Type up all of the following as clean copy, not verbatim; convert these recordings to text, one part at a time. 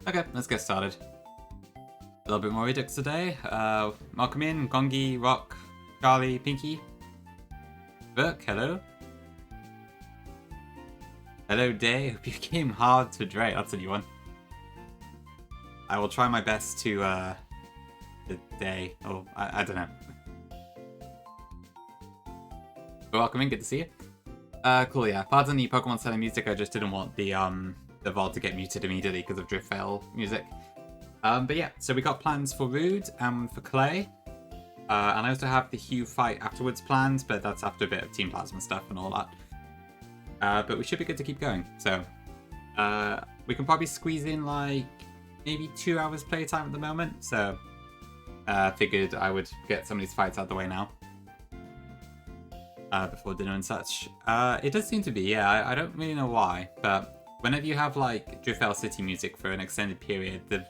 Okay, let's get started. A little bit more Redux today. Welcome in, Gongi, Rock, Charlie, Pinky. Burke, hello. Hello, Day. Hope you came hard to Dre. That's a new one. I will try my best to, the Day. Oh, I don't know. But welcome in, good to see you. Cool, yeah. Pardon the Pokemon Center music, I just didn't want the vault to get muted immediately because of Drift Fail music. But yeah, so we got plans for Rude and for Clay. And I also have the Hugh fight afterwards planned, but that's after a bit of Team Plasma stuff and all that. But we should be good to keep going. So we can probably squeeze in like maybe 2 hours playtime at the moment. So figured I would get some of these fights out of the way now. Before dinner and such. It does seem to be, yeah, I don't really know why, but whenever you have like Driftveil City music for an extended period, the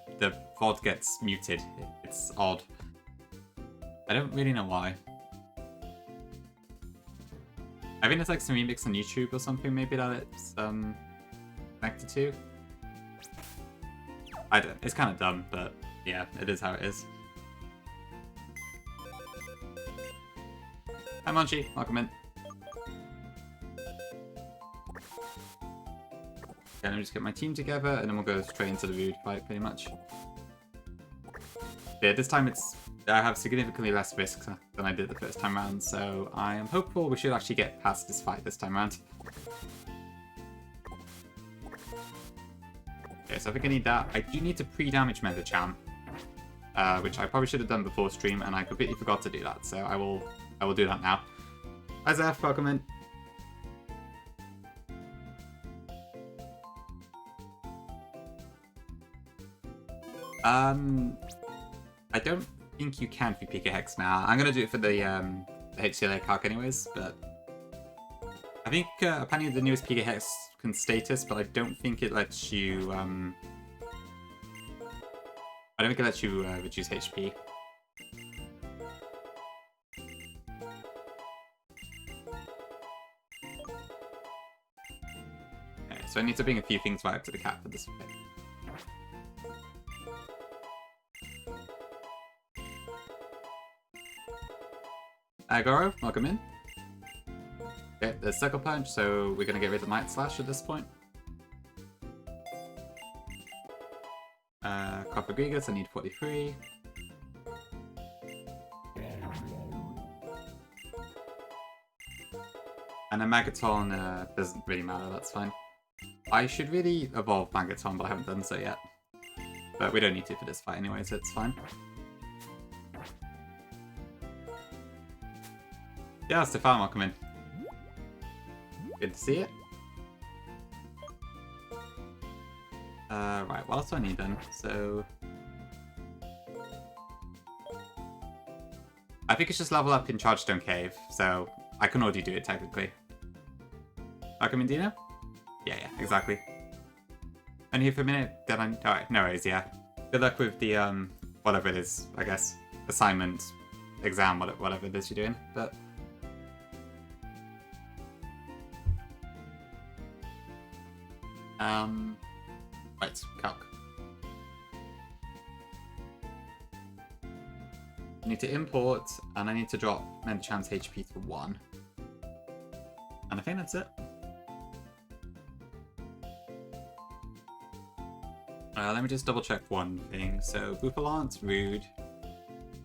VOD gets muted. It's odd. I don't really know why. I think there's like some remix on YouTube or something maybe that it's connected to. It's kind of dumb, but yeah, it is how it is. Hi Monchi, welcome in. Okay, let me just get my team together and then we'll go straight into the Rude fight pretty much. Yeah, this time I have significantly less risk than I did the first time round, so I am hopeful we should actually get past this fight this time around. Okay, so I think I need that. I do need to pre-damage Metachan, which I probably should have done before stream, and I completely forgot to do that, so I will do that now. Hi Zeph, welcome in. I don't think you can for PK Hex now. I'm gonna do it for the HCLA Park anyways, but I think apparently the newest PK Hex can status, but I don't think it lets you reduce HP. Okay, so I need to bring a few things right up to the cap for this bit. Goro, welcome in. Okay, there's Sucker Punch, so we're gonna get rid of Night Slash at this point. Copper Grigas, I need 43. And a Magaton doesn't really matter, that's fine. I should really evolve Magaton, but I haven't done so yet. But we don't need to for this fight anyway, so it's fine. Yeah, Stefan, welcome in. Good to see you. Right, what else do I need then? So I think it's just level up in Chargestone Cave, so I can already do it technically. Welcome in, Dino? Yeah, exactly. And here for a minute, then I'm... Alright, no worries, yeah. Good luck with the, whatever it is, I guess. Assignment, exam, whatever it is you're doing, but... Right, calc. I need to import, and I need to drop Metachan's HP to 1. And I think that's it. Let me just double check one thing. So, Bouffalant's Rude.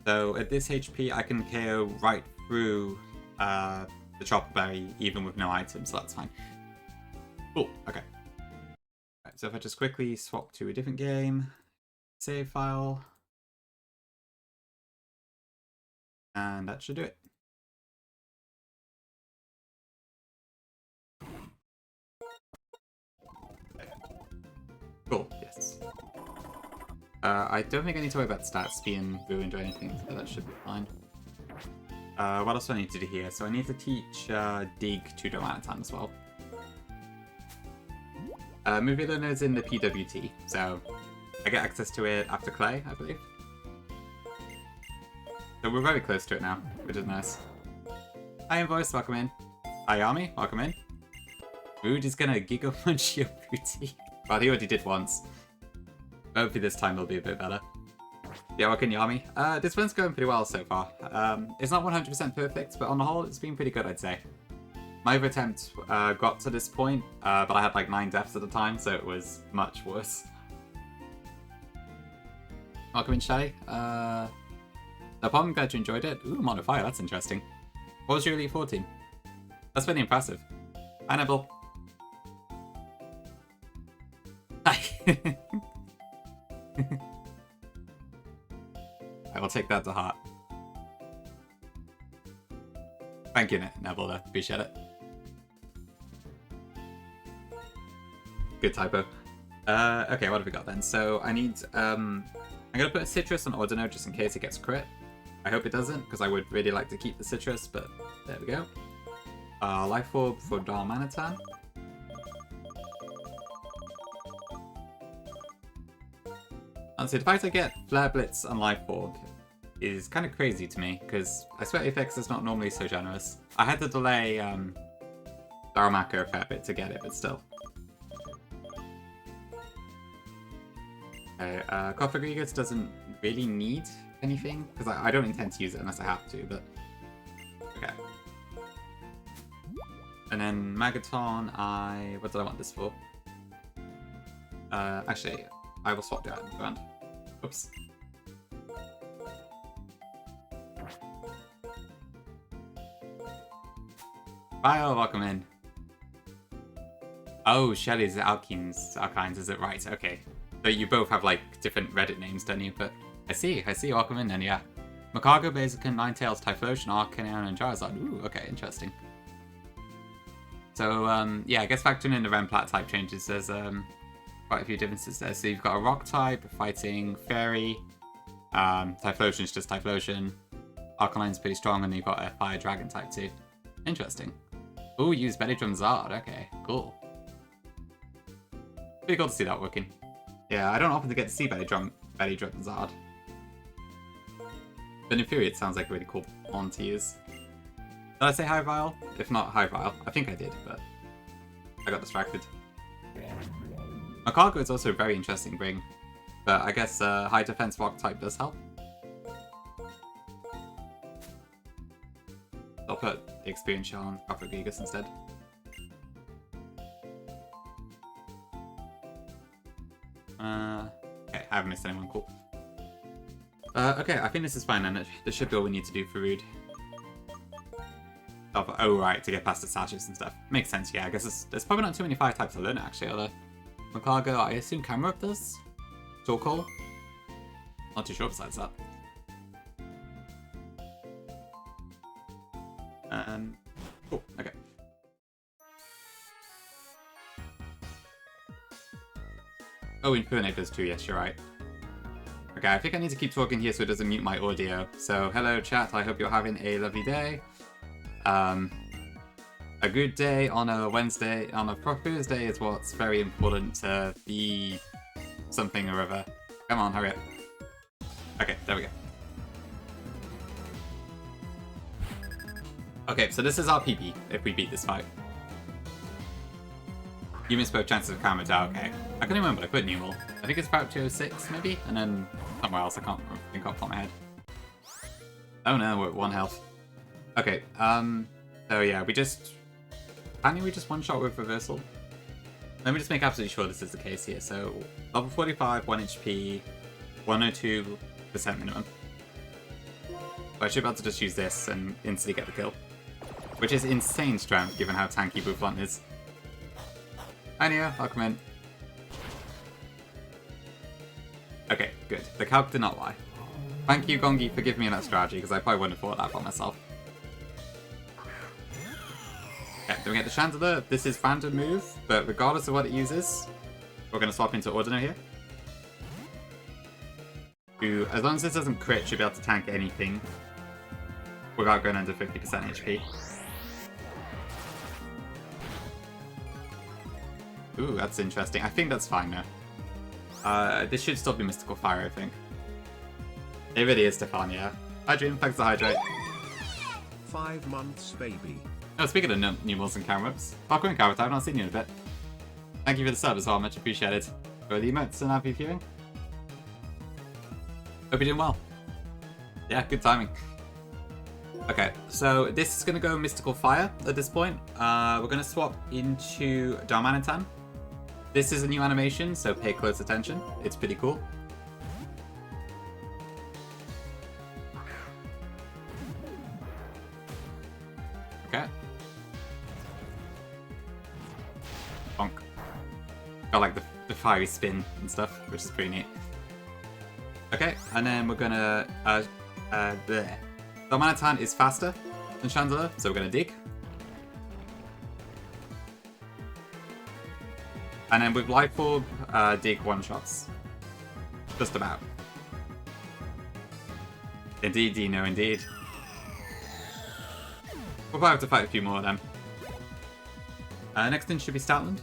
So, at this HP, I can KO right through the Chopper Berry, even with no items, so that's fine. Cool, okay. Right, so if I just quickly swap to a different game, save file, and that should do it. Cool, yes. I don't think I need to worry about stats being ruined or anything, so that should be fine. What else do I need to do here? So I need to teach Dig to Domanitan as well. Movie Learner is in the PWT, so I get access to it after Clay, I believe. So we're very close to it now, which is nice. Hi Invoice, welcome in. Hi Army, welcome in. Rude is gonna Giga Punch your booty. Well, he already did once. Hopefully this time will be a bit better. Yeah, what can you army? This one's going pretty well so far. It's not 100% perfect, but on the whole, it's been pretty good, I'd say. My other attempt got to this point, but I had like 9 deaths at the time, so it was much worse. Welcome in, Shally. No problem, glad you enjoyed it. Ooh, Mono Fire, that's interesting. What was your Elite 14? That's pretty impressive. Hi, Neville. Hi. I will take that to heart. Thank you, Neville, though. Appreciate it. Good typo. Okay, what have we got then? So I need, I'm gonna put a citrus on Ordino just in case it gets crit. I hope it doesn't, because I would really like to keep the citrus, but there we go. Life Orb for Darmanitan. Honestly, the fact I get Flare Blitz and Life Orb is kind of crazy to me, because I swear Apex is not normally so generous. I had to delay Darumaka a fair bit to get it, but still. Okay, Cofagrigus doesn't really need anything, because I don't intend to use it unless I have to, but... Okay. And then Magaton, what did I want this for? Actually, I will swap the items around. Oops. Bio, welcome in. Oh, Shelly's Alkines, is it right? Okay. So you both have like different Reddit names, don't you? But I see, welcome in then, yeah. Macago, Blaziken, Ninetales, Typhlosion, Arcanine, and Charizard. Ooh, okay, interesting. So, yeah, I guess factoring in the Remplat type changes, there's quite a few differences there. So you've got a Rock type, fighting Fairy, Typhlosion is just Typhlosion, Arcanine's pretty strong, and then you've got a Fire Dragon type too. Interesting. Ooh, use Belly-Drum Zard, okay, cool. Pretty cool to see that working. Yeah, I don't often get to see Belly-Drum Zard. But in theory, it sounds like a really cool one to use. Did I say High Vial? If not High Vial, I think I did, but I got distracted. Macago is also a very interesting bring, but I guess High Defense Rock type does help. I'll put the Experience Shell on Cofagrigus instead. Okay, I haven't missed anyone, cool. Okay, I think this is fine, and this should be all we need to do for Rude. Oh, right, to get past the Sashes and stuff. Makes sense, yeah, I guess there's probably not too many fire types to learn, actually, are there? Macago, I assume Camerupt does? Torkoal? Not too sure besides that. Cool, okay. Oh, Infernape does too, yes, you're right. Okay, I think I need to keep talking here so it doesn't mute my audio. So, hello chat, I hope you're having a lovely day. A good day on a Wednesday, on a Thursday is what's very important to be something or other. Come on, hurry up. Okay, there we go. Okay, so this is our PP if we beat this fight. You missed both chances of Camera Tower, okay. I can't remember what I put Numeral. I think it's about 206 maybe, and then somewhere else I can't think off the top of my head. Oh no, we're at 1 health. Okay, so yeah, apparently we just one-shot with Reversal. Let me just make absolutely sure this is the case here. So, level 45, 1 HP, 102% minimum. So I should be able to just use this and instantly get the kill. Which is insane strength, given how tanky Boufflant is. Hi Nia, welcome in. Okay, good. The calc did not lie. Thank you, Gongi, for giving me that strategy, because I probably wouldn't have thought that by myself. Okay, then we get the Chandelier. This is random move, but regardless of what it uses, we're going to swap into Ordino here. Who, as long as this doesn't crit, should be able to tank anything without going under 50% HP. Ooh, that's interesting. I think that's fine now. This should still be Mystical Fire, I think. It really is Stefania. Hi Dream, thanks for hydrate. 5 months, baby. Oh, speaking of numerals and Camerups, Parkour and Carrot, I've not seen you in a bit. Thank you for the sub as well, much appreciated. For the emotes and happy viewing. Hope you're doing well. Yeah, good timing. Okay, so this is going to go Mystical Fire at this point. We're going to swap into Darmanitan. This is a new animation, so pay close attention. It's pretty cool. Okay. Bonk. Got like the fiery spin and stuff, which is pretty neat. Okay, and then we're gonna there. Darmanitan is faster than Chandler, so we're gonna dig. And then with Life Orb, dig one-shots. Just about. Indeed, Dino, indeed. We'll probably have to fight a few more of them. Next in should be Stoutland.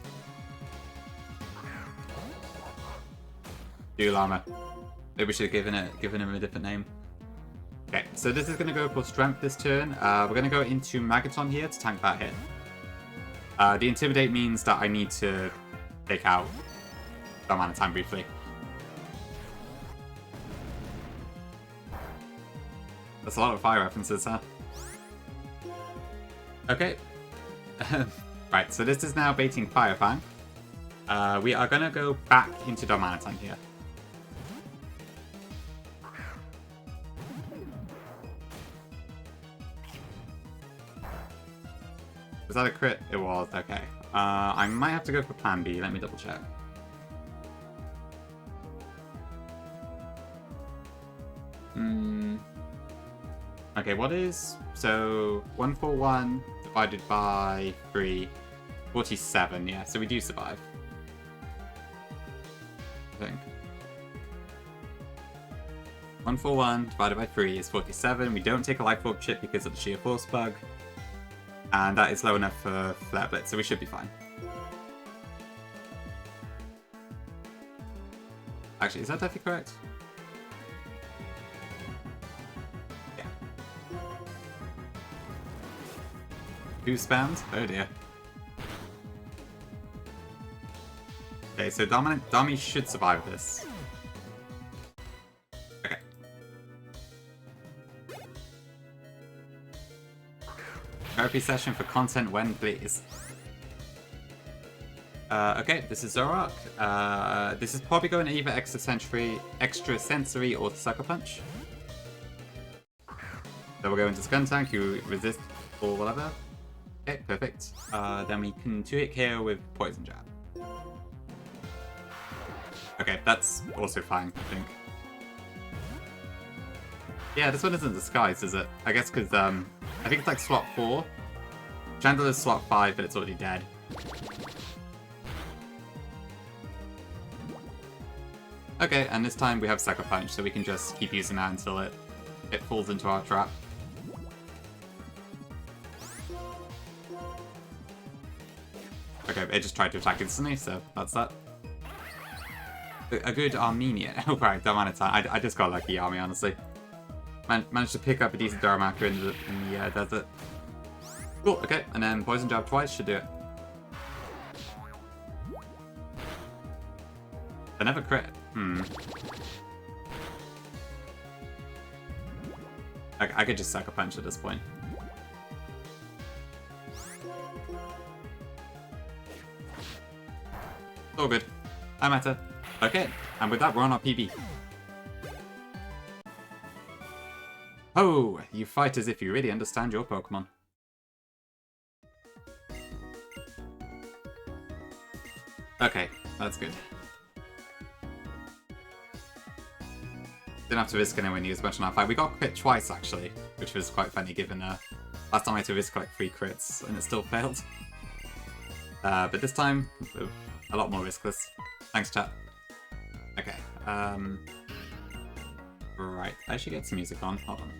Dual Armor. Maybe we should have given him a different name. Okay, so this is going to go for Strength this turn. We're going to go into Magaton here to tank that hit. The Intimidate means that I need to take out Darmanitan briefly. That's a lot of fire references, huh? Okay. Right, so this is now baiting Fire Fang. We are going to go back into Darmanitan here. Was that a crit? It was, okay. I might have to go for plan B, let me double check. Okay, what is... So, 141 divided by 3, 47, yeah, so we do survive. I think. 141 divided by 3 is 47, we don't take a Life Orb chip because of the Sheer Force bug. And that is low enough for Flare Blitz, so we should be fine. Actually, is that definitely correct? Yeah. 2 spams? Oh dear. Okay, so Dami should survive this. Okay. Therapy session for content when, please. Okay, this is Zorak. This is probably going to either extra sensory or Sucker Punch. So we'll go into Stun Tank, you resist or whatever. Okay, perfect. Then we can 2-hit KO with Poison Jab. Okay, that's also fine, I think. Yeah, this one isn't disguised, is it? I guess because, I think it's like slot 4. Chandler's slot 5, but it's already dead. Okay, and this time we have Sucker Punch, so we can just keep using that until it falls into our trap. Okay, it just tried to attack instantly, so that's that. A good Armenia. Oh, right, Darmanitan. I just got lucky army, honestly. Managed to pick up a decent Darmaka in the desert. Cool, okay, and then Poison Jab twice should do it. I never crit. I could just Sucker Punch at this point. All good. I'm at it. Okay, and with that, we're on our PB. Oh, you fight as if you really understand your Pokemon. Okay, that's good. Didn't have to risk it when he was much in our fight. We got crit twice, actually, which was quite funny given last time I had to risk like 3 crits and it still failed. But this time, a lot more riskless. Thanks, chat. Okay, right, I should get some music on. Hold on.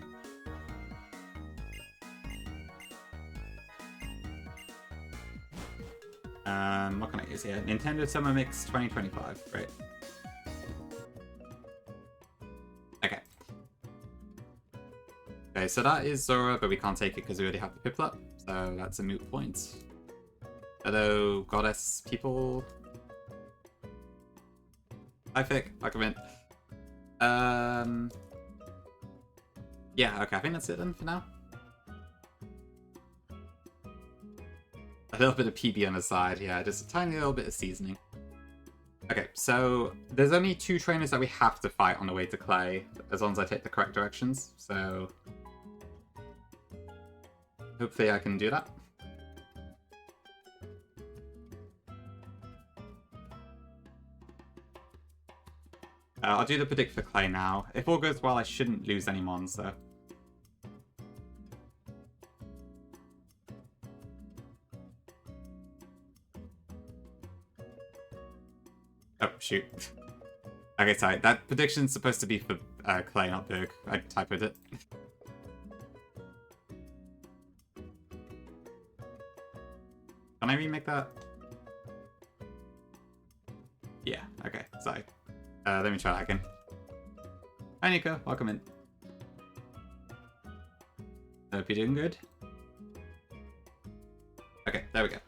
What can I use here? Nintendo Summer Mix 2025, right. Okay, so that is Zora, but we can't take it because we already have the Piplup, so that's a moot point. Hello, goddess people. Hi, Fick. Welcome in. Yeah, okay, I think that's it then for now. A little bit of PB on the side, yeah, just a tiny little bit of seasoning. Okay, so there's only 2 trainers that we have to fight on the way to Clay, as long as I take the correct directions, so hopefully I can do that. I'll do the predict for Clay now. If all goes well, I shouldn't lose any mons, though. Oh, shoot. Okay, sorry. That prediction's supposed to be for Clay, not Berg. I typoed it. Can I remake that? Yeah, okay, sorry. Let me try that again. Hi, Nico. Welcome in. Hope you're doing good. Okay, there we go.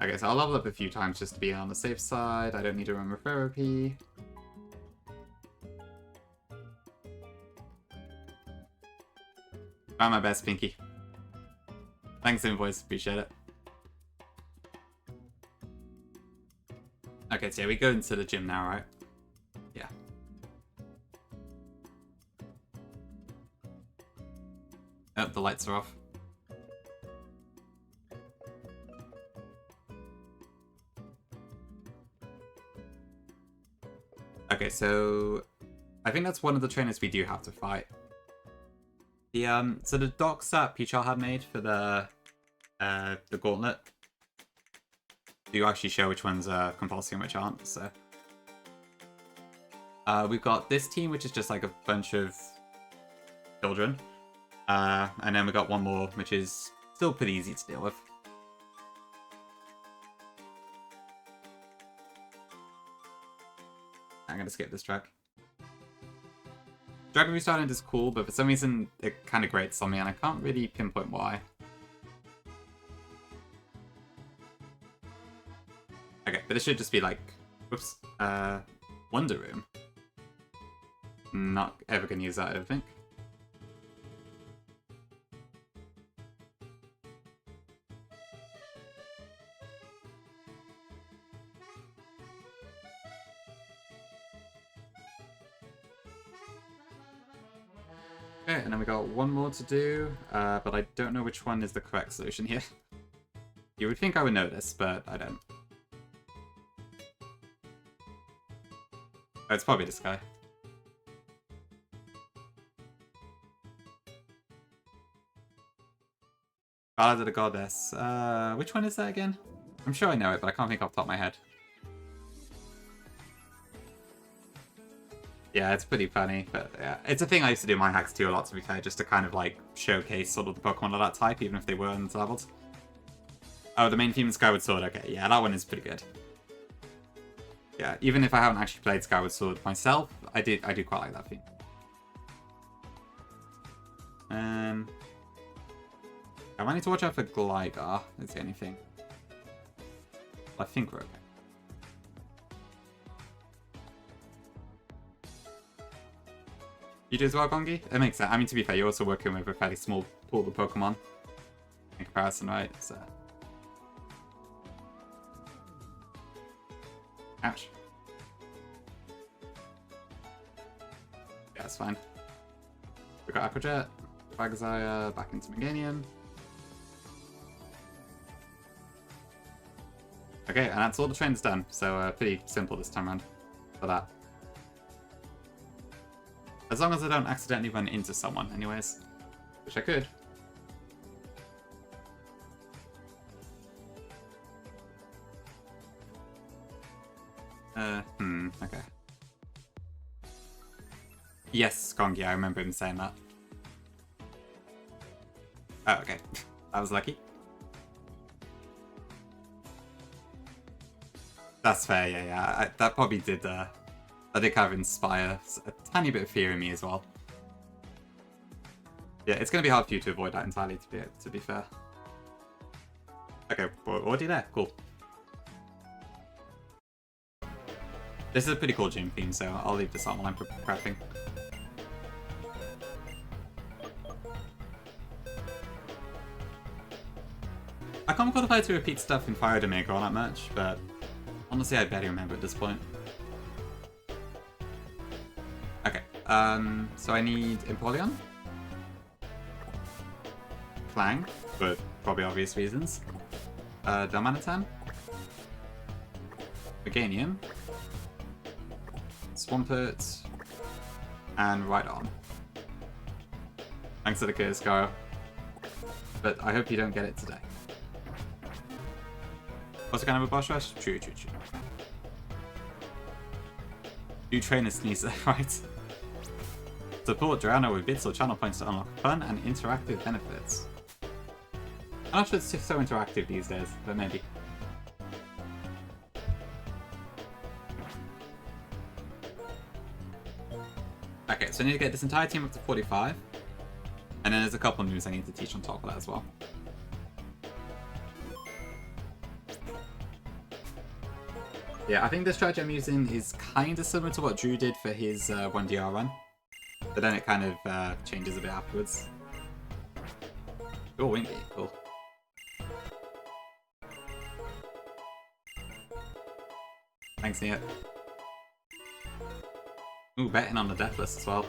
Okay, so I'll level up a few times just to be on the safe side. I don't need to remember therapy. Try my best, Pinky. Thanks, Invoice. Appreciate it. Okay, so yeah, we go into the gym now, right? Yeah. Oh, the lights are off. Okay, so I think that's one of the trainers we do have to fight. The so the docs that Peachal had made for the gauntlet do actually show which ones are compulsory and which aren't. So we've got this team, which is just like a bunch of children, and then we got one more, which is still pretty easy to deal with. I'm gonna skip this track. Dragon Restarting is cool, but for some reason it kind of grates on me, and I can't really pinpoint why. Okay, but this should just be like, whoops, Wonder Room. Not ever gonna use that, I don't think. Okay, and then we got one more to do, but I don't know which one is the correct solution here. You would think I would know this, but I don't. Oh, it's probably this guy. Ballad of the Goddess. Which one is that again? I'm sure I know it, but I can't think off the top of my head. Yeah, it's pretty funny, but yeah. It's a thing I used to do in my hacks too a lot, to be fair, just to kind of like showcase sort of the Pokemon of that type, even if they were unleveled. Oh, the main theme is Skyward Sword. Okay, yeah, that one is pretty good. Yeah, even if I haven't actually played Skyward Sword myself, I do quite like that theme. I might need to watch out for Gligar. That's the only thing. I think we're okay. You do as well, Gongi? It makes sense. I mean, to be fair, you're also working with a fairly small pool of Pokemon in comparison, right? So. Ouch. Yeah, that's fine. We got Aquajet, Bagazaya, back into Meganium. Okay, and that's all the trains done, so pretty simple this time around for that. As long as I don't accidentally run into someone, anyways. Which I could. Okay. Yes, Kongi, I remember him saying that. Oh, okay. That was lucky. That's fair, yeah. That probably did, that did kind of inspire a tiny bit of fear in me as well. Yeah, it's going to be hard for you to avoid that entirely, to be fair. Okay, already there. Cool. This is a pretty cool gym theme, so I'll leave this on while I'm prepping. I can't recall if I had to repeat stuff in Fire Domain all that much, but honestly I barely remember at this point. Okay, so I need Empoleon, Clang, for probably obvious reasons, Darmanitan, Meganium, Swampert, and Rhydon. Thanks to the curse, Garo. But I hope you don't get it today. Also kind of a boss rush? True. You train a sneezer, right? Support Drowner with bits or channel points to unlock fun and interactive benefits. I'm not sure it's so interactive these days, but maybe. Okay, so I need to get this entire team up to 45. And then there's a couple of moves I need to teach on top of that as well. Yeah, I think the strategy I'm using is kind of similar to what Drew did for his 1DR run. But then it kind of changes a bit afterwards. Oh, Winky, cool. Thanks, Nia. Ooh, betting on the Deathless as well.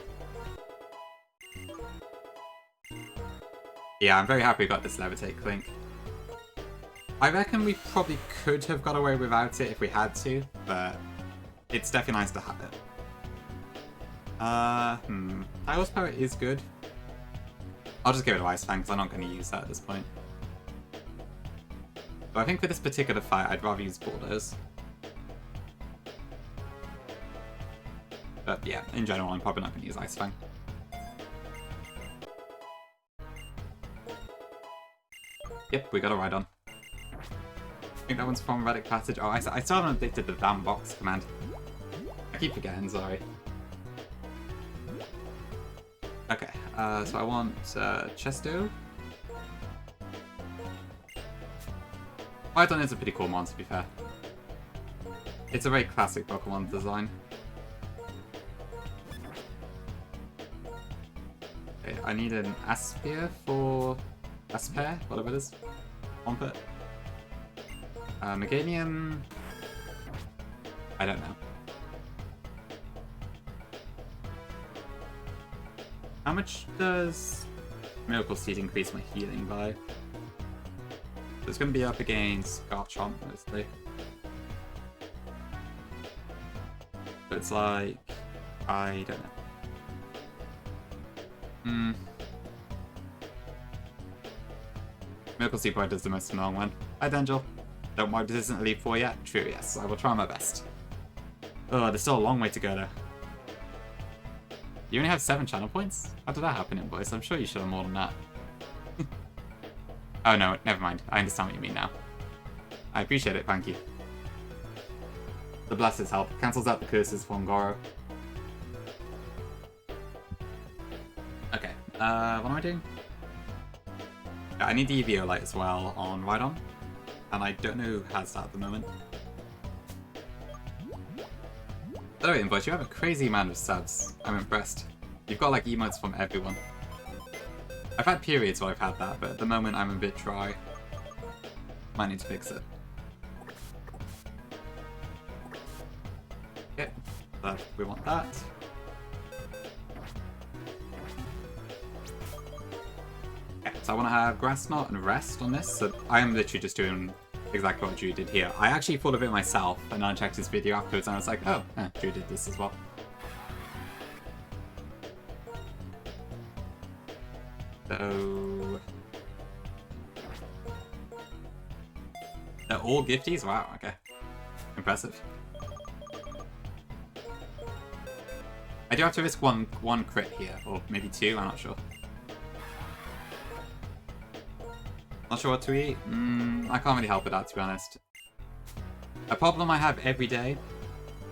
Yeah, I'm very happy we got this Levitate Clink. I reckon we probably could have got away without it if we had to, but it's definitely nice to have it. High horsepower is good. I'll just give it to Ice Fang because I'm not going to use that at this point. But I think for this particular fight, I'd rather use Bulldoze. But yeah, in general, I'm probably not going to use Ice Fang. Yep, we got a Rhydon. I think that one's from Redux Passage. Oh, I still haven't updated the damn box command. I keep forgetting, sorry. Okay, so I want Chesto. Rhydon is a pretty cool mon, to be fair. It's a very classic Pokemon design. Okay, I need an Aspire for Asper, whatever it is. Swampert. Meganium. I don't know. How much does Miracle Seed increase my healing by? So it's going to be up against Garchomp mostly. So it's like, I don't know. Miracle Seed probably does the most annoying one. Hi, Dangel. Don't worry, this isn't Elite 4 yet. True, yes. I will try my best. Oh, there's still a long way to go there. You only have 7 channel points? How did that happen, Invoice? I'm sure you should have more than that. Oh no, never mind. I understand what you mean now. I appreciate it, thank you. The Blessed's help. Cancels out the curses from Goro. Okay, what am I doing? I need the EVO light as well on Rhydon. And I don't know who has that at the moment. Oh, Invoice, you have a crazy amount of subs. I'm impressed. You've got like emotes from everyone. I've had periods where I've had that, but at the moment I'm a bit dry. Might need to fix it. Okay, so we want that. Okay, so I want to have Grass Knot and Rest on this, so I am literally just doing exactly what Drew did here. I actually thought of it myself, and then I checked his video afterwards and I was like, oh, Drew did this as well. So... they're all gifties? Wow, okay. Impressive. I do have to risk one crit here, or maybe 2, I'm not sure. Not sure what to eat? I can't really help with that, to be honest. A problem I have every day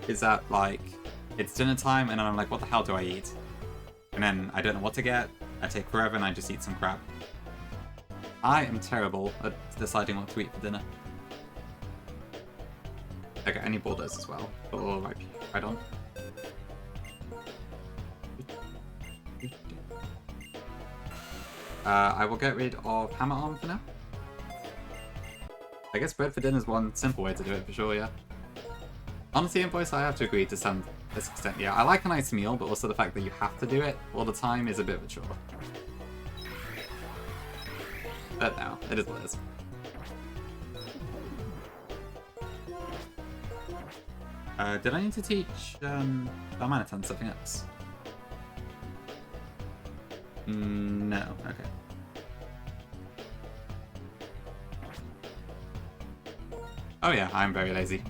is that, like, it's dinner time and I'm like, what the hell do I eat? And then I don't know what to get, I take forever and I just eat some crap. I am terrible at deciding what to eat for dinner. Okay, any borders as well. Or right on. I will get rid of Hammer Arm for now. I guess bread for dinner is one simple way to do it for sure, yeah. Honestly, Invoice, I have to agree to some extent, yeah. I like a nice meal, but also the fact that you have to do it all the time is a bit of a chore. But no, it is what it is. Did I need to teach Darmanitan something else? No, okay. Oh yeah, I'm very lazy.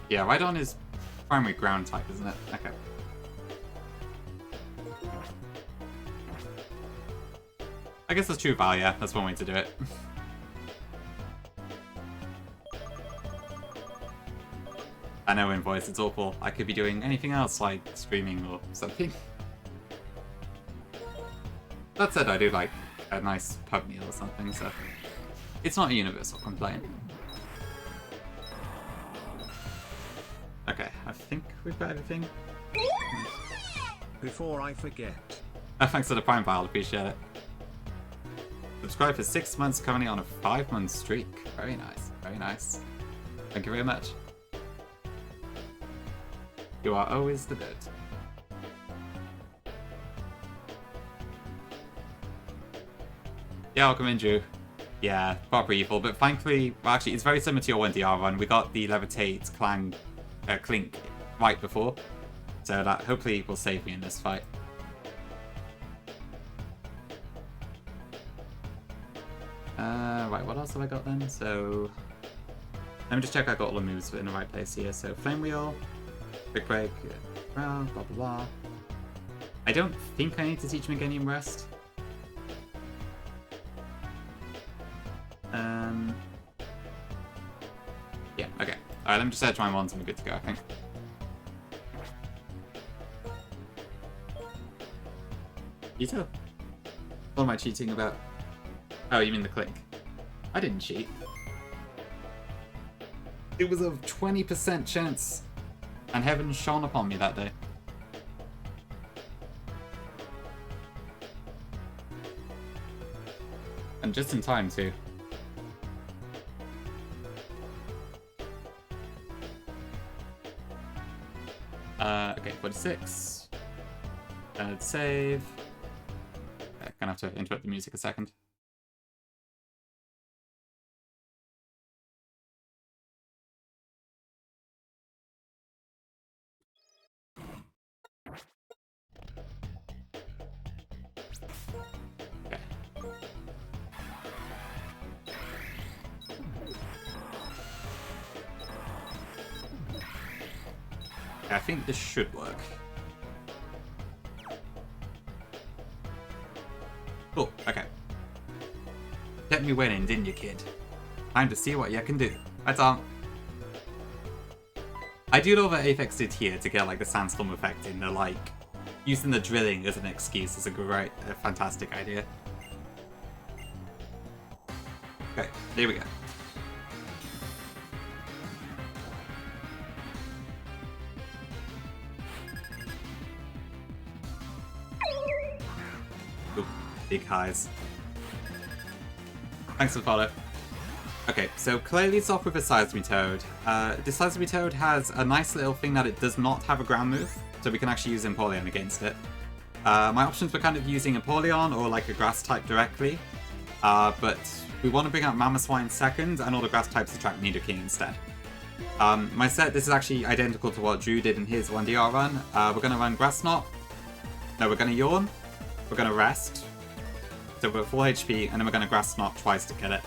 Yeah, Rhydon is primary ground type, isn't it? Okay. I guess that's true, Val, yeah. That's one way to do it. I know, Invoice, it's awful. I could be doing anything else, like streaming or something. That said, I do like a nice pub meal or something, so it's not a universal complaint. Okay, I think we've got everything. Before I forget. Oh, thanks for the Prime File, appreciate it. Subscribe for 6 months, currently on a 5-month streak. Very nice, very nice. Thank you very much. You are always the best. Yeah, welcome in, Drew. Yeah, proper evil, but thankfully, well, actually, it's very similar to your 1DR run. We got the Levitate Clink right before, so that hopefully will save me in this fight. Right, what else have I got then? So, let me just check I got all the moves in the right place here. So, Flame Wheel, Quick Break, blah blah blah. I don't think I need to teach Meganium Rest. Yeah, okay. Alright, let me just edge my ones and we're good to go, I think. You too. What am I cheating about? Oh, you mean the Clink? I didn't cheat. It was a 20% chance, and heaven shone upon me that day. And just in time, too. Okay, 46. Save. Okay, gonna have to interrupt the music a second. Okay. I think this should work. Cool, okay. Kept me winning, didn't you, kid? Time to see what you can do. Right, Tom. I do love what Apex did here to get like the sandstorm effect in. The like using the drilling as an excuse is a fantastic idea. Okay, here we go. Ooh, big highs. Thanks for the follow. Okay, so clearly it's off with a Seismy Toad. The Seismy Toad has a nice little thing that it does not have a ground move, so we can actually use Empoleon against it. My options were kind of using Empoleon or like a grass type directly, but we want to bring out Mamoswine second, and all the grass types attract Nidoking instead. My set, this is actually identical to what Drew did in his 1DR run. We're going to run Grass Knot. No, we're going to Yawn. We're going to Rest. So we're at full HP, and then we're going to Grass Knot twice to kill it.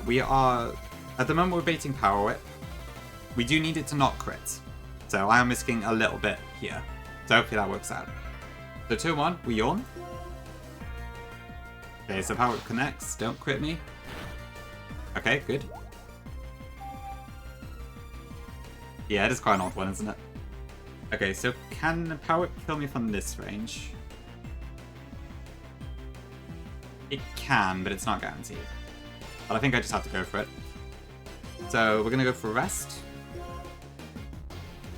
We are, at the moment we're baiting Power Whip. We do need it to not crit. So I am risking a little bit here. So hopefully that works out. So 2-1, we Yawn. Okay, so Power Whip connects, don't crit me. Okay, good. Yeah, it is quite an odd one, isn't it? Okay, so can Power Whip kill me from this range? It can, but it's not guaranteed. But I think I just have to go for it. So we're gonna go for Rest.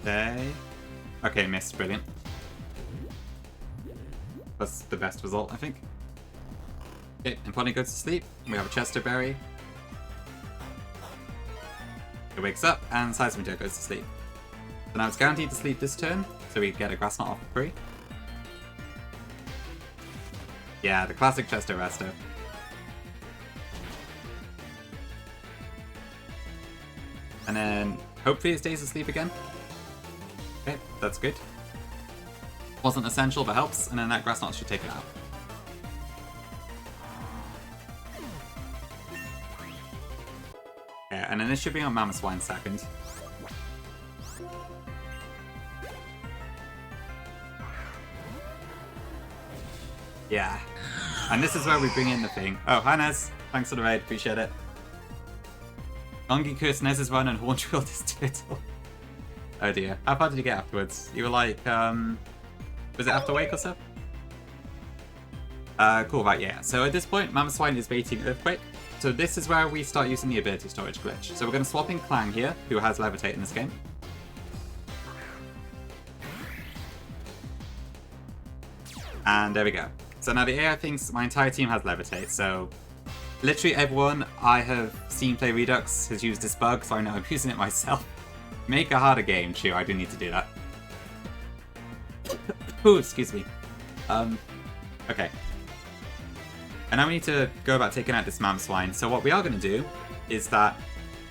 Okay. Okay, missed. Brilliant. That's the best result, I think. Okay, and Pony goes to sleep. We have a Chester Berry. It wakes up, and Seismitoad goes to sleep. So now it's guaranteed to sleep this turn, so we get a Grass Knot off for free. Yeah, the classic Chester Resto. And then hopefully it stays asleep again. Okay, that's good. Wasn't essential, but helps, and then that Grass Knot should take it out. Yeah, and then this should be on Mamoswine second. Yeah. And this is where we bring in the thing. Oh, hi Nez. Thanks for the raid, appreciate it. Longy cursed Nez's run and Horn drilled his turtle. Oh dear. How far did you get afterwards? You were like, was it after Wake or so? Cool, right, yeah. So at this point, Mamoswine is baiting Earthquake. So this is where we start using the ability storage glitch. So we're going to swap in Clang here, who has Levitate in this game. And there we go. So now the AI thinks my entire team has Levitate, so literally everyone I have seen play Redux has used this bug, so I know I'm using it myself. Make a harder game, Chew, I do need to do that. Ooh, excuse me. Okay. And now we need to go about taking out this Mamoswine. So what we are going to do is that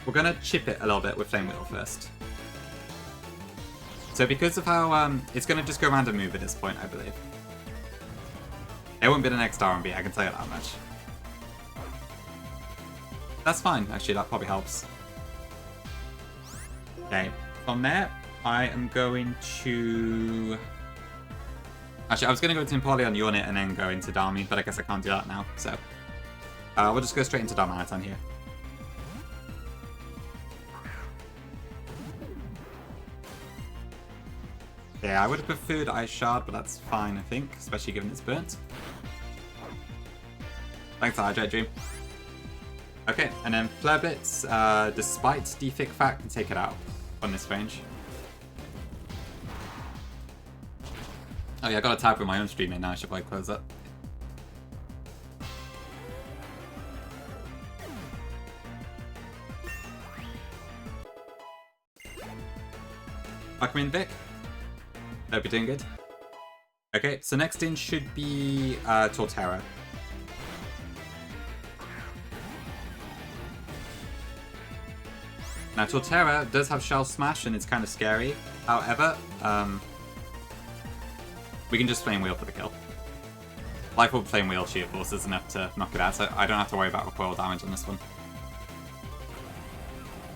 we're going to chip it a little bit with Flame Wheel first. So because of how, it's going to just go random move at this point, I believe. It won't be the next R&B, I can tell you that much. That's fine, actually, that probably helps. Okay, from there, I am going to... Actually, I was going to go to Empoleon Unit and then go into Dharmi, but I guess I can't do that now, so... we'll just go straight into Darmanitan here. Yeah, I would have preferred Ice Shard, but that's fine, I think, especially given it's burnt. Thanks, Hydrate Dream. Okay, and then Flare Blitz, despite Defig Fact, can take it out on this range. Oh yeah, I got a tab with my own stream in now, I should probably close that. Welcome in, Vic. Hope you're doing good. Okay, so next in should be Torterra. Now Torterra does have Shell Smash and it's kind of scary. However, we can just Flame Wheel for the kill. Life Orb Flame Wheel Sheer Force is enough to knock it out, so I don't have to worry about recoil damage on this one.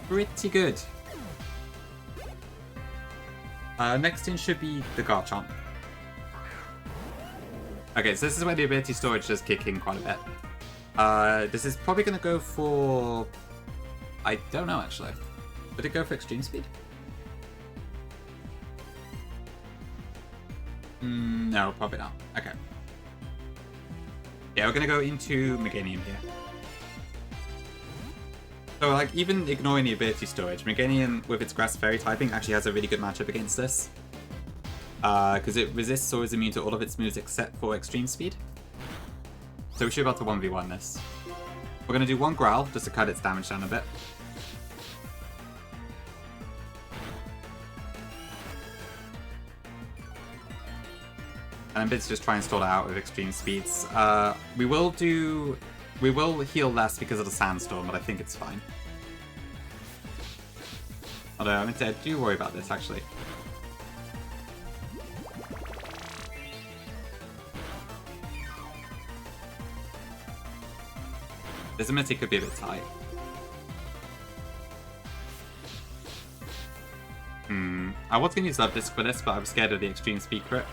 Pretty good. Next in should be the Garchomp. Okay, so this is where the ability storage does kick in quite a bit. This is probably going to go for... I don't know, actually. Would it go for Extreme Speed? No, probably not. Okay. Yeah, we're going to go into Meganium here. So, like, even ignoring the ability storage, Meganium, with its Grass Fairy typing, actually has a really good matchup against this. Because it resists or is immune to all of its moves except for Extreme Speed. So we should be able to 1v1 this. We're going to do one Growl, just to cut its damage down a bit. And then Bits just try and stall it out with Extreme Speeds. We will heal less because of the Sandstorm, but I think it's fine. Although, I do worry about this, actually. This ability could be a bit tight. I was going to use Love Disc for this, but I was scared of the Extreme Speed crit.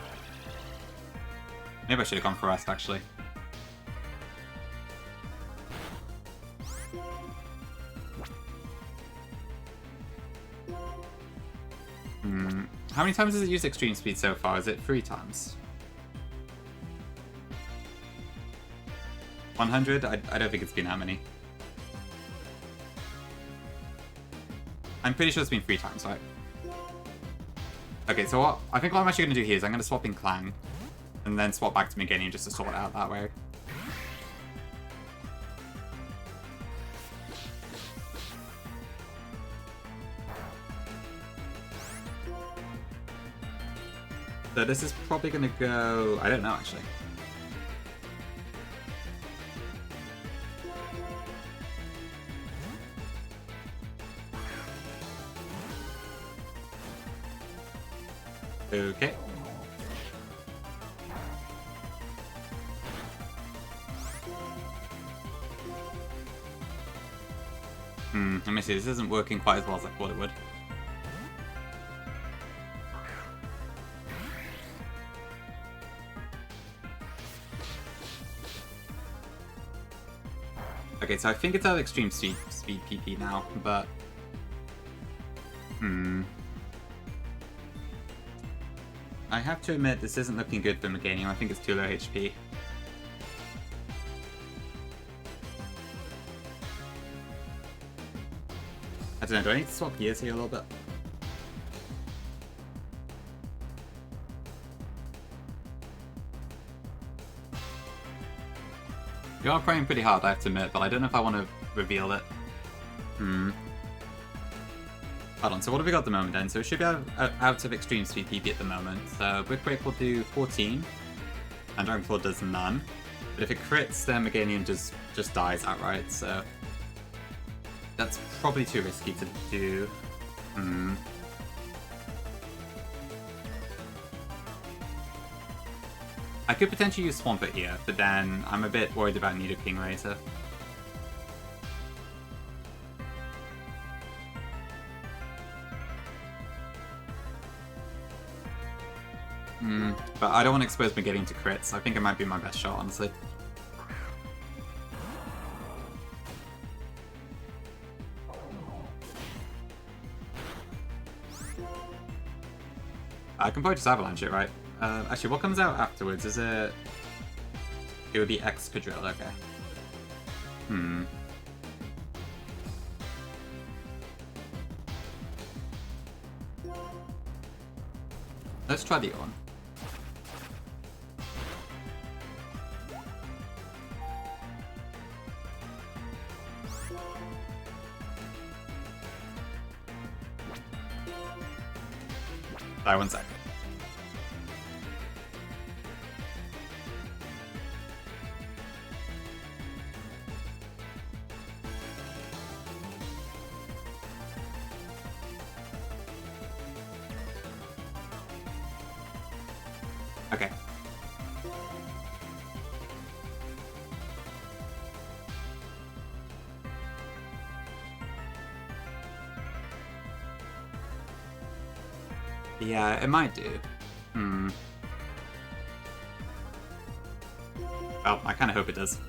Maybe I should have gone for Rest, actually. How many times has it used extreme speed so far? Is it 3 times? 100? I don't think it's been that many. I'm pretty sure it's been 3 times, right? Okay, so I think what I'm actually going to do here is I'm going to swap in Clang, and then swap back to Meganium just to sort it out that way. So this is probably going to go... I don't know, actually. Okay. Let me see, this isn't working quite as well as I thought it would. Okay, so I think it's at extreme speed PP now, but... I have to admit, this isn't looking good for Meganium. I think it's too low HP. I don't know, do I need to swap gears here a little bit? You are praying pretty hard, I have to admit, but I don't know if I want to reveal it. Hold on, so what have we got at the moment then? So it should be out of extreme speed PP at the moment. So Brick Break will do 14, and Dragonfall does none. But if it crits, then Meganium just dies outright, so... That's probably too risky to do. I could potentially use Swampert here, but then I'm a bit worried about Nidoking later. But I don't want to expose Meganium to crits. I think it might be my best shot, honestly. I can probably just Avalanche it, right? Actually, what comes out afterwards? Is it... It would be Excadrill, okay. Let's try the other one. Sorry, 1 sec. Okay. Yeah, it might do. Well, I kind of hope it does.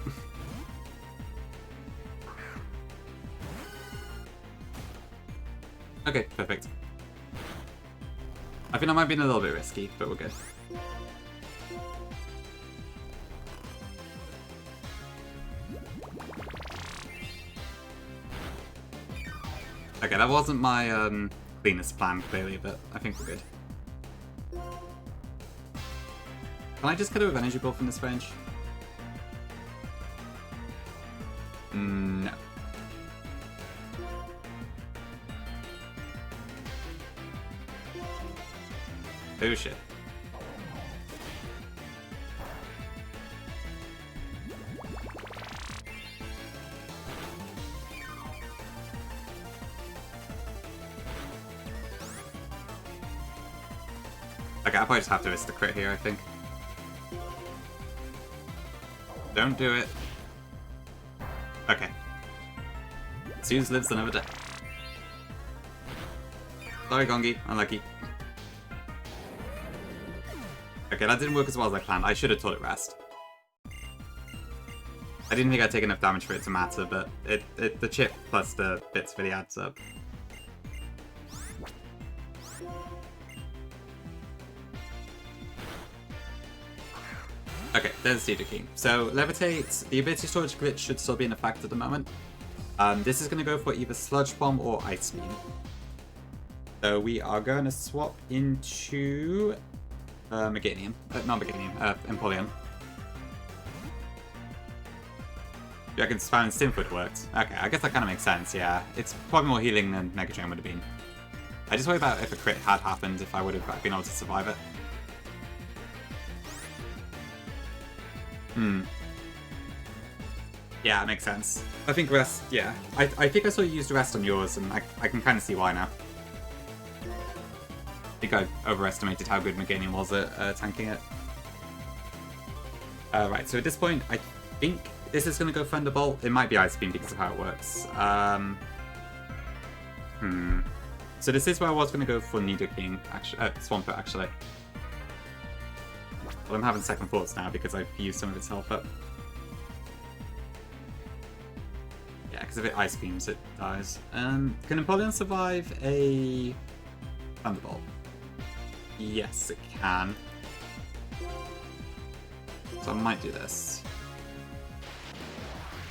Okay, perfect. I think I might be a little bit risky, but we're good. Okay, that wasn't my cleanest plan, clearly, but I think we're good. Can I just cut it with Energy Ball from this range? No. Oh shit. Okay, I'll probably just have to risk the crit here, I think. Don't do it. Okay. Zeus lives another day. Sorry, Gongi. Unlucky. Okay, that didn't work as well as I planned. I should have taught it Rest. I didn't think I'd take enough damage for it to matter, but the chip plus the bits really adds up. there's Cedar King. So Levitate, the ability storage glitch should still be in effect at the moment. This is going to go for either Sludge Bomb or Ice Beam. So we are going to swap into Meganium. Not Meganium, Empoleon. You reckon Spam and Stim would worked? Okay, I guess that kind of makes sense, yeah. It's probably more healing than Mega Drain would have been. I just worry about if a crit had happened, if I would have been able to survive it. Yeah, it makes sense. I think Rest, yeah. I think I saw you used Rest on yours, and I can kind of see why now. I think I overestimated how good Meganium was at tanking it. Right, so at this point, I think this is going to go Thunderbolt. It might be Ice Beam because of how it works. So this is where I was going to go for Nidoking, actually, Swampert, actually. But I'm having second thoughts now because I've used some of its health up. Yeah, because if it Ice Beams, it dies. Can Empoleon survive a Thunderbolt? Yes, it can. So I might do this.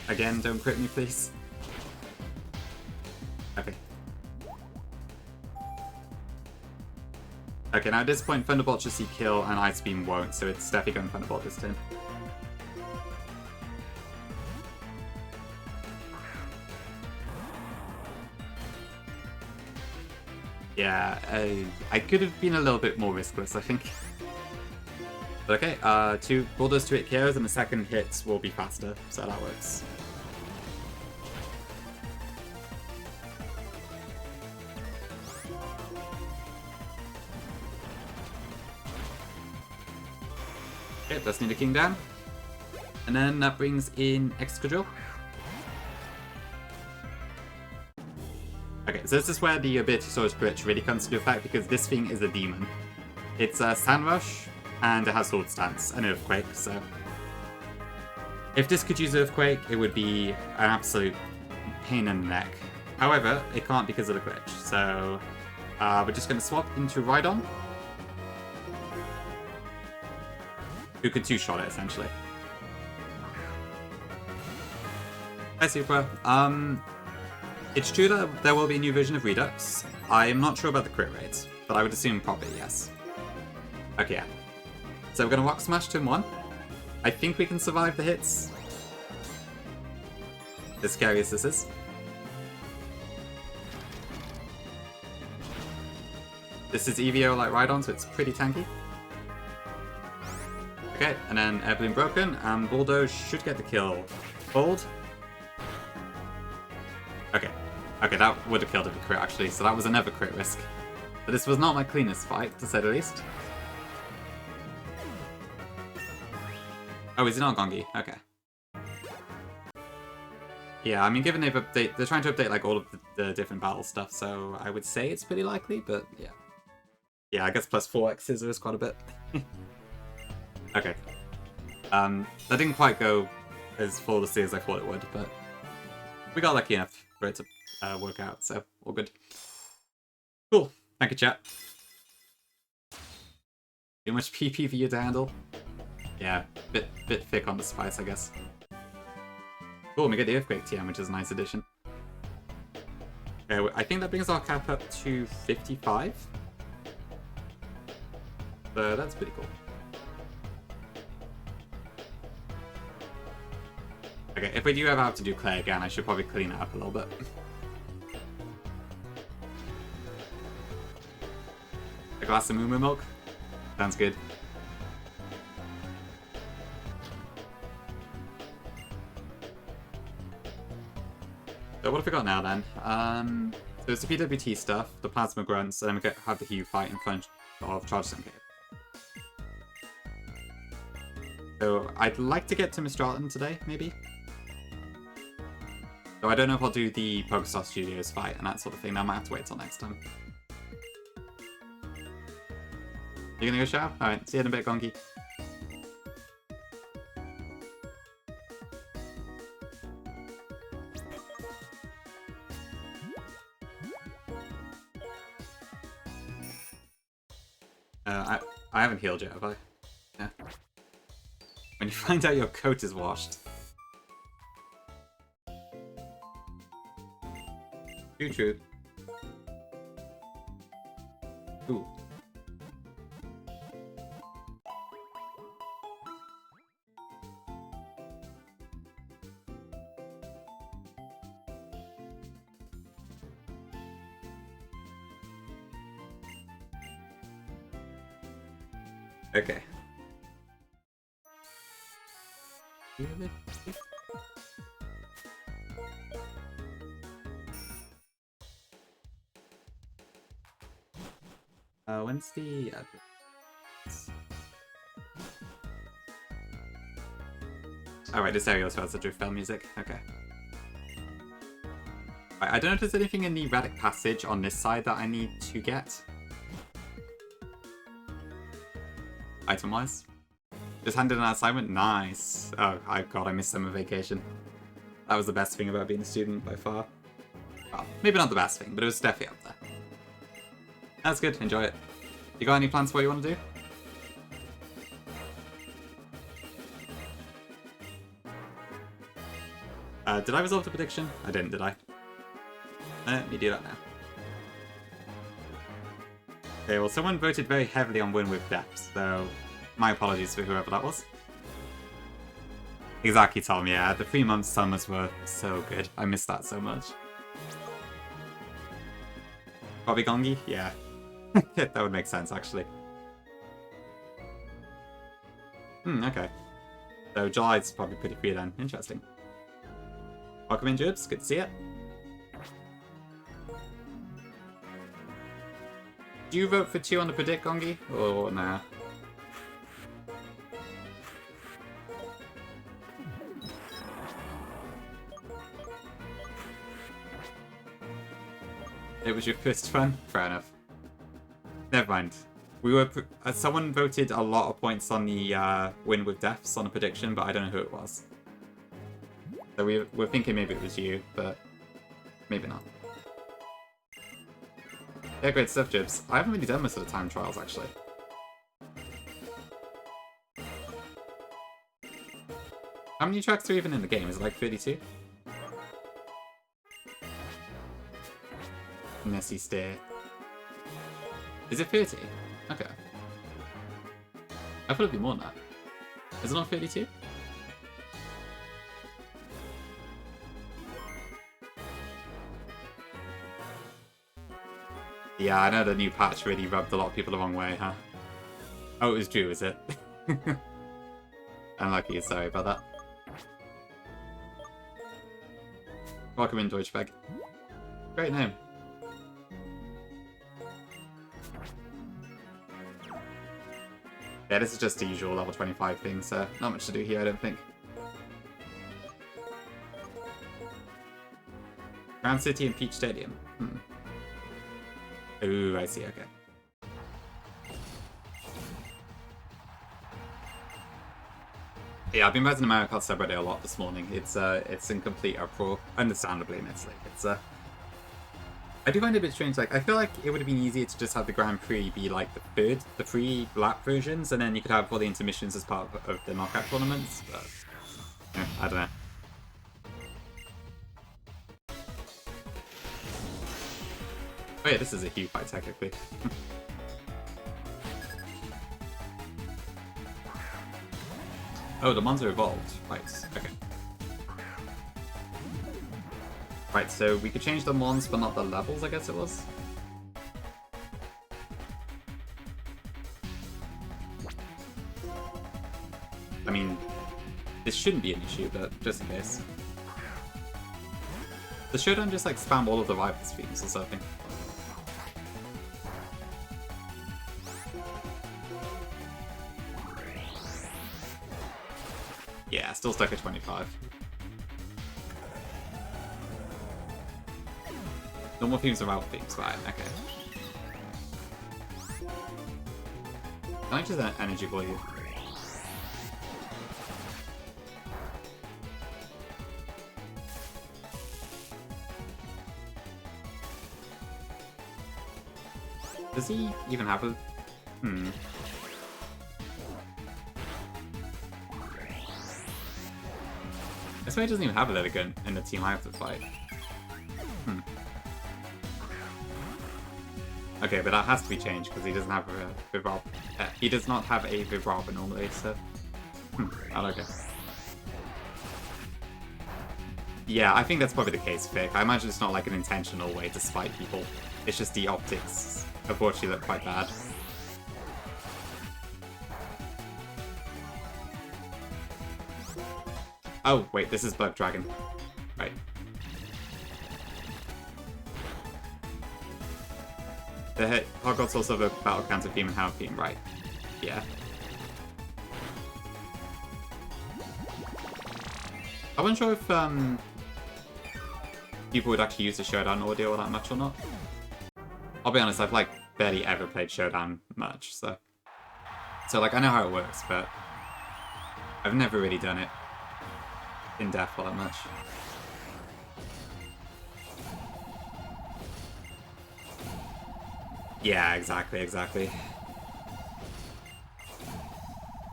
Again, don't crit me, please. Okay. Okay, now at this point, Thunderbolt should see kill and Ice Beam won't, so it's definitely going Thunderbolt this turn. Yeah, I could have been a little bit more riskless, I think. But okay, 2 Bulldoze to hit KOs, and the second hit will be faster, so that works. Okay, that's Nido King down. And then that brings in Excadrill. Okay, so this is where the ability storage glitch really comes into effect, because this thing is a demon. It's a Sand Rush, and it has Sword Stance and Earthquake, so... If this could use Earthquake, it would be an absolute pain in the neck. However, it can't because of the glitch, so... we're just going to swap into Rhydon, who could two-shot it, essentially. Hi, Supra. It's true that there will be a new version of Redux. I am not sure about the crit rates, but I would assume probably yes. Okay, yeah. So we're going to Rock Smash turn 1. I think we can survive the hits. As scary as this is. This is EVO like Rhydon, so it's pretty tanky. Okay, and then Air Balloon broken, and Bulldoze should get the kill. Fold. Okay. Okay, that would have killed if a crit, actually, so that was another crit risk. But this was not my cleanest fight, to say the least. Oh, is it not Gongi? Okay. Yeah, I mean, given they're trying to update, like, all of the different battle stuff, so I would say it's pretty likely, but yeah. Yeah, I guess plus 4x scissors is quite a bit. Okay. That didn't quite go as flawlessly as I thought it would, but we got lucky enough for it to work out, so all good. Cool. Thank you, chat. Too much PP for you to handle? Yeah, bit thick on the spice, I guess. Cool, we get the Earthquake TM, which is a nice addition. Okay, I think that brings our cap up to 55. So that's pretty cool. Okay, if we do ever have to do Clay again, I should probably clean it up a little bit. A glass of Moo Moo Milk? Sounds good. So what have we got now then? So it's the PWT stuff, the Plasma Grunts, and then we have the Hue fight in front of Charge Sun Cave. So I'd like to get to Mistralton today, maybe? So I don't know if I'll do the Pokestar Studios fight and that sort of thing. I might have to wait till next time. You gonna go shower? Alright, see you in a bit, Gongi. I haven't healed yet, have I? Yeah. When you find out your coat is washed. True. Ooh. Okay. When's the address? Oh, right, this area also has the Driftfell music. Okay. Right, I don't know if there's anything in the Redux passage on this side that I need to get. Item-wise. Just handed an assignment? Nice. Oh, God, I missed summer vacation. That was the best thing about being a student by far. Well, maybe not the best thing, but it was definitely up there. That's good, enjoy it. You got any plans for what you want to do? Did I resolve the prediction? I didn't, did I? Let me do that now. Okay, well someone voted very heavily on Win with Depth, so my apologies for whoever that was. Exactly, Tom, yeah, the 3 month summers were so good. I missed that so much. Bobby Gongi? Yeah. That would make sense, actually. Okay. So July's probably pretty free then. Interesting. Welcome in, Jubes. Good to see you. Do you vote for 2 on the predict, Gongi? Or nah? It was your first fun? Fair enough. Never mind. We were someone voted a lot of points on the win with deaths on a prediction, but I don't know who it was. So we're thinking maybe it was you, but maybe not. Yeah, great stuff, Jibs. I haven't really done most of the time trials, actually. How many tracks are even in the game? Is it like 32? Nessie Stare. Is it 30? Okay. I thought it'd be more than that. Is it not 32? Yeah, I know the new patch really rubbed a lot of people the wrong way, huh? Oh, it was Drew, is it? Unlucky, sorry about that. Welcome in, Deutschbag. Great name. Yeah, this is just the usual level 25 thing, so not much to do here, I don't think. Grand City and Peach Stadium. Ooh, I see, okay. Yeah, I've been reading the Mario Kart subreddit a lot this morning. It's in complete uproar, understandably, and it's I do find it a bit strange. Like, I feel like it would have been easier to just have the Grand Prix be like the free lap versions, and then you could have all the intermissions as part of the knockout tournaments. But yeah, I don't know. Oh yeah, this is a huge fight technically. Oh, the mons are evolved. Right, okay. Right, so we could change the mons, but not the levels, I guess it was? I mean, this shouldn't be an issue, but just in case. The showdown just like spam all of the rival streams or something. Yeah, still stuck at 25. Normal themes are rival themes, right, okay. Can I just energy ball you? Does he even have a... This way doesn't even have a leather gun in the team I have to fight. Okay, but that has to be changed because he doesn't have a Vibrava. He does not have a Vibrava normally, so... I don't know. Yeah, I think that's probably the case, Vic. I imagine it's not like an intentional way to spite people. It's just the optics, unfortunately, look quite bad. Oh, wait, this is Bug Dragon. Right. The Hogwarts also have a battle counter theme and how theme, right? Yeah. I wasn't sure if people would actually use the Showdown audio all that much or not. I'll be honest, I've like barely ever played Showdown much, so like I know how it works, but I've never really done it in depth all that much. Yeah, exactly.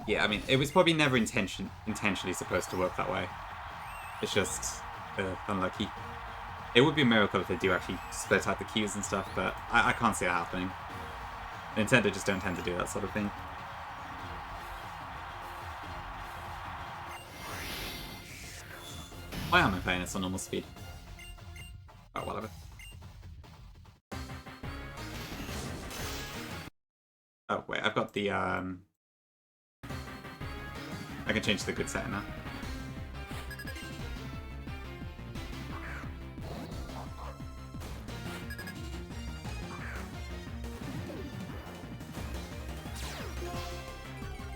Yeah, I mean, it was probably never intentionally supposed to work that way. It's just unlucky. It would be a miracle if they do actually split out the cues and stuff, but I can't see it happening. Nintendo just don't tend to do that sort of thing. Why am I playing this on normal speed? Oh, whatever. Oh, wait, I've got the, I can change the good setting now.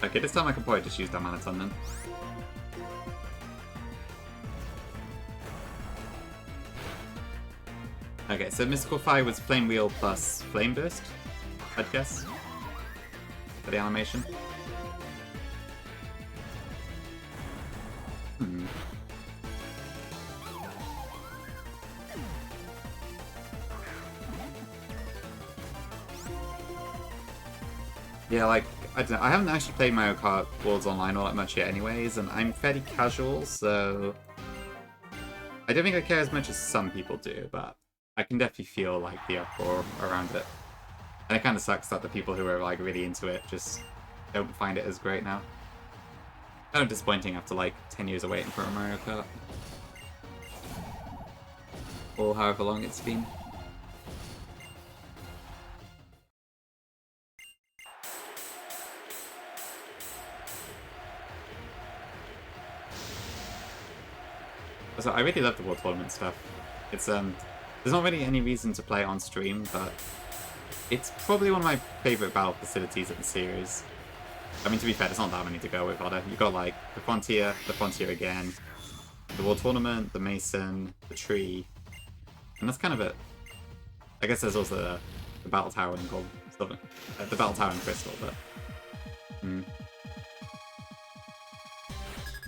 Okay, this time I can probably just use that Manaton then. Okay, so Mystical Fire was Flame Wheel plus Flame Burst, I'd guess, for the animation. Yeah, like, I don't know, I haven't actually played Mario Kart Worlds Online all that much yet anyways, and I'm fairly casual, so... I don't think I care as much as some people do, but I can definitely feel, like, the uproar around it. And it kind of sucks that the people who are, like, really into it just don't find it as great now. Kind of disappointing after, like, 10 years of waiting for a Mario Kart. Or however long it's been. So I really love the World Tournament stuff. It's there's not really any reason to play it on stream, but it's probably one of my favorite battle facilities in the series. I mean, to be fair, there's not that many to go with, are there? You've got like the Frontier again, the World Tournament, the Mason, the Tree, and that's kind of it. I guess there's also the Battle Tower and Gold, the Battle Tower and Crystal, but.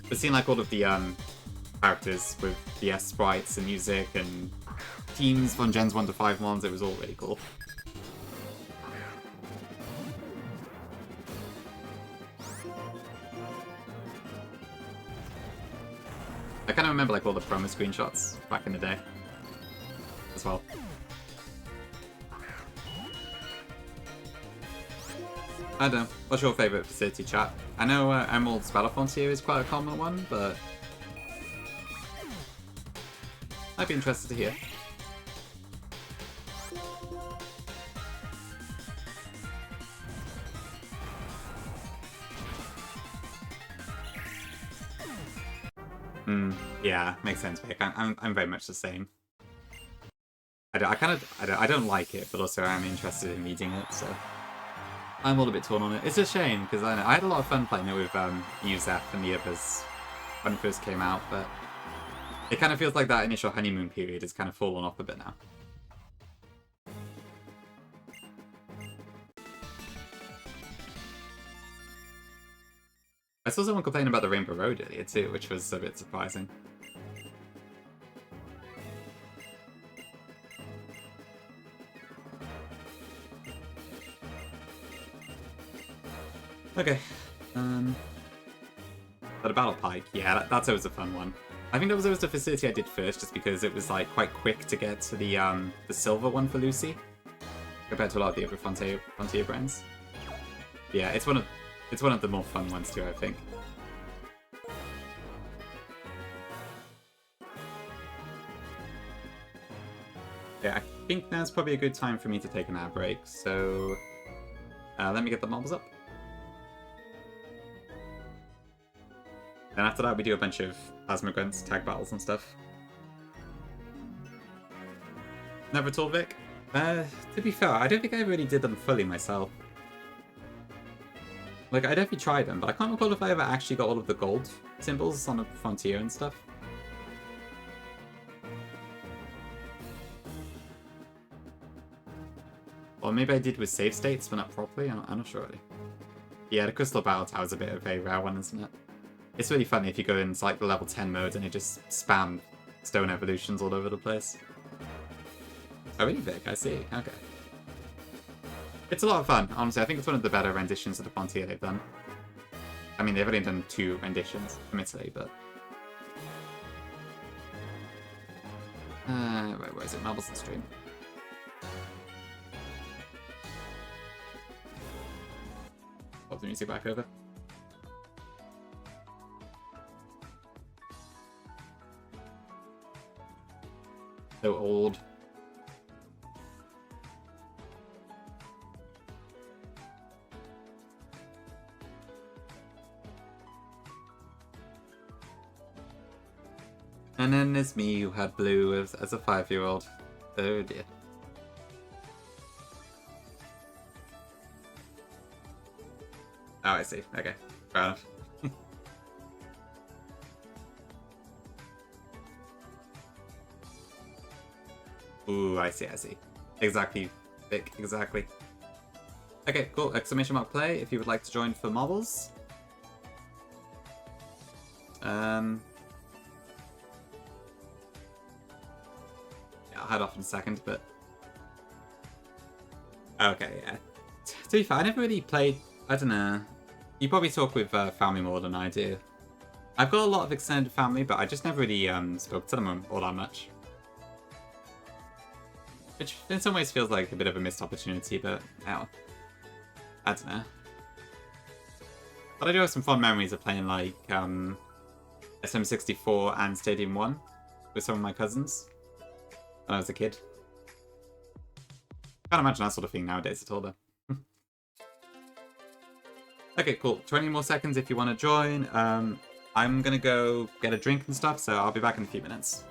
But seeing like all of the characters with the sprites and music and teams from Gens 1 to 5 ones, it was all really cool. I kind of remember like all the promo screenshots back in the day as well. I don't know. What's your favourite facility, chat? I know Emerald's Battle Frontier is quite a common one, but I'd be interested to hear. Yeah, makes sense, Vic. I'm very much the same. I don't like it, but also I'm interested in reading it, so I'm all a bit torn on it. It's a shame because I had a lot of fun playing it with Yuzef and the others when it first came out, but it kind of feels like that initial honeymoon period has kind of fallen off a bit now. I saw someone complain about the Rainbow Road earlier too, which was a bit surprising. Okay. But a Battle Pike, yeah, that's always a fun one. I think that was always the facility I did first, just because it was like quite quick to get to the silver one for Lucy, compared to a lot of the other Frontier brands. Yeah, it's one of the more fun ones too, I think. Yeah, I think now's probably a good time for me to take an ad break, so let me get the marbles up. And after that, we do a bunch of plasma grunts, tag battles, and stuff. Never at all, Vic? To be fair, I don't think I really did them fully myself. Like, I definitely tried them, but I can't recall if I ever actually got all of the gold symbols on the Frontier and stuff. Or maybe I did with save states, but not properly. I'm not sure really. Yeah, the Crystal Battle Tower is a bit of a rare one, isn't it? It's really funny if you go into like the level 10 mode and it just spam stone evolutions all over the place. Oh, really big? I see. Okay. It's a lot of fun, honestly. I think it's one of the better renditions of the Frontier they've done. I mean, they've only done 2 renditions, admittedly, but... right, where is it? Marbles and Stream. Pop the music back over. So old. And then there's me who had blue as a 5-year-old. Oh dear. Oh, I see. Okay. Fair enough. Ooh, I see. Exactly, Vic, exactly. Okay, cool. Exclamation mark play if you would like to join for marbles. Yeah, I'll head off in a second, but... Okay, yeah. To be fair, I never really played... I don't know. You probably talk with family more than I do. I've got a lot of extended family, but I just never really spoke to them all that much. Which in some ways feels like a bit of a missed opportunity, but I don't know. But I do have some fond memories of playing like SM64 and Stadium 1 with some of my cousins when I was a kid. Can't imagine that sort of thing nowadays at all though. Okay, cool. 20 more seconds if you want to join. I'm gonna go get a drink and stuff, so I'll be back in a few minutes.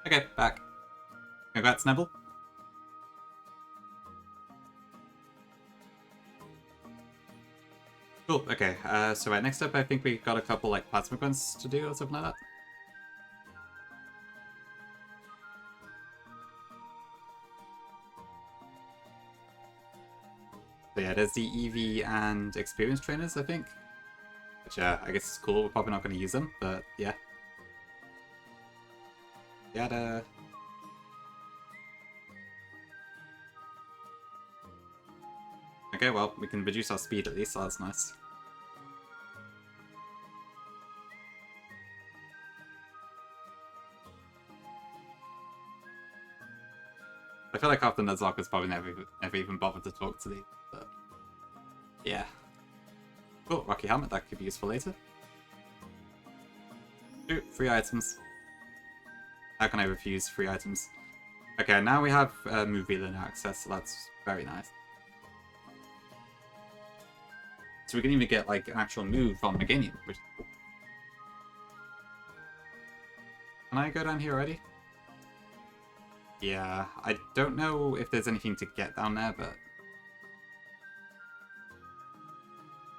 Okay, back. Congrats, Neville. Cool, okay. So right, next up I think we got a couple like plasma grunts to do or something like that. So yeah, there's the EV and experience trainers, I think. Which I guess is cool. We're probably not going to use them, but yeah. Yeah, okay, well, we can reduce our speed at least, so that's nice. I feel like half the Nuzlocke has probably never even bothered to talk to these, but yeah. Cool, Rocky Helmet, that could be useful later. Ooh, free items. How can I refuse free items? Okay, now we have move wheeling access, so that's very nice. So we can even get like an actual move on Meganium, which is cool. Can I go down here already? Yeah, I don't know if there's anything to get down there, but...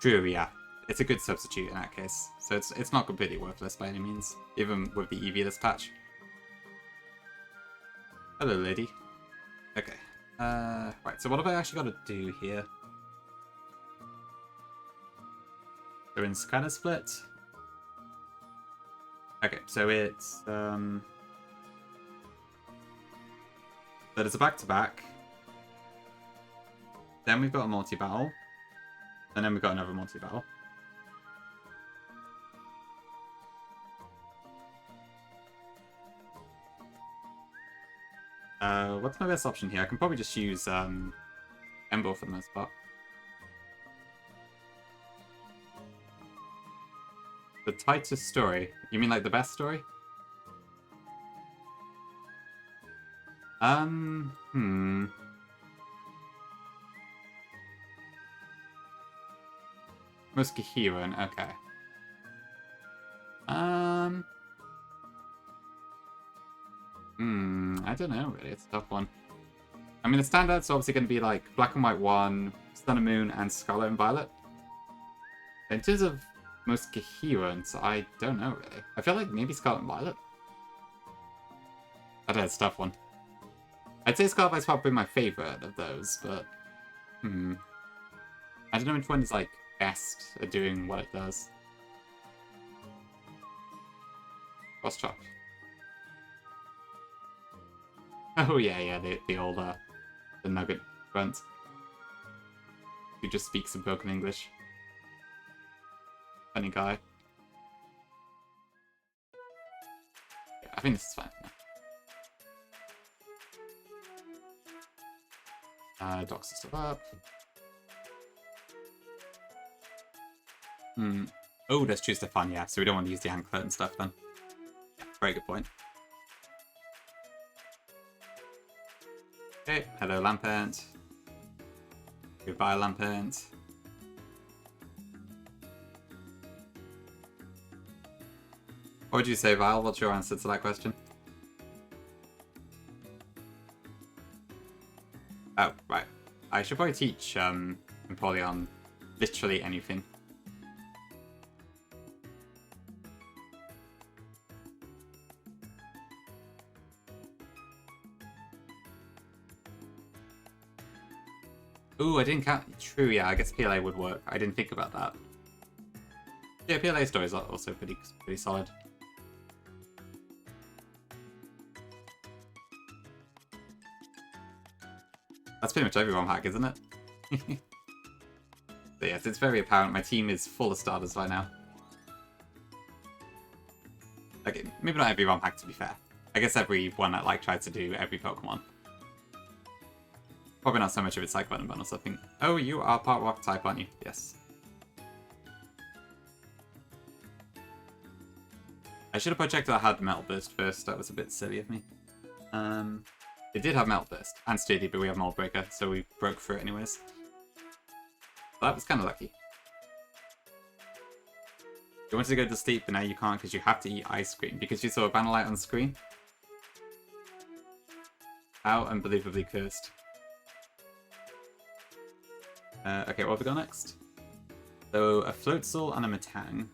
True, yeah. It's a good substitute in that case. So it's not completely worthless by any means, even with the EV this patch. Hello, lady. Okay. Right, so what have I actually got to do here? They're in kind of split. Okay, so it's... So there's a back-to-back. Then we've got a multi-battle. And then we've got another multi-battle. What's my best option here? I can probably just use Ember for the most part. The tightest story? You mean like the best story? Muskeheron, okay. I don't know, really. It's a tough one. I mean, the standouts are obviously going to be like Black and White 1, Sun and Moon, and Scarlet and Violet. In terms of Muskeherons, I don't know, really. I feel like maybe Scarlet and Violet. I don't know, it's a tough one. I'd say Scarlet Violet's probably my favourite of those, but... I don't know which one is, like, best at doing what it does. Cross chop. Oh yeah, the old, the nugget grunt. Who just speaks in broken English. Funny guy. Yeah, I think this is fine. Yeah. Docks the stuff up. Oh, let's choose the fun, yeah, so we don't want to use the anklet and stuff then. Yeah, very good point. Okay, hello Lampent. Goodbye Lampent. What would you say, Vile? What's your answer to that question? Oh, right. I should probably teach Empoleon literally anything. Ooh, I didn't count. True, yeah, I guess PLA would work. I didn't think about that. Yeah, PLA story is also pretty solid. That's pretty much every ROM hack, isn't it? But yes, it's very apparent my team is full of starters right now. Okay, maybe not every ROM hack, to be fair. I guess every one that like tries to do every Pokemon. Probably not so much of it's like Button Bundle, so I think... Oh, you are part rock type, aren't you? Yes. I should have projected I had Metal Burst first, that was a bit silly of me. It did have Metal Burst and Steady, but we have Mold Breaker, so we broke through it anyways. So that was kind of lucky. You wanted to go to sleep, but now you can't because you have to eat ice cream because you saw a banner light on screen. How unbelievably cursed. Okay, what have we got next? So, a Floatzel and a Matang.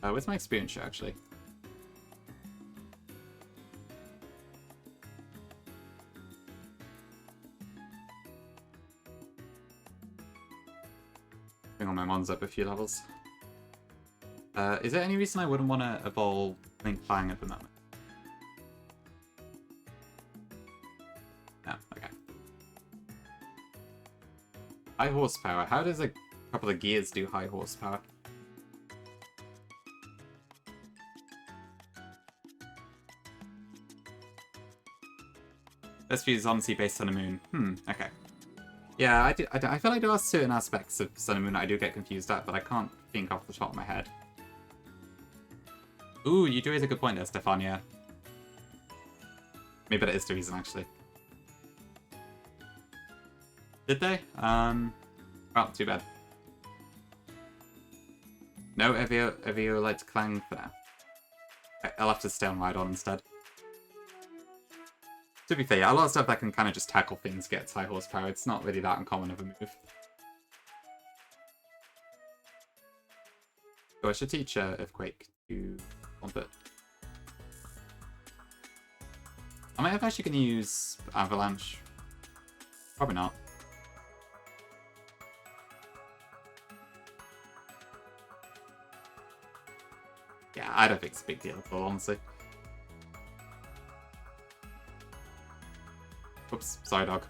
Where's my experience share, actually? I think my mon's up a few levels. Is there any reason I wouldn't want to evolve Link Flying at the moment? No, okay. High horsepower. How does a couple of gears do high horsepower? This view is honestly based on a moon. Okay. Yeah, I feel like there are certain aspects of Sun and Moon that I do get confused at, but I can't think off the top of my head. Ooh, you do raise a good point there, Stefania. Maybe that is the reason, actually. Did they? Well, too bad. No, Evio liked Clang for now. I'll have to stay on Ride-On instead. To be fair, yeah, a lot of stuff that can kind of just tackle things gets high horsepower. It's not really that uncommon of a move. So I should teach Earthquake to bump it. Am I ever actually going to use Avalanche? Probably not. Yeah, I don't think it's a big deal at all, honestly. Oops, sorry, dog.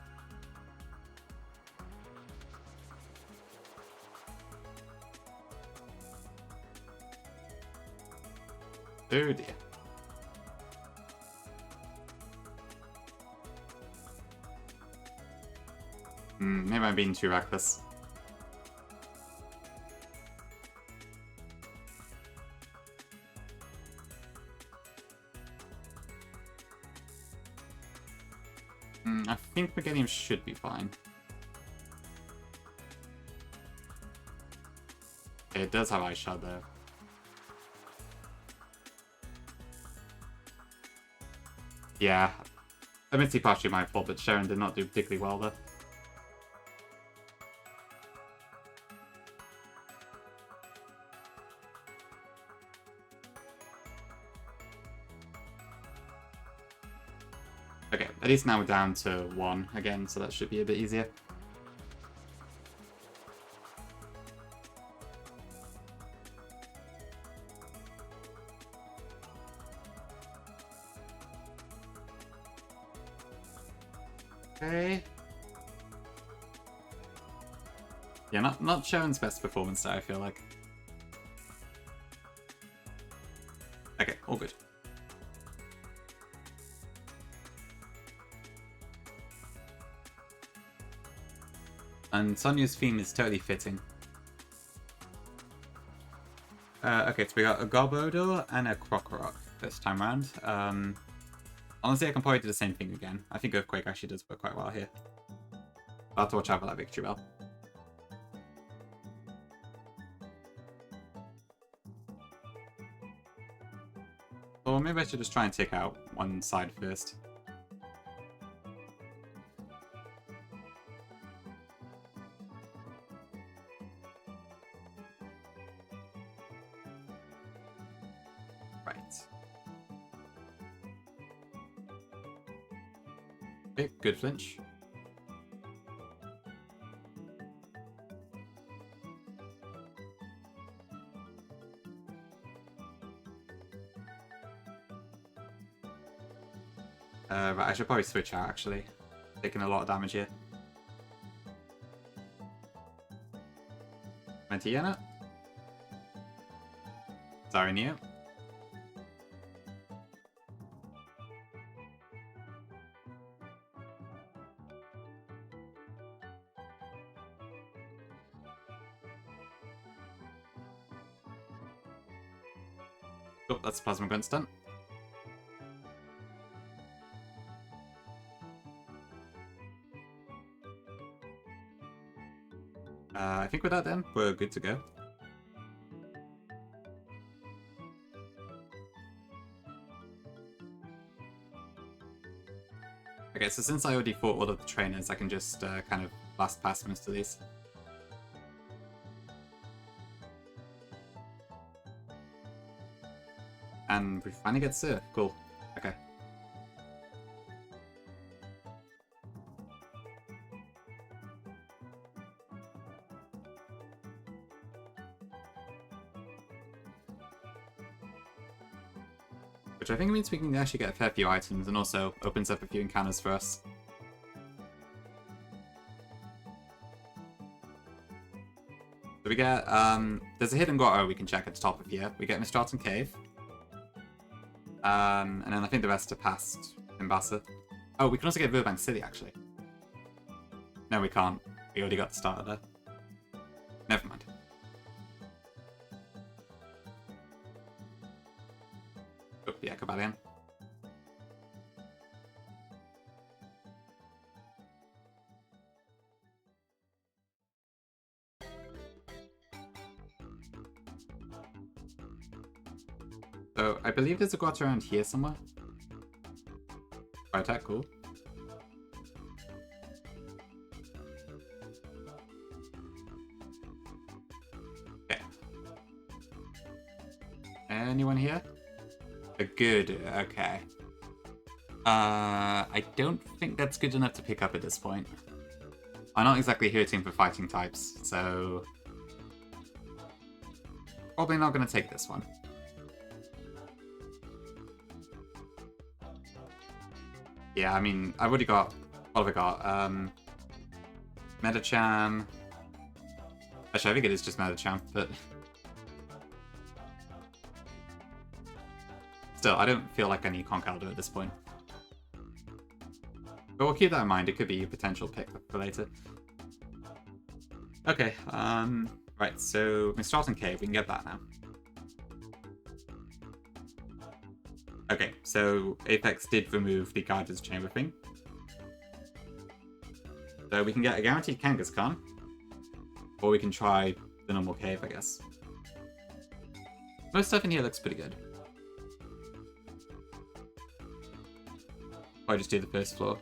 Oh dear. Maybe I'm being too reckless. I think Meganium should be fine. Okay, it does have Ice Shard though. Yeah. Admittedly partially my fault, but Sharon did not do particularly well there. Okay, at least now we're down to 1 again, so that should be a bit easier. Okay. Yeah, not Sharon's best performance there, I feel like. Okay, all good. And Sonia's theme is totally fitting. Okay, so we got a Garbodor and a Krokorok this time around. Honestly, I can probably do the same thing again. I think Earthquake actually does work quite well here. I'll have to watch out for that Victory Bell. Or maybe I should just try and take out one side first. Right. Okay, good flinch. Right, I should probably switch out, actually. Taking a lot of damage here. Mentiana? Sorry, Neo. Oh, that's a Plasma Grunt stunt. I think with that then, we're good to go. Okay, so since I already fought all of the trainers, I can just kind of blast past most of these. And we finally get Surf. Cool. Okay. Which I think means we can actually get a fair few items and also opens up a few encounters for us. So we get, there's a hidden grotto we can check at the top of here. We get Mistratum Cave. And then I think the rest are past Embassa. Oh, we can also get Riverbank City, actually. No, we can't. We already got the starter there. Never mind. Oh, yeah, go back in. So, I believe there's a grotto around here somewhere. Right, that cool. Okay. Anyone here? Good, okay. I don't think that's good enough to pick up at this point. I'm not exactly hurting for fighting types, so... Probably not going to take this one. Yeah, I mean, I've already got... What have I got? Metacham... Actually, I think it is just Metacham, but... Still, I don't feel like I need Conkaldo at this point. But we'll keep that in mind, it could be a potential pick for later. Okay, right, so Mistratum Cave, we can get that now. Okay, so Apex did remove the Guider's Chamber thing. So we can get a guaranteed Kangaskhan. Or we can try the normal cave, I guess. Most stuff in here looks pretty good. Or just do the first floor.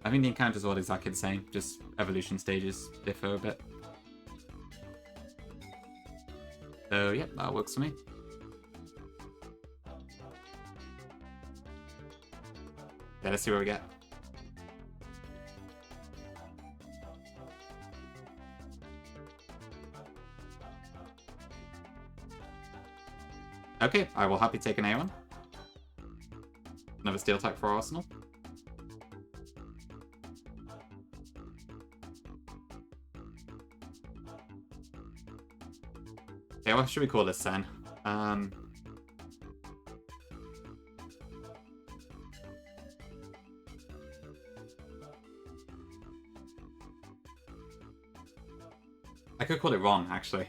I think the encounters are all exactly the same, just evolution stages differ a bit. So yeah, that works for me. Yeah, let's see what we get. Okay, I will happily take an A1. Another steel type for our arsenal. Okay, what should we call this then? I could call it Ron, actually.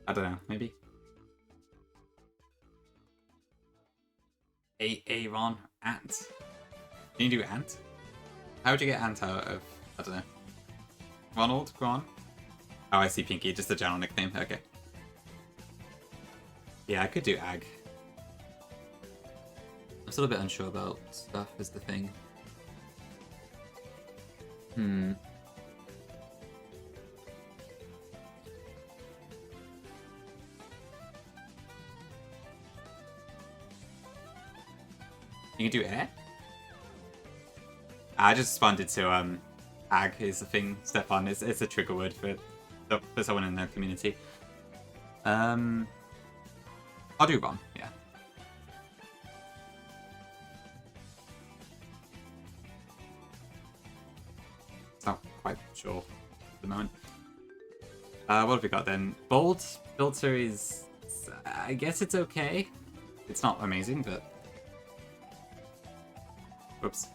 I don't know, maybe. A Ron, Ant. Can you do Ant? How would you get Ant out of, I don't know. Ronald? Ron? Oh, I see Pinky, just a general nickname, okay. Yeah, I could do Ag. I'm still a bit unsure about stuff is the thing. You can do air? I just responded to Ag is the thing, Stefan. It's a trigger word for someone in the community. I'll do Ron, yeah. It's not quite sure at the moment. What have we got then? Bold filter is, I guess it's okay. It's not amazing, but whoops.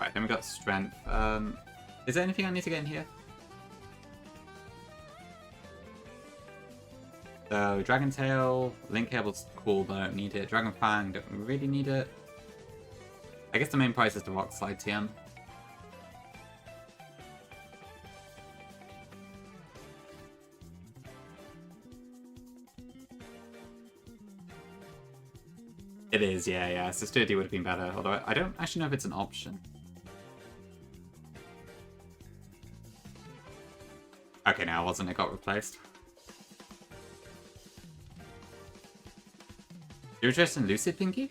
Right, then we got strength. Is there anything I need to get in here? So, Dragon Tail, Link Cable's cool, but I don't need it. Dragon Fang, don't really need it. I guess the main price is the Rock Slide TM. It is, yeah. So sturdy would have been better, although I don't actually know if it's an option. Okay, now it wasn't. It got replaced. You're interested in Lucid Pinky?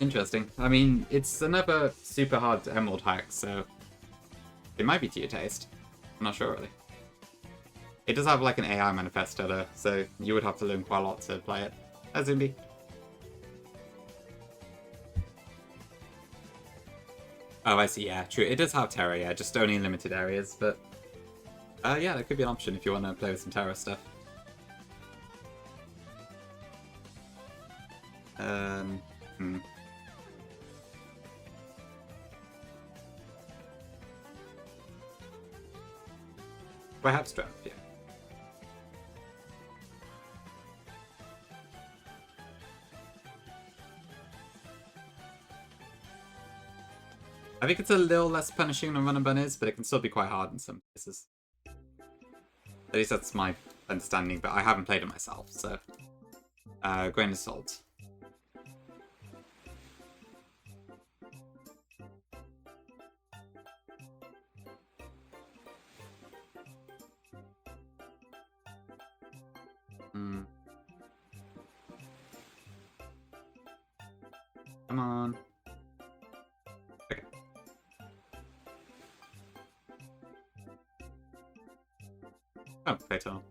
Interesting. I mean, it's another super hard Emerald hack, so it might be to your taste. I'm not sure, really. It does have, like, an AI manifesto, though, so you would have to learn quite a lot to play it. Zumbi. Oh, I see, yeah, true. It does have Terra, yeah, just only in limited areas, but... yeah, that could be an option if you want to play with some Terra stuff. Perhaps draft, yeah. I think it's a little less punishing than Run and Bun is, but it can still be quite hard in some cases. At least that's my understanding, but I haven't played it myself, so... grain of salt. Come on. Okay. Oh, fatal.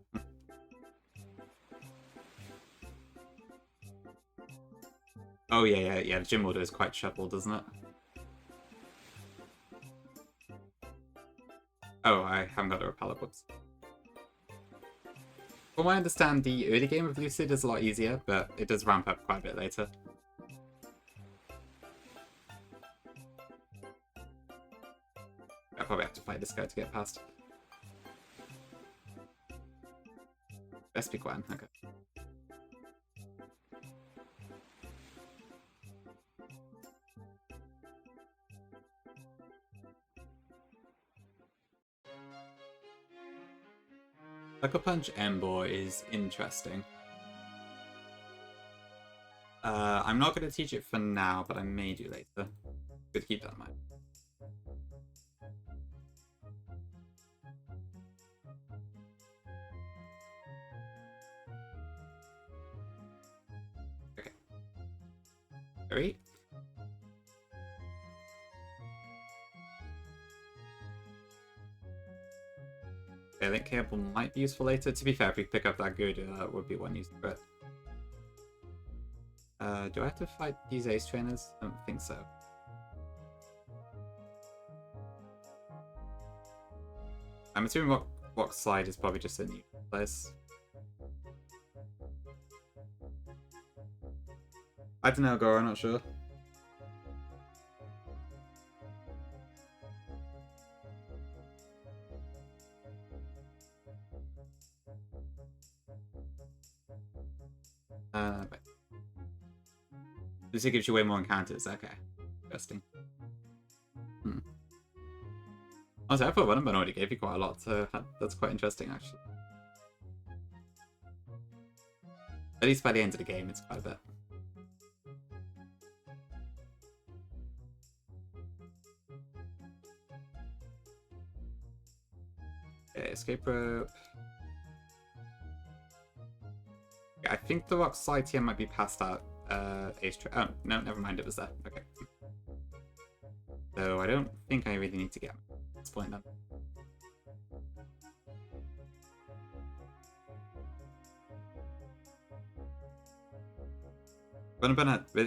Oh, yeah. The gym order is quite shuffled, doesn't it? Oh, I haven't got a repeller, whoops. From what I understand, the early game of Lucid is a lot easier, but it does ramp up quite a bit later. I probably have to fight this guy to get past. Best be Gwen, okay. Sucker Punch Ember is interesting. I'm not going to teach it for now, but I may do later. Good to keep that in mind. Okay. 3. I think Cable might be useful later. To be fair, if we pick up that good, that would be one use for it. Do I have to fight these ace trainers? I don't think so. I'm assuming Rock Slide is probably just a new place. I don't know, Goro, I'm not sure. But Lucy gives you way more encounters. Okay, interesting. Honestly, I thought Run and Bun already gave you quite a lot, so that's quite interesting, actually. At least by the end of the game, it's quite a bit. Okay, escape rope. I think the Rock Slide here might be past that ace trap. Oh, no, never mind, it was there. Okay. So I don't think I really need to get at this point then.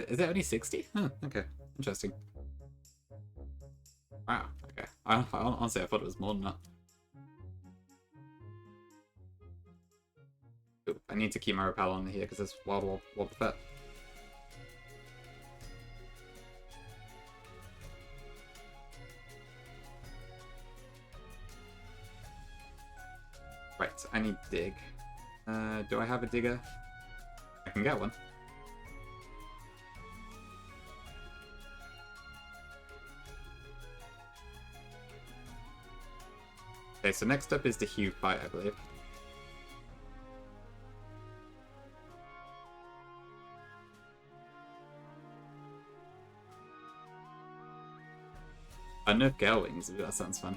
Is it only 60? Oh, okay. Interesting. Wow, okay. Honestly, I thought it was more than that. Ooh, I need to keep my repel on here because it's Wild Pet. Right, I need dig. Do I have a digger? I can get one. Okay, so next up is the Hue fight, I believe. Nerf Gale Wings. Ooh, that sounds fun.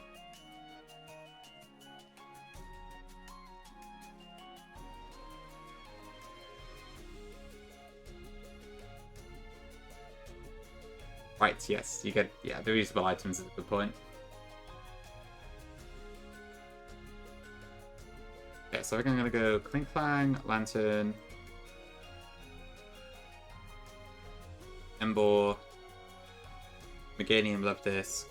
Right, yes, you get, yeah, the reusable items is a good point. Okay, so we're gonna go Clink Clang, Lantern, Embor, Meganium Love Disc,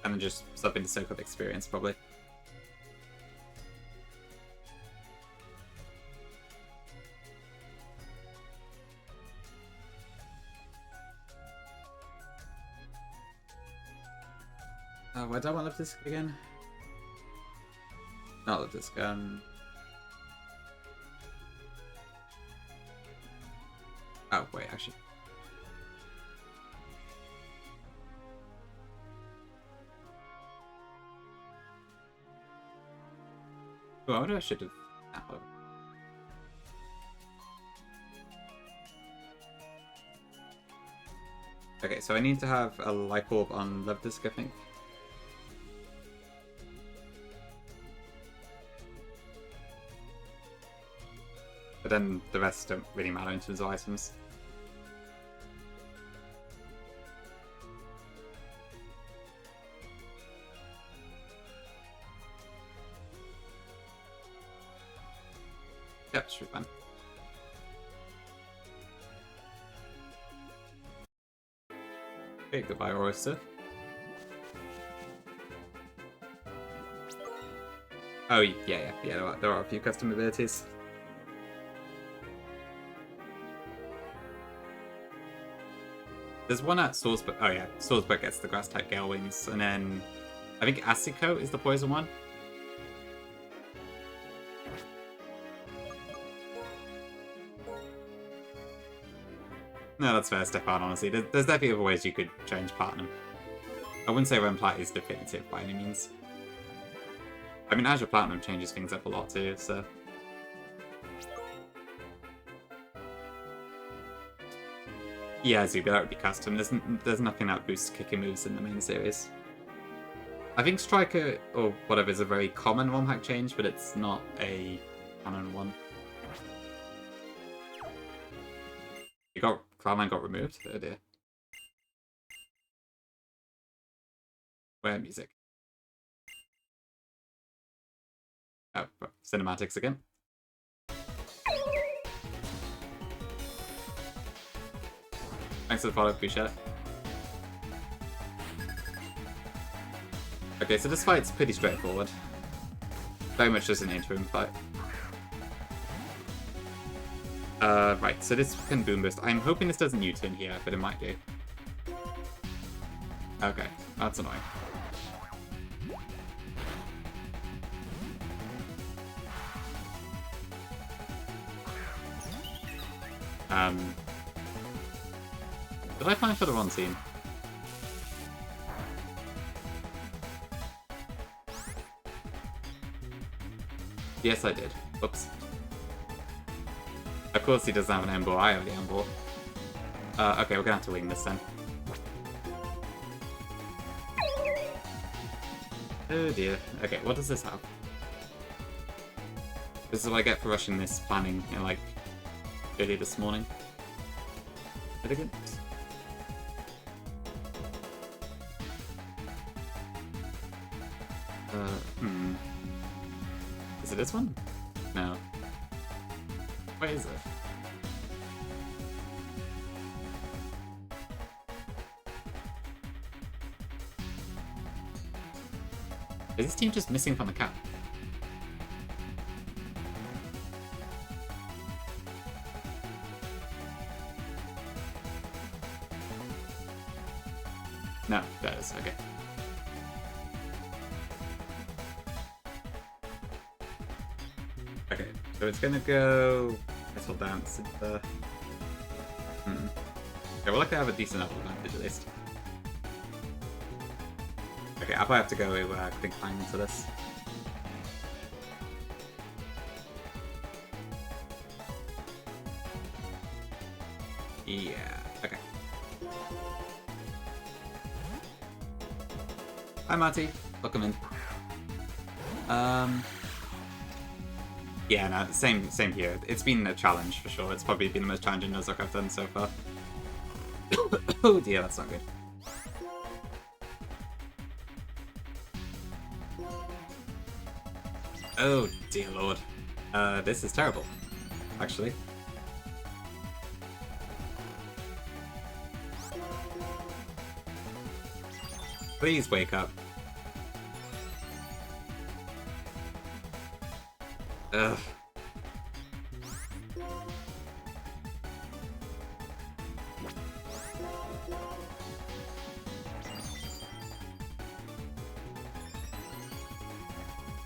and then just something to soak up experience, probably. Why do I want Love Disc again? Not Love Disc, oh, wait, actually. Oh, I wonder I should have... Oh. Okay, so I need to have a Life Orb on Love Disc, I think. But then the rest don't really matter in terms of items. Yep, should be fine. Okay, goodbye, Oyster. Oh, yeah, there are a few custom abilities. There's one at Swordsburg. Oh yeah, Swordsburg gets the grass type Gale Wings, and then I think Asiko is the poison one. No, that's fair, Stefan, honestly. There's definitely other ways you could change Platinum. I wouldn't say Renplat is definitive by any means. I mean, Azure Platinum changes things up a lot too, so... Yeah, Zuba, that would be custom. There's nothing that boosts kicking moves in the main series. I think Striker, or whatever, is a very common ROM hack change, but it's not a canon one. Cloudline got removed? Oh dear. Where music? Oh, cinematics again. Thanks for the follow, appreciate it. Okay, so this fight's pretty straightforward. Very much just an interim fight. Right, so this can boom burst. I'm hoping this doesn't U-turn here, but it might do. Okay, that's annoying. Did I find for the wrong scene? Yes, I did. Oops. Of course he doesn't have an Embor, I have the Embor. Okay, we're gonna have to wing this then. Oh dear. Okay, what does this have? This is what I get for rushing this planning in, like, early this morning. Pretty good. Is it this one? No. Where is it? Is this team just missing from the cap? No, that is okay. Okay, so it's gonna go Metal Dance into... Okay, we're lucky to have a decent level advantage at least. Okay, I'll probably have to go Clink Clang into this. Yeah, okay. Hi, Marty. Welcome in. Yeah, no, same here. It's been a challenge for sure. It's probably been the most challenging Nuzlocke I've done so far. Oh dear, that's not good. Oh dear lord. This is terrible, actually. Please wake up. Ugh.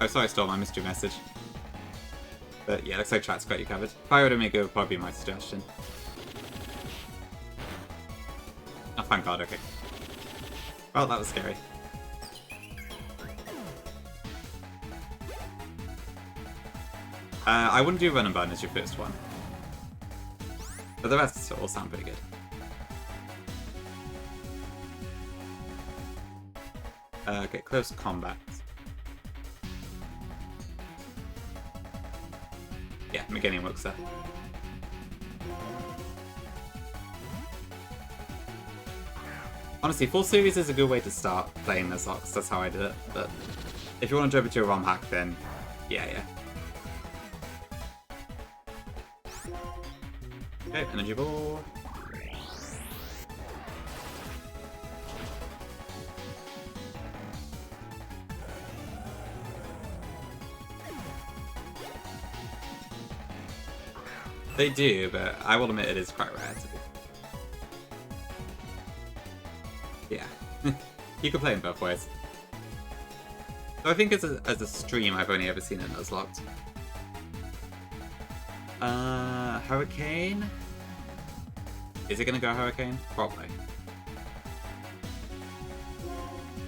Oh, sorry, Storm, I missed your message. But yeah, looks like chat's got you covered. Fire Omega would probably be my suggestion. Oh, thank God, okay. Well, that was scary. I wouldn't do Run and Burn as your first one. But the rest all sound pretty good. Okay, close combat. Yeah, Meganium works there. Honestly, full series is a good way to start playing Nuzlocke. That's how I did it. But if you want to jump into a ROM hack, then yeah. Okay, energy ball. They do, but I will admit it is quite rare to be. Yeah. You can play in both ways. So I think as a stream, I've only ever seen it Nuzlocked. Hurricane? Is it gonna go Hurricane? Probably.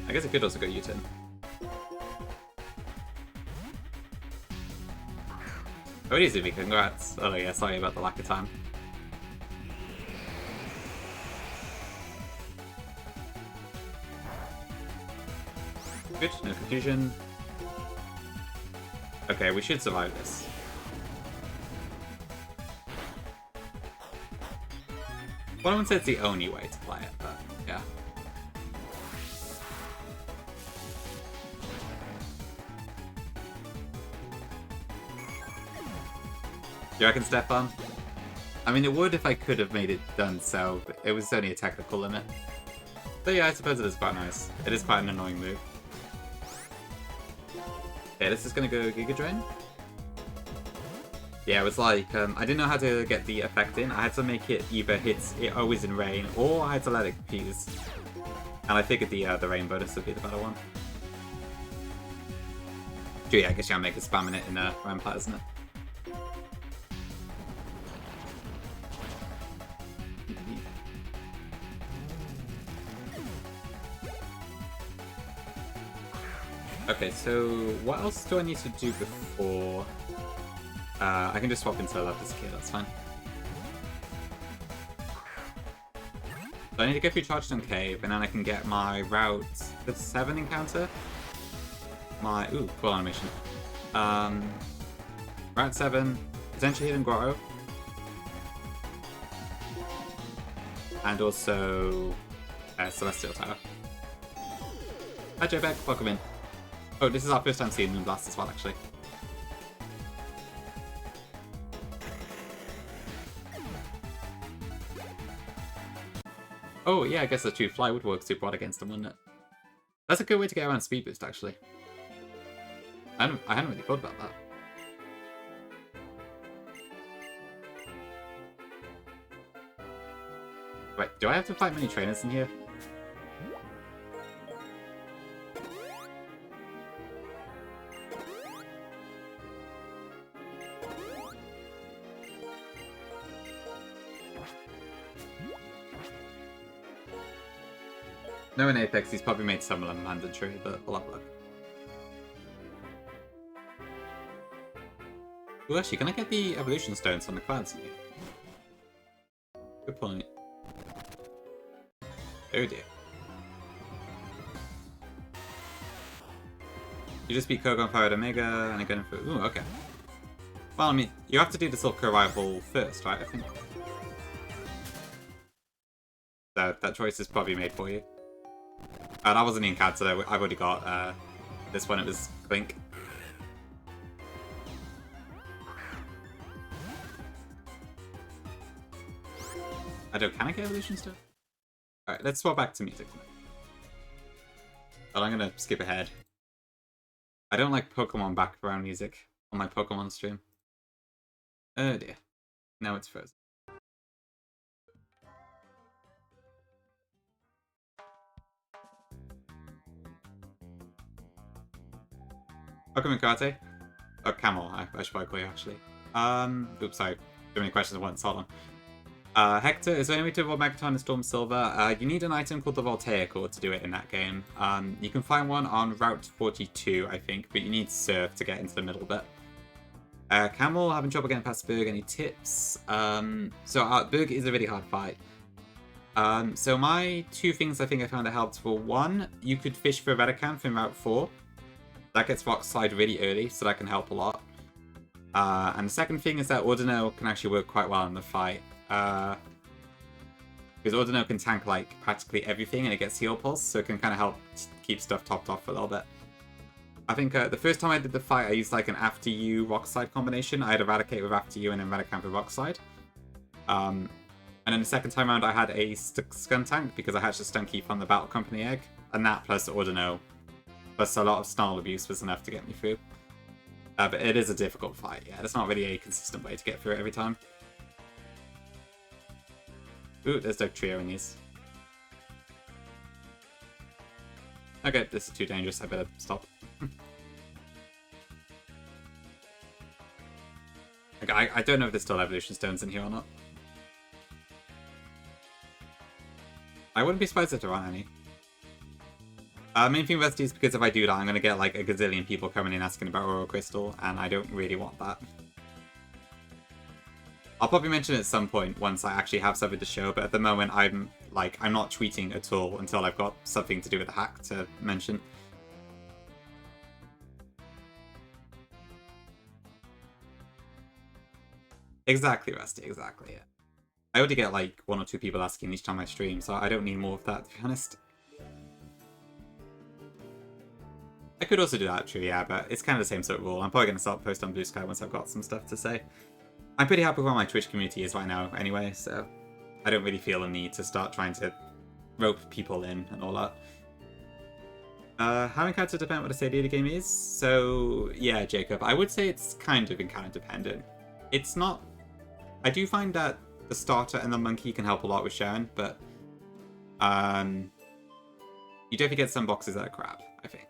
I guess it could also go U-turn. Oh, easy, congrats. Oh yeah, sorry about the lack of time. Good, no confusion. Okay, we should survive this. Well, I wouldn't say it's the only way to play it, but yeah. Do you reckon Stefan? I mean, it would if I could have made it done so, but it was only a technical limit. So yeah, I suppose it is quite nice. It is quite an annoying move. Okay, this is gonna go Giga Drain. Yeah, it was like, I didn't know how to get the effect in. I had to make it either hits it always in rain, or I had to let it fuse. And I figured the rain bonus would be the better one. Yeah, I guess you'll make it spamming it in Rampart, isn't it? Okay, so what else do I need to do before... I can just swap into Lepus Kid, that's fine. So I need to go through Chargestone Cave, and then I can get my Route 7 encounter. My... Ooh, cool animation. Route 7, potentially Hidden Grotto. And also... Celestial Tower. Hi Joe Beck, welcome in. Oh, this is our first time seeing Moonblast as well, actually. Oh, yeah, I guess the true fly would work super well against them, wouldn't it? That's a good way to get around Speed Boost, actually. I hadn't really thought about that. Wait, do I have to fight many trainers in here? No, in Apex, he's probably made some of them mandatory, but we'll have a look. Ooh, actually, can I get the evolution stones on the clouds here? Good point. Oh dear. You just beat Koga on Fire Omega and again for. Ooh, okay. Well, I mean, you have to do the Silco rival first, right? I think. That choice is probably made for you. That wasn't in CAD, so I've already got this one. It was Clink. Can I get evolution stuff? Alright, let's swap back to music. But I'm gonna skip ahead. I don't like Pokemon background music on my Pokemon stream. Oh dear. Now it's frozen. Pokemon Karate? Oh, Camel, I should probably call you actually. Oops, sorry. Too many questions at once, hold on. Hector, is there any way to evolve Megaton in Storm Silver? You need an item called the Voltaic Ore to do it in that game. You can find one on Route 42, I think, but you need Surf to get into the middle bit. Camel, having trouble getting past Berg, any tips? Berg is a really hard fight. So my two things I think I found that helped were, one, you could fish for Redux in Route 4. That gets Rock Slide really early, so that can help a lot. And the second thing is that Ordino can actually work quite well in the fight. Because Ordino can tank like practically everything and it gets heal pulse, so it can kind of help keep stuff topped off for a little bit. I think the first time I did the fight, I used like an After You Rock Slide combination. I had Eradicate with After You and then Redicamp with Rock Slide. And then the second time around, I had a Stun Tank because I had to Stun Keep on the Battle Company Egg, and that plus Ordino, plus a lot of Snarl Abuse was enough to get me through. But it is a difficult fight, yeah. There's not really a consistent way to get through it every time. Ooh, there's Dugtrio in these. Okay, this is too dangerous, I better stop. Okay, I don't know if there's still evolution stones in here or not. I wouldn't be surprised if there aren't any. Main thing about this is because if I do that, I'm going to get like a gazillion people coming in asking about Aurora Crystal, and I don't really want that. I'll probably mention it at some point once I actually have something to show, but at the moment I'm not tweeting at all until I've got something to do with the hack to mention. Exactly, Rusty, exactly, yeah. I already get like 1 or 2 people asking each time I stream, so I don't need more of that, to be honest. I could also do that, true, yeah, but it's kind of the same sort of rule. I'm probably going to start posting on Blue Sky once I've got some stuff to say. I'm pretty happy with where my Twitch community is right now anyway, so I don't really feel a need to start trying to rope people in and all that. How encounter dependent what a say the game is? So, yeah, Jacob, I would say it's kind of encounter dependent. It's not... I do find that the starter and the monkey can help a lot with Sharon, but you definitely get some boxes that are crap, I think.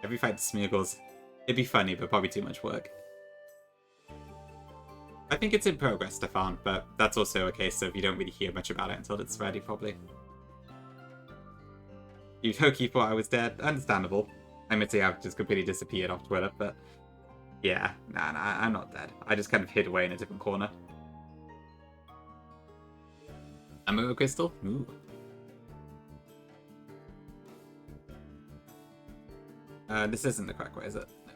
Every fight Smeargles, it'd be funny, but probably too much work. I think it's in progress, Stefan, but that's also a case of you don't really hear much about it until it's ready, probably. You'd Hokey thought I was dead. Understandable. I admit I've just completely disappeared off Twitter, but yeah, nah, I'm not dead. I just kind of hid away in a different corner. Ammo Crystal? Ooh. This isn't the correct way, is it? No.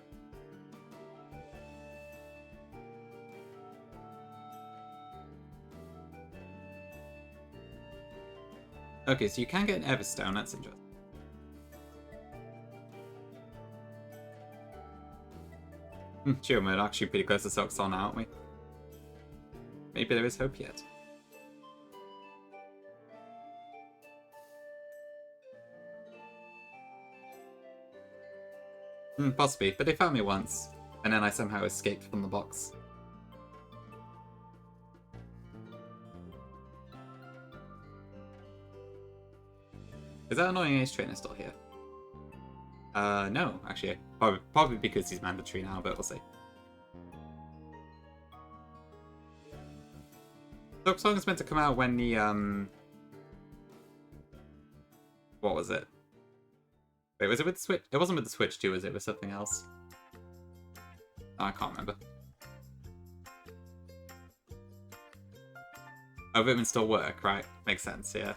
Okay, so you can get an Everstone, that's interesting. Sure, we're actually pretty close to Soxon now, aren't we? Maybe there is hope yet. Possibly, but they found me once, and then I somehow escaped from the box. Is that annoying Ace Trainer still here? No, actually. Probably because he's mandatory now, but we'll see. Song is meant to come out when the, what was it? Wait, was it with the Switch? It wasn't with the Switch 2, was it? It was something else. Oh, I can't remember. Oh, Vitamin still work, right? Makes sense, yeah.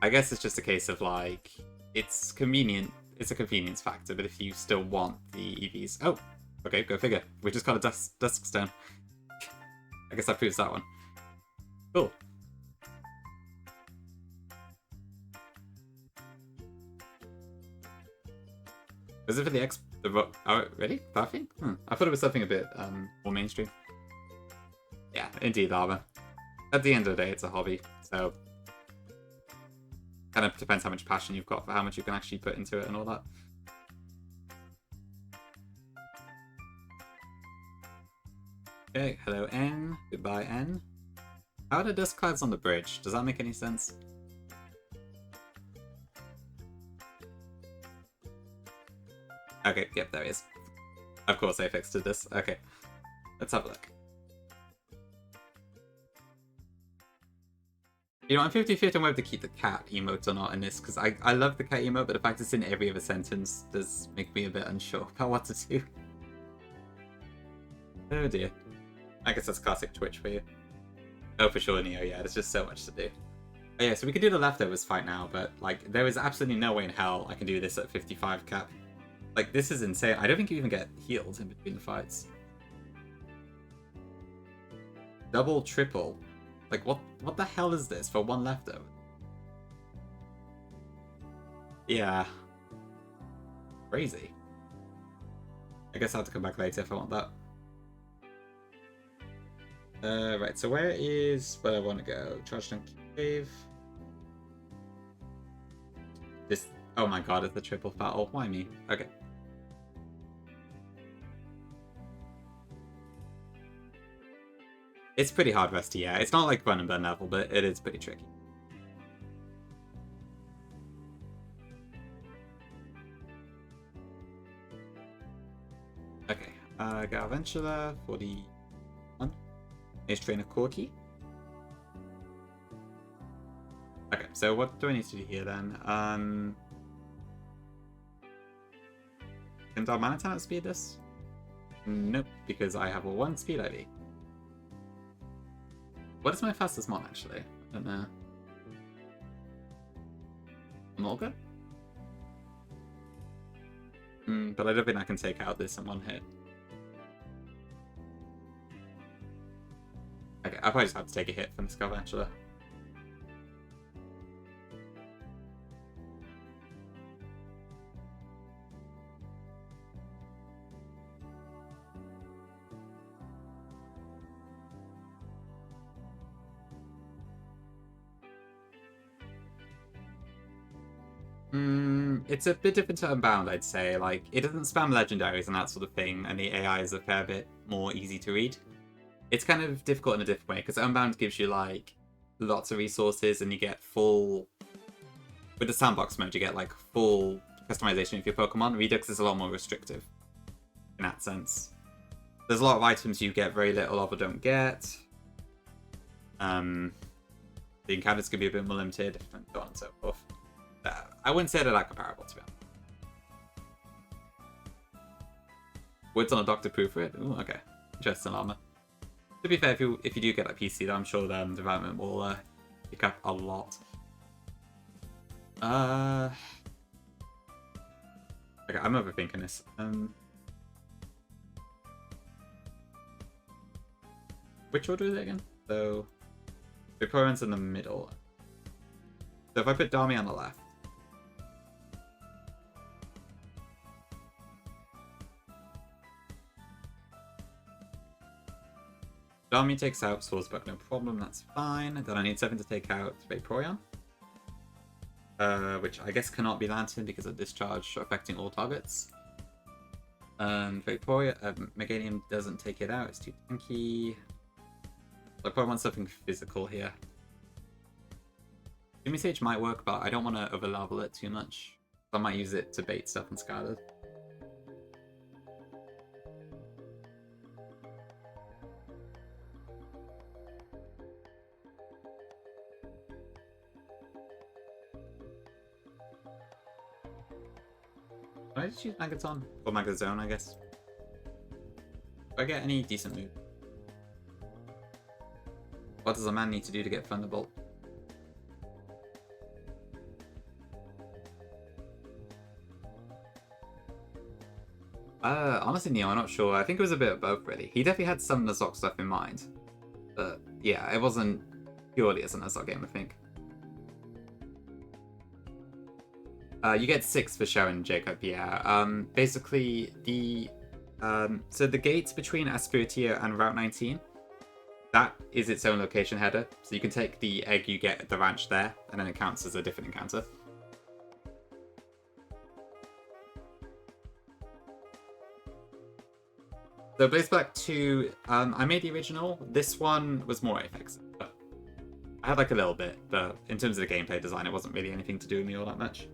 I guess it's just a case of, like, it's convenient it's a convenience factor, but if you still want the EVs... Oh, okay, go figure. We just got a dusk stone. I guess that proves that one. Cool. Was it for the oh, really? Buffing? I thought it was something a bit more mainstream. Yeah, indeed, armor. At the end of the day, it's a hobby, so kind of depends how much passion you've got for how much you can actually put into it and all that. Okay, hello N. Goodbye N. How are the dust clouds on the bridge? Does that make any sense? Okay, yep, there he is. Of course I fixed this. Okay, let's have a look. You know, I'm 50-50 on whether to keep the cat emote or not in this, because I love the cat emote, but the fact it's in every other sentence does make me a bit unsure about what to do. Oh dear. I guess that's classic Twitch for you. Oh, for sure, Neo, yeah, there's just so much to do. Oh, yeah, so we could do the leftovers fight now, but, like, there is absolutely no way in hell I can do this at 55 cap. Like, this is insane. I don't think you even get healed in between the fights. Double, triple. Like, what the hell is this for one leftover? Yeah. Crazy. I guess I'll have to come back later if I want that. Right, so where I want to go? Charged Cave. This... Oh my god, it's the triple battle. Why me? Okay. It's pretty hard rusty, yeah. It's not like run and burn level, but it is pretty tricky. Okay, Galventula, 41. Ace Trainer Corky. Okay, so what do I need to do here then? Can Darmanitan outspeed this? Nope, because I have a 1 speed ID. What is my fastest mon, actually? I don't know. Mulga? But I don't think I can take out this in one hit. Okay, I'll probably just have to take a hit from this Galvantula. It's a bit different to Unbound, I'd say. Like, it doesn't spam legendaries and that sort of thing, and the AI is a fair bit more easy to read. It's kind of difficult in a different way, because Unbound gives you, like, lots of resources, and you get full... With the sandbox mode, you get, like, full customization of your Pokemon. Redux is a lot more restrictive, in that sense. There's a lot of items you get very little of or don't get. The encounters can be a bit more limited, and so on and so forth. I wouldn't say they're that comparable, to be honest. Woods on a Doctor Proof for it? Ooh, okay. Interesting armor. To be fair, if you do get that PC, though, I'm sure the development will pick up a lot. Okay, I'm overthinking this. Which order is it again? So, Vaporeon's in the middle. So if I put Dami on the left. Dami takes out Swordsbuck, no problem, that's fine. Then I need 7 to take out Vaporeon. Which I guess cannot be Lantern because of discharge affecting all targets. Vaporeon, Meganium doesn't take it out, it's too tanky. So I probably want something physical here. Jimmy Sage might work, but I don't want to overlevel it too much. I might use it to bait stuff and Skylar. Can I just use Magaton? Or Magazone, I guess. Do I get any decent move? What does a man need to do to get Thunderbolt? Honestly, Neil, I'm not sure. I think it was a bit of both, really. He definitely had some Nuzlocke stuff in mind. But, yeah, it wasn't purely as a Nuzlocke game, I think. You get 6 for Sharon and Jacob, yeah. Basically, so the gates between Aspiritia and Route 19, that is its own location header. So you can take the egg you get at the ranch there, and then it counts as a different encounter. So Blaze Black 2, I made the original. This one was more Apex. I had like a little bit, but in terms of the gameplay design, it wasn't really anything to do with me all that much.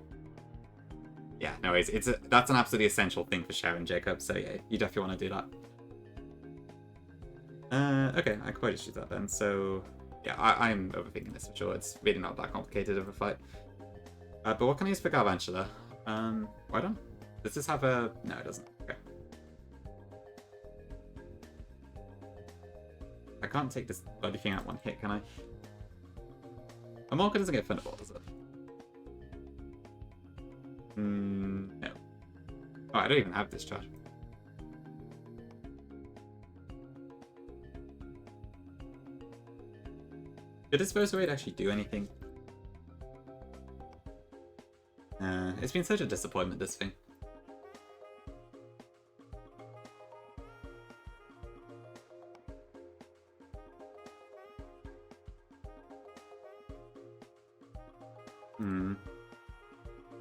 Yeah, no worries. That's an absolutely essential thing for Sharon, Jacob, so yeah, you definitely want to do that. Okay, I can probably just use that then. So, yeah, I'm overthinking this for sure. It's really not that complicated of a fight. But what can I use for Garvantula? Why don't? Does this have a... No, it doesn't. Okay. I can't take this bloody thing out one hit, can I? Amorka doesn't get Thunderbolt, does it? No. Oh, I don't even have Discharge. Did Disposal Raid actually do anything? It's been such a disappointment, this thing.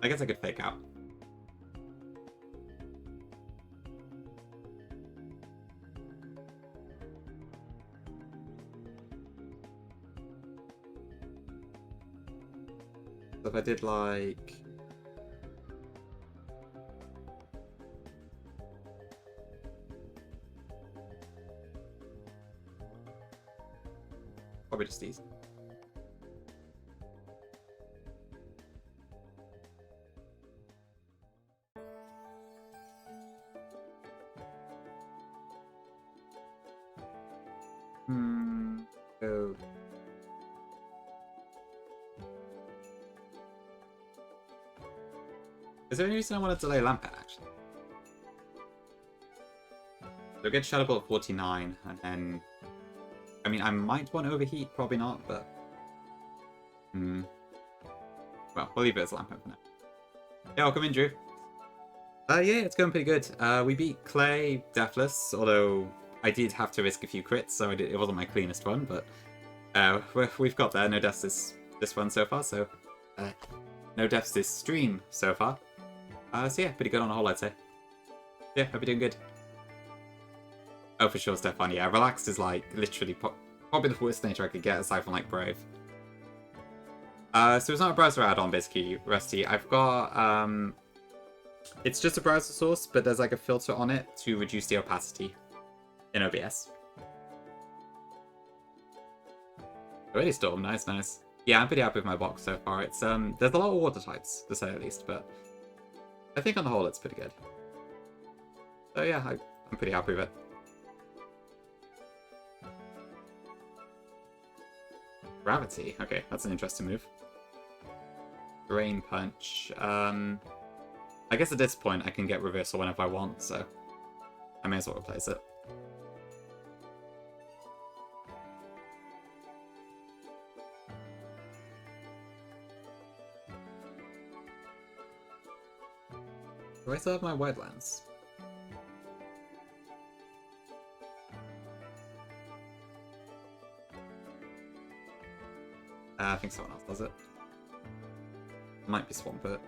I guess I could fake out. So if I did like... Probably just these. So... Is there any reason I want to delay Lampet, actually? So get Shadow Ball at 49, and then... I mean, I might want Overheat, probably not, but... Well, we'll leave it as Lampet for now. Yeah, welcome in, Drew. Yeah, it's going pretty good. We beat Clay Deathless, although I did have to risk a few crits, so it wasn't my cleanest one, but... we've got there. No deaths this one so far, so... no deaths this stream so far. So yeah, pretty good on the whole, I'd say. Yeah, hope you're doing good. Oh, for sure, Stefan. Yeah, Relaxed is like literally probably the worst nature I could get aside from like Brave. So it's not a browser add-on, basically, Rusty. I've got it's just a browser source, but there's like a filter on it to reduce the opacity in OBS. Already Storm, nice. Yeah, I'm pretty happy with my box so far. It's there's a lot of water types, to say the least, but I think on the whole it's pretty good. So yeah, I'm pretty happy with it. Gravity. Okay, that's an interesting move. Drain Punch. I guess at this point I can get Reversal whenever I want, so I may as well replace it. Do I still have my Wildlands? I think someone else does it. Might be Swampert.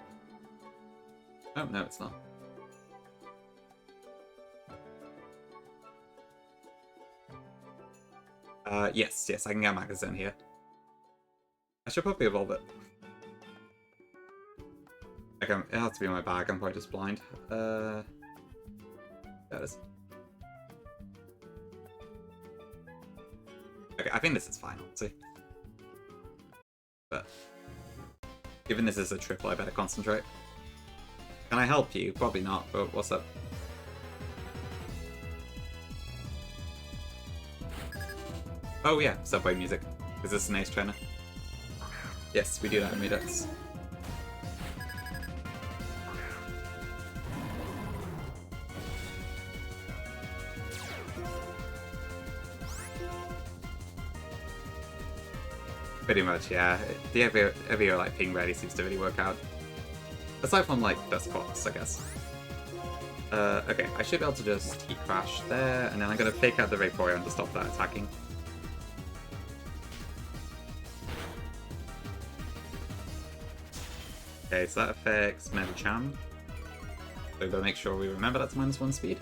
Oh, no, it's not. Yes, I can get Magazine here. I should probably evolve it. Like, it has to be in my bag, I'm probably just blind. There it is. Okay, I think this is fine, honestly. But given this is a triple, I better concentrate. Can I help you? Probably not, but what's up? Oh yeah, Subway music. Is this an Ace Trainer? Yes, we do that in Redux. Pretty much, yeah. The every like ping rarely seems to really work out. Aside from like Dust Fox, I guess. Okay, I should be able to just Heat Crash there, and then I'm gonna fake out the Vaporeon to stop that attacking. Okay, so that affects Medicham. So we've got to make sure we remember that's -1 speed.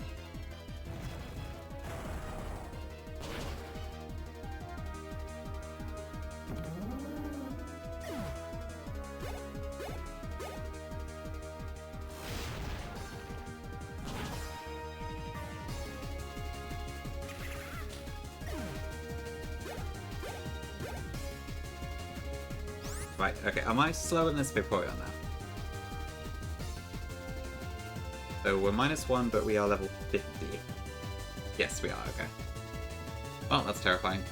Right, okay, am I slower than this Vaporeon now? So we're -1, but we are level 50. Yes, we are, okay. Well, that's terrifying.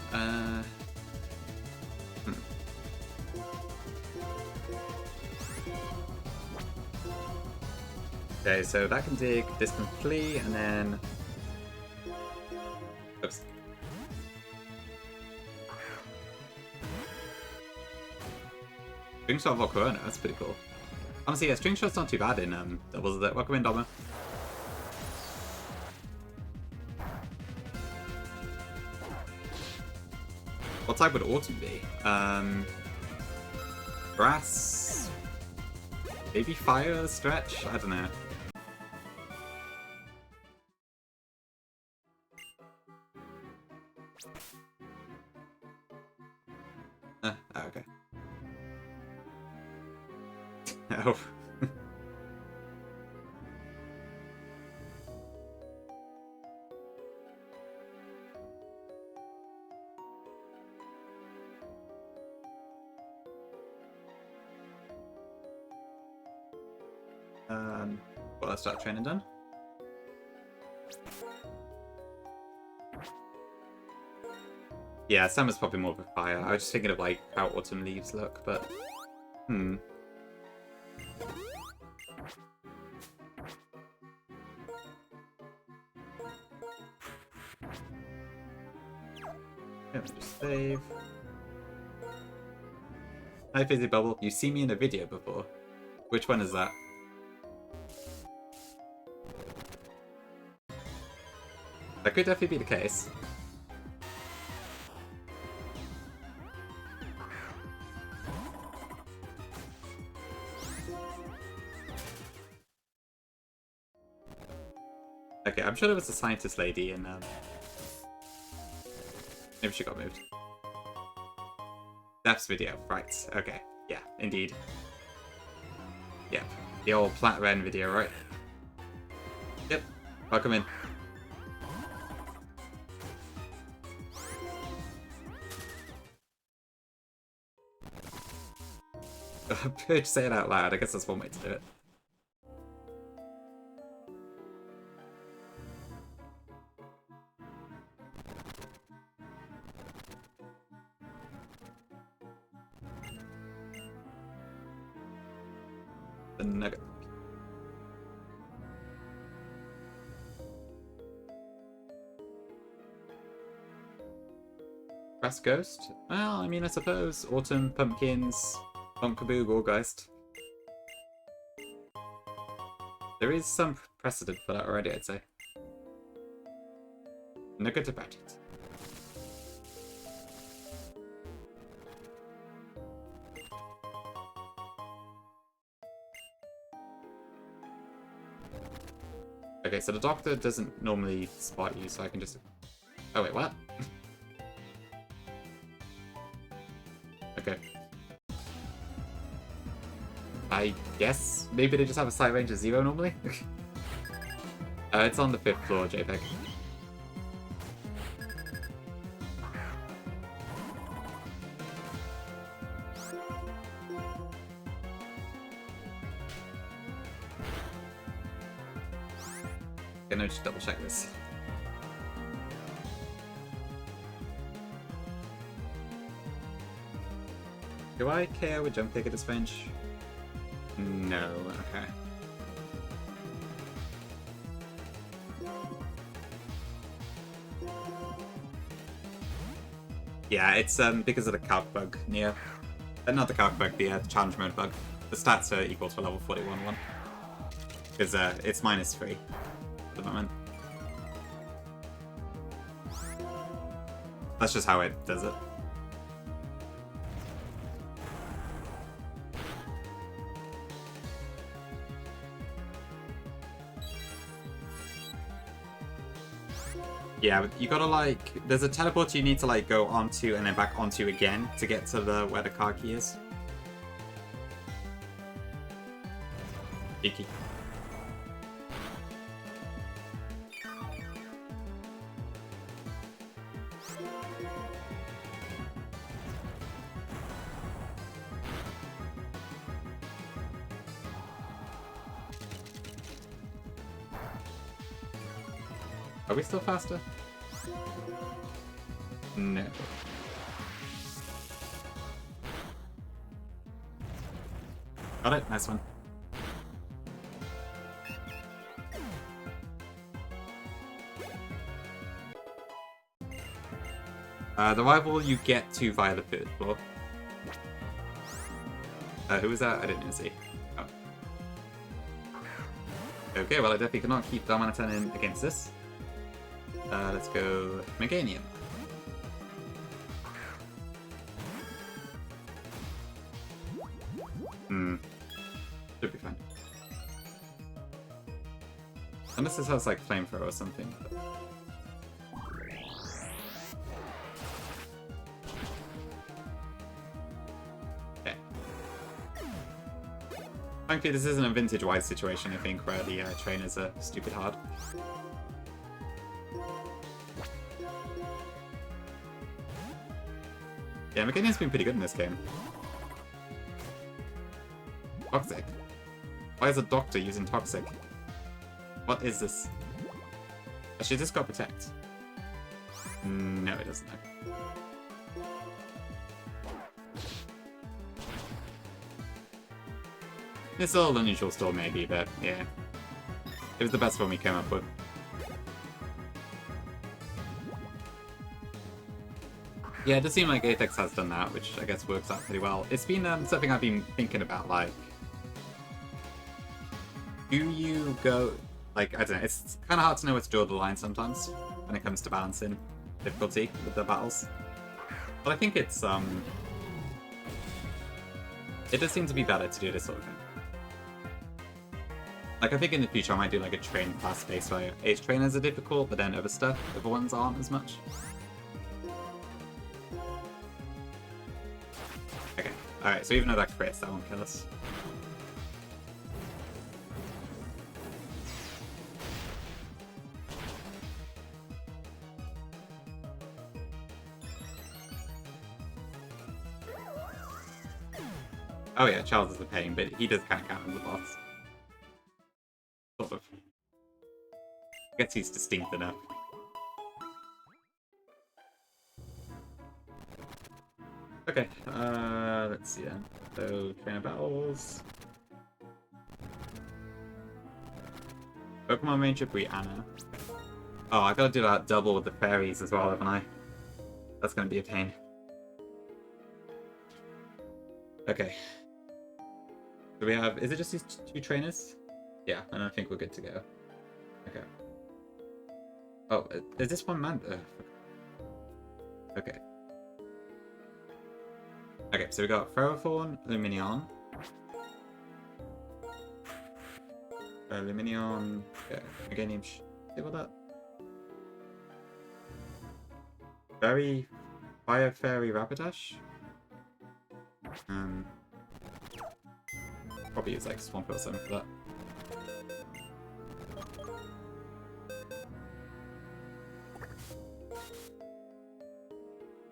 Okay, so that can dig, this can flee, and then... Oops. String Shot Volcarona, that's pretty cool. Honestly, yeah, String Shot's not too bad in doubles, is it? Welcome in, Doma. What type would Autumn be? Grass? Maybe Fire stretch? I don't know. Okay. Oh. Well, let's start training done. Yeah, Summer's probably more of a fire. I was just thinking of like how autumn leaves look, but yeah, just save. Hi Fizzy Bubble, you've seen me in a video before. Which one is that? That could definitely be the case. Okay, I'm sure there was a scientist lady in maybe she got moved. Steph's video, right, okay. Yeah, indeed. Yep. The old Plant Ren video, right? Yep. Welcome in. Bitch, say it out loud. I guess that's one way to do it. The nugget. Grass Ghost? Well, I mean, I suppose. Autumn, Pumpkins, Pumpkaboo, Gorgeist. There is some precedent for that already, I'd say. Nugget about it. Okay, so the doctor doesn't normally spot you, so I can just... Oh wait, what? Okay. I guess maybe they just have a sight range of 0 normally? It's on the 5th floor, JPEG. Okay, no, just double check this. Do I care with jump kick at this range? No, okay. Yeah, it's because of the calc bug near. Not the calc bug, the challenge mode bug. The stats are equal to a level 41 one. Because it's -3 at the moment. That's just how it does it. Yeah, but you gotta like, there's a teleport you need to like go onto and then back onto again to get to the where the car key is. Cheeky. Are we still faster? No. Got it, nice one. The rival you get to via the 3rd floor. Who was that? I didn't even see. Oh. Okay, well I definitely cannot keep Dominaten in against this. Let's go Meganium. Should be fine. Unless this has like flamethrower or something. Okay. Frankly, this isn't a vintage-wide situation, I think, where the trainers are stupid hard. Yeah, Meganium's been pretty good in this game. Toxic? Why is a doctor using Toxic? What is this? Actually, this got Protect. No, it doesn't. It's a little unusual still, maybe, but yeah. It was the best one we came up with. Yeah, it does seem like Apex has done that, which I guess works out pretty well. It's been something I've been thinking about, like... Do you go... Like, I don't know, it's kind of hard to know where to draw the line sometimes when it comes to balancing difficulty with the battles. But I think it's, it does seem to be better to do this sort of thing. Like, I think in the future I might do, like, a train class space where Ace trainers are difficult, but then other stuff, other ones aren't as much. Okay, alright, so even though that crits, that won't kill us. Oh yeah, Charles is a pain, but he does kind of count as a boss. Sort of. I guess he's distinct enough. Okay, let's see then. So, trainer battles. Pokemon Ranger Brianna. Oh, I gotta do that double with the fairies as well, haven't I? That's gonna be a pain. Okay. Do we have... Is it just these 2 trainers? Yeah, and I think we're good to go. Okay. Oh, is this one man? Okay. Okay, so we got Ferrothorn, Luminion. Luminion... Okay, Meganium... See what that? Fire Fairy Rapidash? Probably use like Swamp or something for that.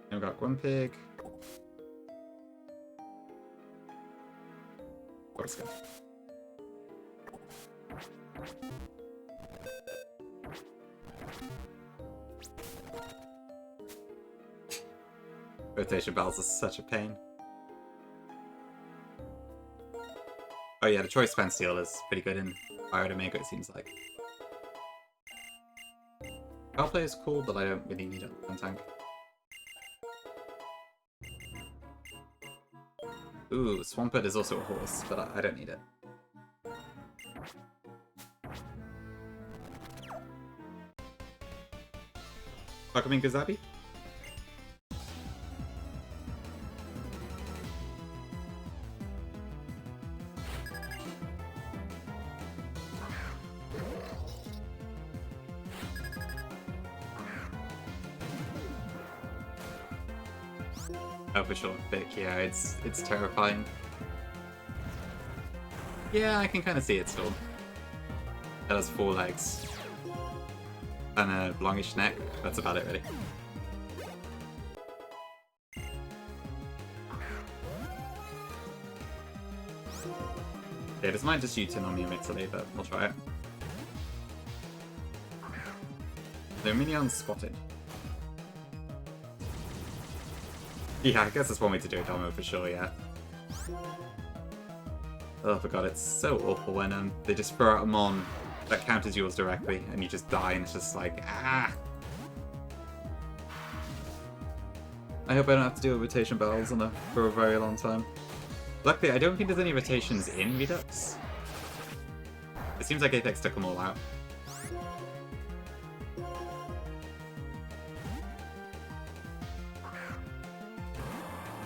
Then we've got Grumpig. Force Gun. Rotation battles are such a pain. Oh yeah, the Choice Span Steel is pretty good in Fire Omega, it seems like. Power Play is cool, but I don't really need it on tank. Ooh, Swampert is also a horse, but I don't need it. Pokemon Gazabi? Oh, for sure. Thick, yeah, it's terrifying. Yeah, I can kind of see it still. It has 4 legs. And a longish neck. That's about it, really. Yeah, this might just U-turn on me immediately, but we'll try it. The minion's spotted. Yeah, I guess that's one way to do a demo for sure, yeah. Oh my god, it's so awful when they just throw out a mon that counters yours directly and you just die and it's just like, ah! I hope I don't have to deal with rotation battles for a very long time. Luckily, I don't think there's any rotations in Redux. It seems like Apex took them all out.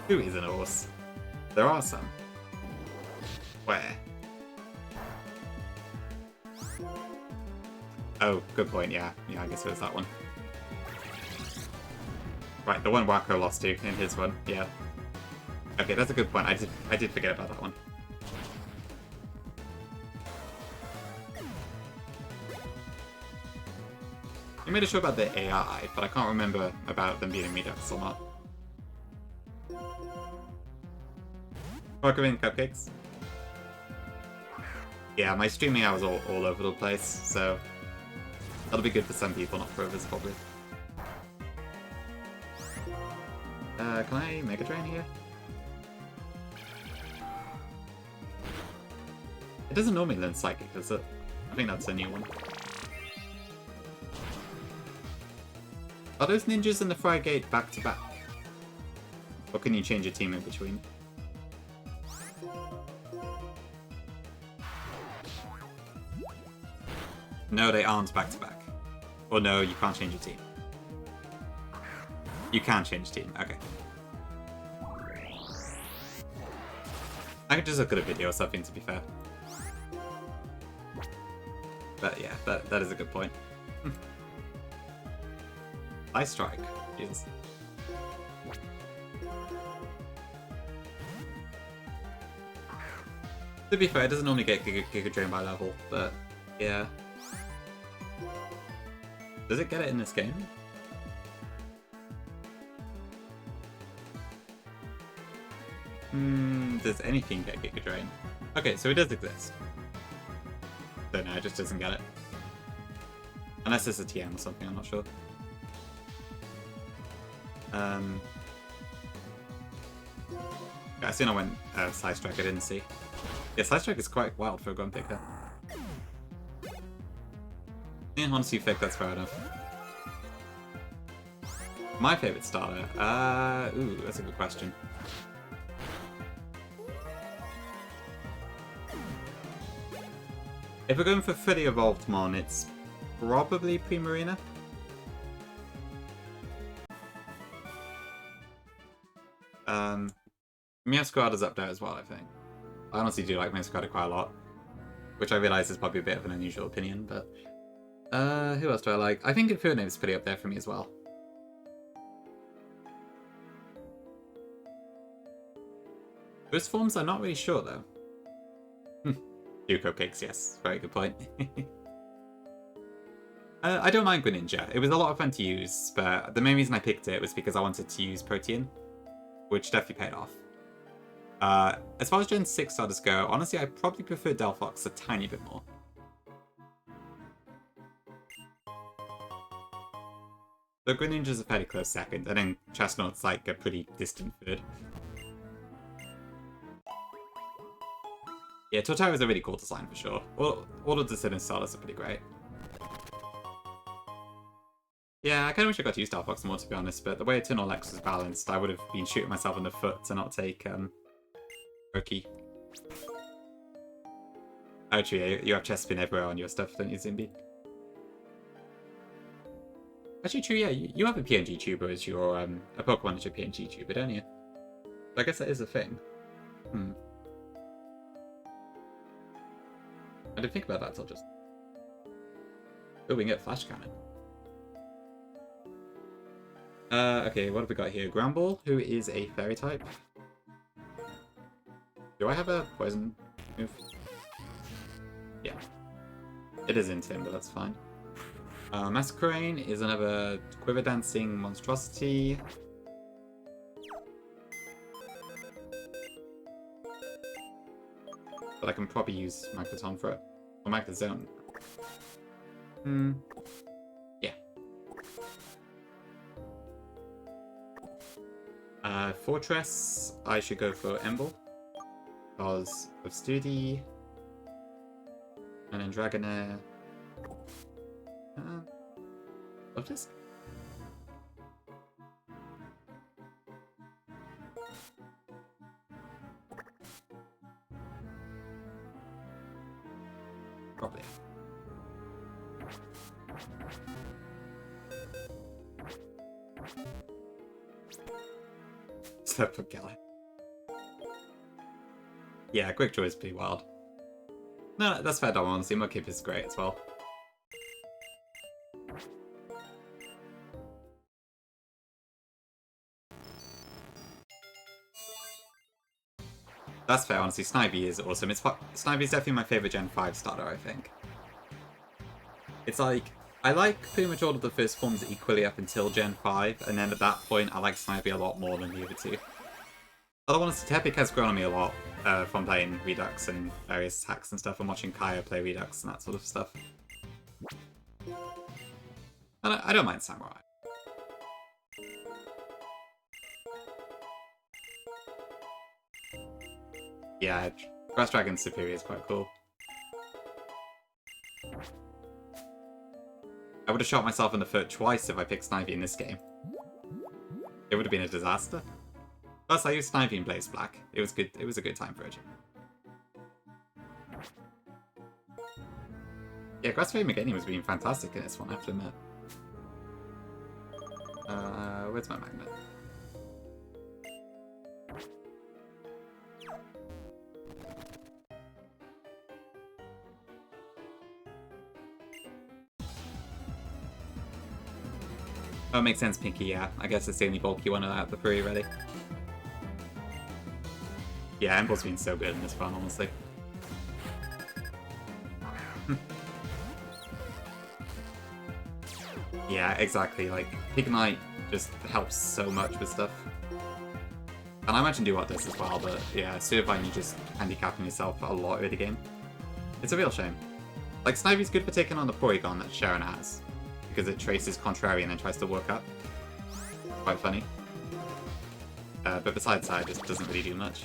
Who is an horse? There are some. Where? Oh, good point, yeah. Yeah, I guess it was that one. Right, the one Wacko lost to in his one, yeah. Okay, that's a good point. I did forget about that one. You made a show about the AI, but I can't remember about them being in Redux or not. Pokemon Cupcakes? Yeah, my streaming hours are all over the place, so that'll be good for some people, not for others, probably. Can I Mega Drain here? It doesn't normally learn Psychic, does it? I think that's a new one. Are those ninjas and the Fire Gate back to back? Or can you change your team in between? No, they aren't back to back. Or no, you can't change your team. You can change team, okay. I could just look at a video or something, to be fair. But yeah, that is a good point. Ice Strike. Jesus. To be fair, it doesn't normally get Giga Drain by level, but yeah. Does it get it in this game? Does anything get Giga Drain? Okay, so it does exist. So no, it just doesn't get it. Unless it's a TM or something, I'm not sure. I seen I went Side Strike, I didn't see. Yeah, Side Strike is quite wild for a Grunt Picker. Yeah, honestly, Thick, that's fair enough. My favourite starter? Ooh, that's a good question. If we're going for fully evolved Mon, it's probably Primarina. Meowscarada's up there as well, I think. I honestly do like Meowscarada quite a lot. Which I realise is probably a bit of an unusual opinion, but... who else do I like? I think Infernape's pretty up there for me as well. Those forms, I'm not really sure, though. Do Cupcakes, yes. Very good point. I don't mind Greninja. It was a lot of fun to use, but the main reason I picked it was because I wanted to use Protean, which definitely paid off. As far as Gen 6 starters go, honestly, I probably prefer Delphox a tiny bit more. The Greninja's a fairly close second, and then Chestnut's like a pretty distant third. Yeah, Totoro is a really cool design for sure. All of the Sinnoh starters are pretty great. Yeah, I kind of wish I got to use Star Fox more, to be honest, but the way Eternal X was balanced, I would have been shooting myself in the foot to not take Turkey. Actually, you have Chespin everywhere on your stuff, don't you, Zimby? Actually, true, yeah, you have a PNG tuber as your, a Pokemon as your PNG tuber, don't you? I guess that is a thing. I didn't think about that until just... Oh, we can get Flash Cannon. Okay, what have we got here? Gramble, who is a Fairy type. Do I have a Poison move? Yeah. It is in Tim, but that's fine. Masquerain is another Quiver Dancing monstrosity. But I can probably use Magneton for it. Or Magnezone. Yeah. Fortress, I should go for Emble. Because of Studi. And then Dragonair. Lotus? Probably. Except for Gala. Yeah, Quick Draw is pretty wild. No, that's fair, Dom, honestly. Mudkip is great as well. That's fair, honestly. Snivy is awesome. Snivy is definitely my favorite Gen 5 starter, I think. It's like, I like pretty much all of the first forms equally up until Gen 5, and then at that point, I like Snivy a lot more than the other two. Although honestly, Tepic has grown on me a lot from playing Redux and various hacks and stuff, and watching Kaya play Redux and that sort of stuff. And I don't mind Samurai. Yeah, Grass Dragon's Superior is quite cool. I would have shot myself in the foot twice if I picked Snivy in this game. It would have been a disaster. Plus, I used Snivy in Blaze Black. It was good. It was a good time for it. Yeah, Grassfairy Meganium was being fantastic in this one, I have to admit. Where's my magnet? Oh, makes sense, Pinky, yeah. I guess it's the only bulky one out of the three, really. Yeah, Emble's been so good in this run, honestly. Yeah, exactly. Like, Pignite just helps so much with stuff. And I imagine Duat does as well, but yeah, Surviving, you just handicapping yourself a lot early game. It's a real shame. Like, Snivy's good for taking on the Porygon that Sharon has, because it traces Contrary and then tries to work up. Quite funny. But besides that, it just doesn't really do much.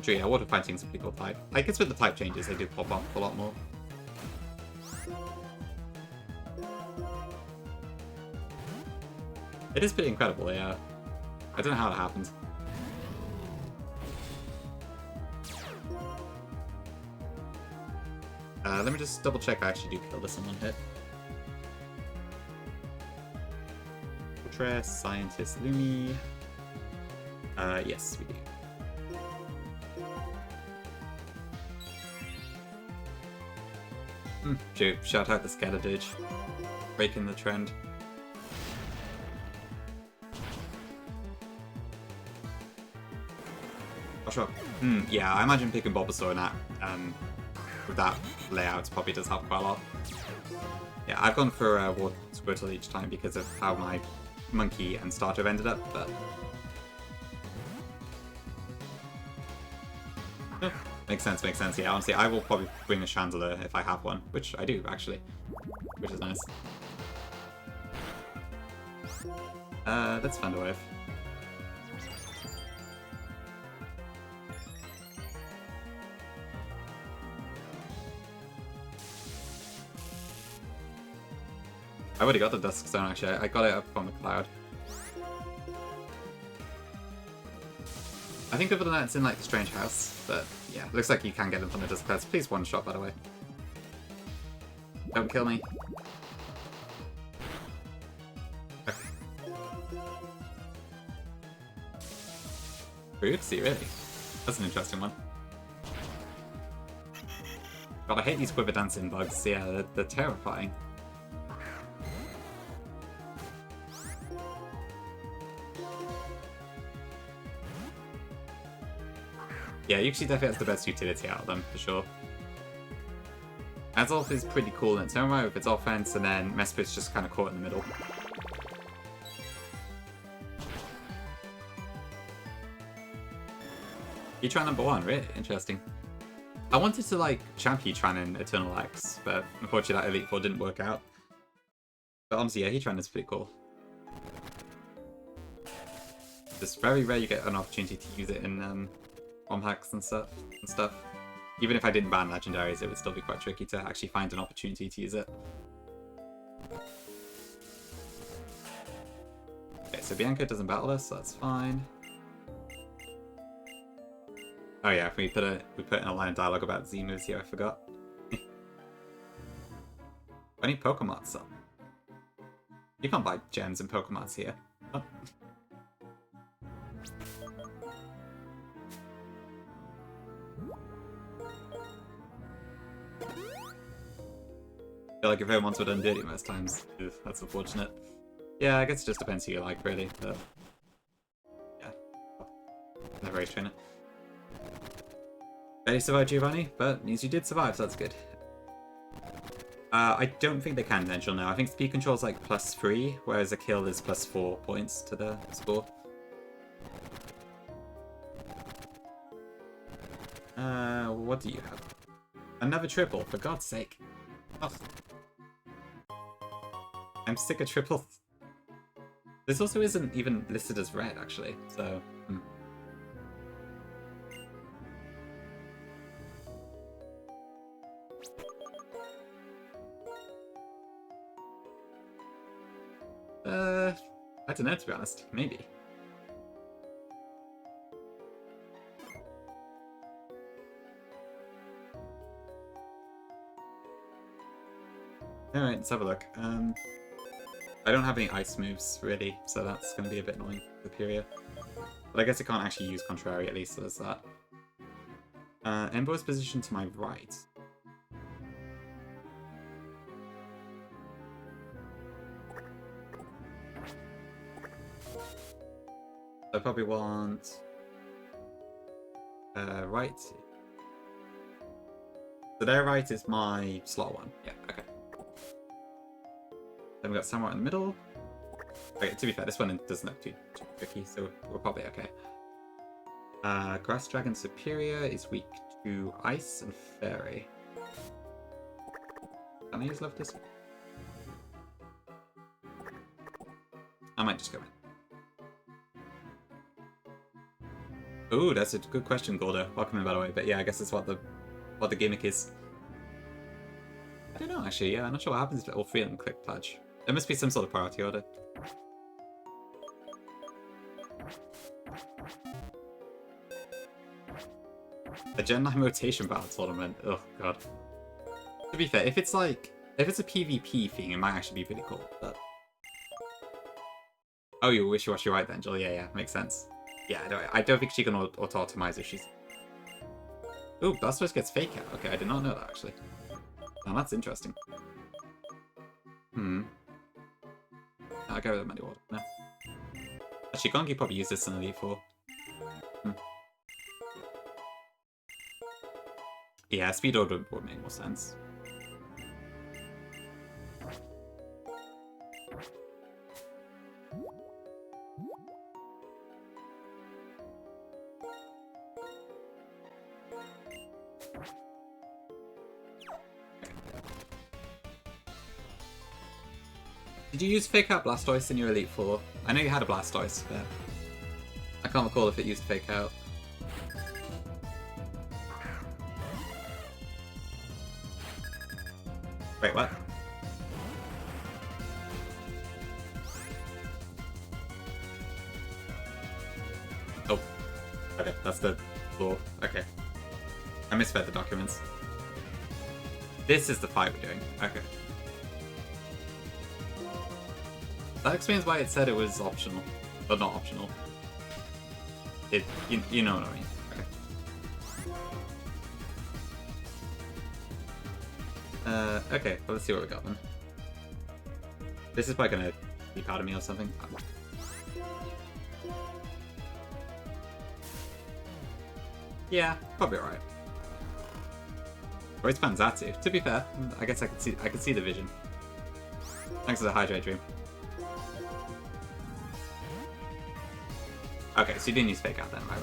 True, yeah, Water Fighting's a pretty cool type. I guess with the type changes, they do pop up a lot more. It is pretty incredible, yeah. I don't know how it happened. Let me just double check I actually do kill this in one hit. Fortress, Scientist, Lumi. Yes, we do. Shout out the Scatterdirge. Breaking the trend. Oh, sure. Yeah, I imagine picking Bulbasaur in that, with that layout probably does help quite a lot. Yeah, I've gone for Water Squirtle each time because of how my Monkey and Starter ended up, but... Makes sense, yeah. Honestly, I will probably bring a Chandelier if I have one, which I do, actually. Which is nice. That's Thunderwave. I already got the Dusk Stone, actually. I got it up from the cloud. I think other than that, it's in like the strange house, but yeah, looks like you can get them from the Dust Clouds. Please one shot, by the way. Don't kill me. Okay. Oopsie, really? That's an interesting one. God, I hate these quiver dancing bugs. Yeah, they're terrifying. Yeah, Yuxi definitely has the best utility out of them, for sure. Azolf is pretty cool in its own right with its offense, and then Mesprit's just kind of caught in the middle. Heatran number 1, really interesting. I wanted to like champ Heatran in Eternal X, but unfortunately that Elite Four didn't work out. But honestly, yeah, Heatran is pretty cool. It's very rare you get an opportunity to use it in hacks and stuff. Even if I didn't ban legendaries, it would still be quite tricky to actually find an opportunity to use it. Okay, so Bianca doesn't battle us, so that's fine. Oh yeah, we put in a line of dialogue about Z moves here, I forgot. I need Pokemots up. You can't buy gems and Pokemots here. Oh. I feel like if everyone's were done dirty most times. Ugh, that's unfortunate. Yeah, I guess it just depends who you like, really. But yeah, never race trainer. Barely survived Giovanni, but means you did survive, so that's good. I don't think they can Angel now. I think speed control is like +3, whereas a kill is +4 points to the score. What do you have? Another triple, for God's sake. Oh. I'm sick of triples. This also isn't even listed as red, actually, so... I don't know, to be honest. Maybe. Alright, let's have a look. I don't have any ice moves, really, so that's going to be a bit annoying for Superior. But I guess I can't actually use Contrary, at least, so there's that. Embo's positioned to my right. I probably want... right. So their right is my slot 1. Yeah, okay. Then we got Samurai in the middle. Okay, to be fair, this one doesn't look too tricky, so we're probably okay. Grass Dragon Superior is weak to Ice and Fairy. Can I use Love this? I might just go in. Ooh, that's a good question, Gordo. Welcome in, by the way. But yeah, I guess that's what the gimmick is. I don't know, actually. Yeah, I'm not sure what happens if all 3 of them click Pledge. There must be some sort of priority order. A Gen 9 rotation battle tournament. Oh god. To be fair, if it's a PvP thing, it might actually be pretty cool. But oh, you wishy-washy right then, Jill. Yeah, makes sense. Yeah, I don't think she can auto-optimize if she's... Ooh, Blastoise gets Fake Out. Okay, I did not know that, actually. Now, that's interesting. I'll go with the Muddy Water. No. Actually, Gongi probably used this in Elite Four. Yeah, Speed Order would make more sense. Did you use Fake Out Blastoise in your Elite Four? I know you had a Blastoise, but I can't recall if it used Fake Out. Wait, what? Oh. Okay, that's the floor. Okay. I misread the documents. This is the fight we're doing. Okay. That explains why it said it was optional. But not optional. You know what I mean. Okay. Okay, well, let's see what we got then. This is probably gonna be part of me or something. Yeah, probably alright. Or it's Panzatsu. To be fair, I guess I could see the vision. Thanks for the hydrate dream. Okay, so you didn't use fake out then, right?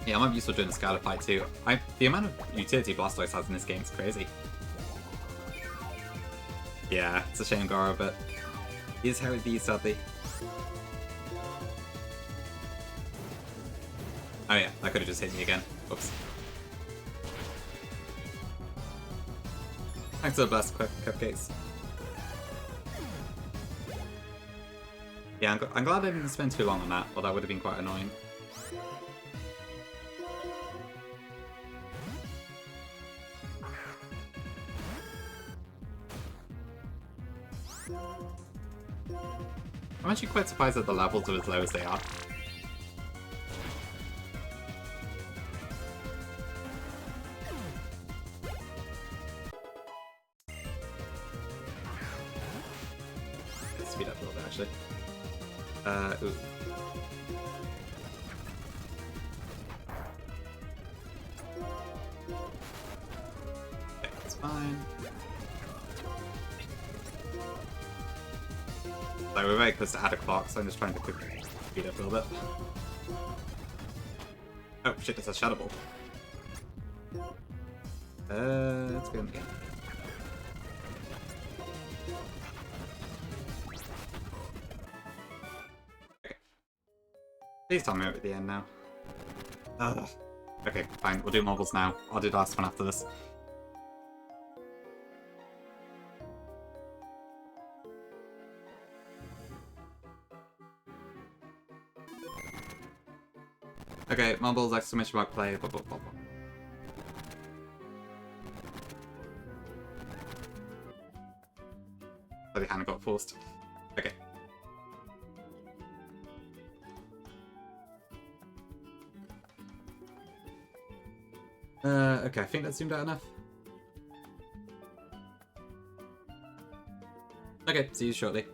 Yeah, I might be useful during the Scatter fight too. The amount of utility Blastoise has in this game is crazy. Yeah, it's a shame, Goro, but is how it be, sadly. Oh yeah, that could have just hit me again. Oops. Thanks for the blessed cupcakes. Yeah, I'm glad I didn't spend too long on that, or that would have been quite annoying. I'm actually quite surprised that the levels are as low as they are. Let's speed up a little bit, actually. Ooh. Okay, that's fine. Like, we're very close to add a clock, so I'm just trying to quickly speed up a little bit. Oh shit, it's a Shadow Ball. Let's go in again. Okay. Please tell me we're at the end now. Ugh. Okay, fine, we'll do mobiles now. I'll do the last one after this. Okay, mumbles, exclamation mark, play, blah blah blah blah. Oh, the hand got forced. Okay. Okay, I think that zoomed out enough. Okay, see you shortly.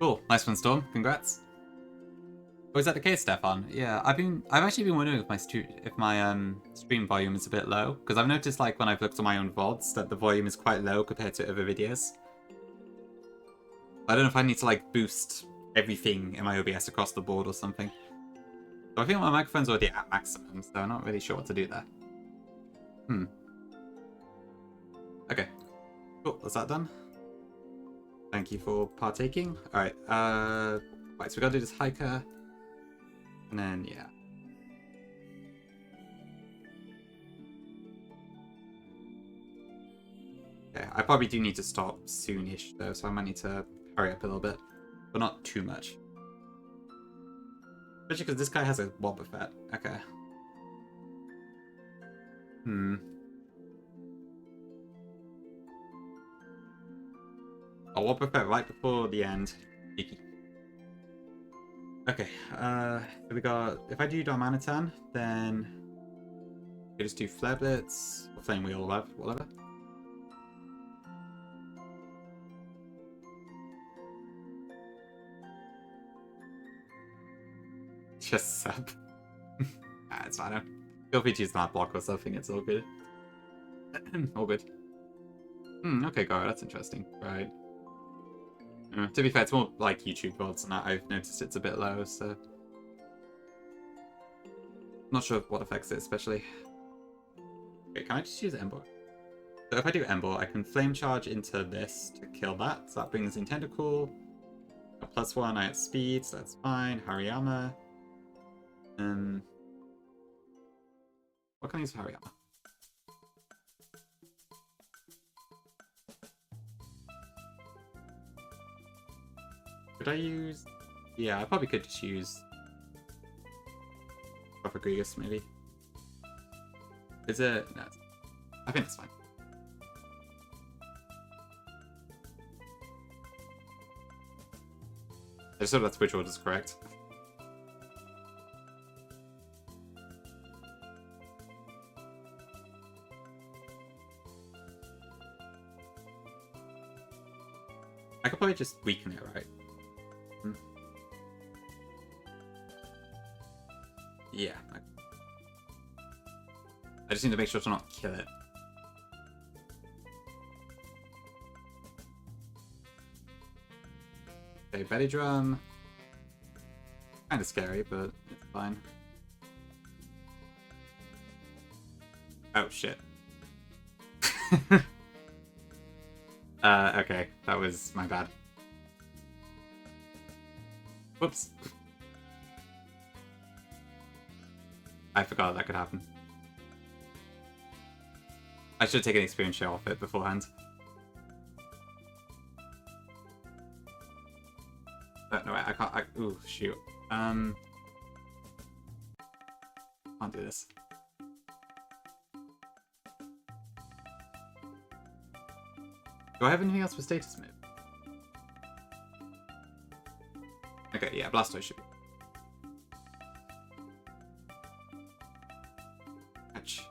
Cool. Nice one, Storm. Congrats. Oh, is that the case, Stefan? Yeah, I've actually been wondering if my stream volume is a bit low, because I've noticed like when I've looked at my own VODs that the volume is quite low compared to other videos. I don't know if I need to like boost everything in my OBS across the board or something. So I think my microphone's already at maximum, so I'm not really sure what to do there. Okay. Cool, is that done? Thank you for partaking. Alright, right, so we gotta do this hiker. And then, yeah. Okay, I probably do need to stop soonish though, so I might need to hurry up a little bit. But not too much. Especially because this guy has a Wobbuffet. Okay. A Wobbuffet right before the end. Cheeky. Okay, so we got, if I do Darmanitan, then we just do Flare Blitz, or Flame Wheel, or whatever. Just sub. It's fine. Feel free to use that block or something, it's all good. All good. Okay, Gara, that's interesting. Right. To be fair, it's more like YouTube VODs and that. I've noticed it's a bit low, so... Not sure what affects it, especially. Okay, can I just use Embor? So if I do Embor, I can Flame Charge into this to kill that. So that brings in Tentacool. A +1, I have speed, so that's fine. Hariyama. What can I use for Hariyama? Could I use... Yeah, I probably could just use... Propagrigus, maybe. Is it... No, I think that's fine. I just hope that switch order is correct. I could probably just weaken it, right? Yeah. I just need to make sure to not kill it. Okay, Belly Drum. Kind of scary, but it's fine. Oh, shit. Okay, that was my bad. Whoops. I forgot that could happen. I should have taken experience share off it beforehand. No, wait, I can't. Ooh, shoot. Can't do this. Do I have anything else for status move? Okay, yeah, Blastoise should be. Catch.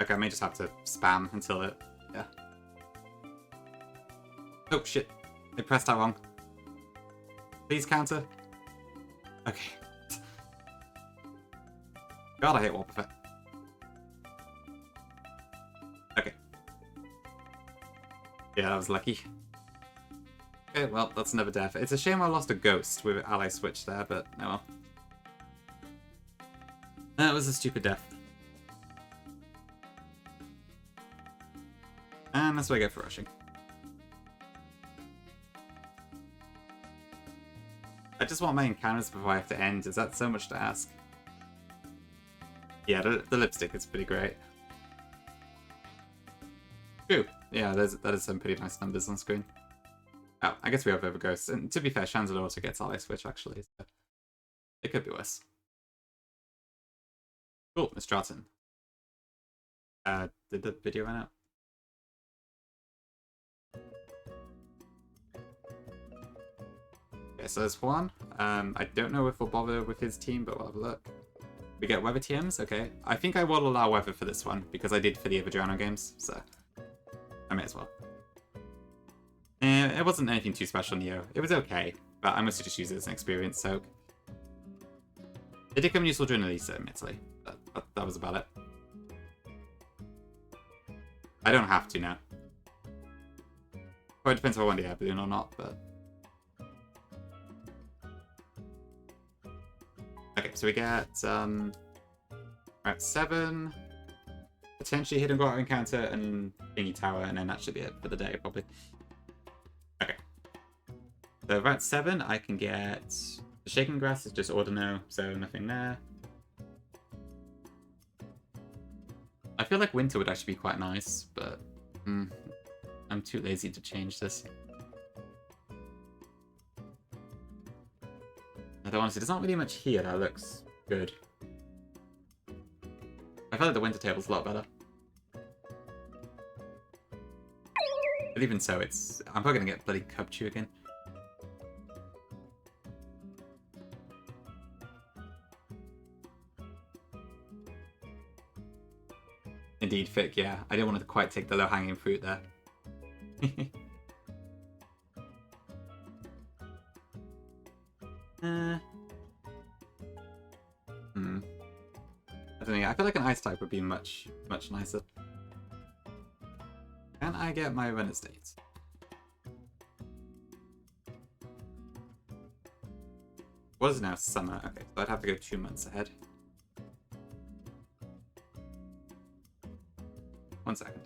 Okay, I may just have to spam until it... Yeah. Oh, shit. I pressed that wrong. Please counter. Okay. God, I hate Wobbuffet. Okay. Yeah, that was lucky. Okay, well, that's another death. It's a shame I lost a ghost with ally switch there, but oh well. That was a stupid death. And that's what I get for rushing. I just want my encounters before I have to end. Is that so much to ask? Yeah, the lipstick is pretty great. True. Yeah, that is some pretty nice numbers on screen. Oh, I guess we have other ghosts. And to be fair, Chanzela also gets ally switch actually, so it could be worse. Cool, Miss Stratton. Did the video run out? Okay, so there's one. I don't know if we'll bother with his team, but we'll have a look. We get weather TMs, okay. I think I will allow weather for this one, because I did for the other Drano games, so I may as well. It wasn't anything too special, Neo. It was okay, but I mostly just use it as an experience soak. It did come useful during Elisa, admittedly, but that was about it. I don't have to now. Well, it depends if I want the air balloon or not, but... Okay, so we get, Route 7, potentially Hidden Grotto Encounter, and Thingy Tower, and then that should be it for the day, probably. Okay. So Route 7, I can get... The Shaking Grass is just Ordino, so nothing there. I feel like Winter would actually be quite nice, but... I'm too lazy to change this. I don't honestly, there's not really much here that looks good. I feel like the Winter table's a lot better. But even so, I'm probably gonna get bloody Cubchew again. Indeed, Fick, yeah. I didn't want to quite take the low-hanging fruit there. I don't know, I feel like an ice type would be much nicer. Can I get my Ren Estate? What is it now? Summer. Okay, so I'd have to go 2 months ahead. 1 second.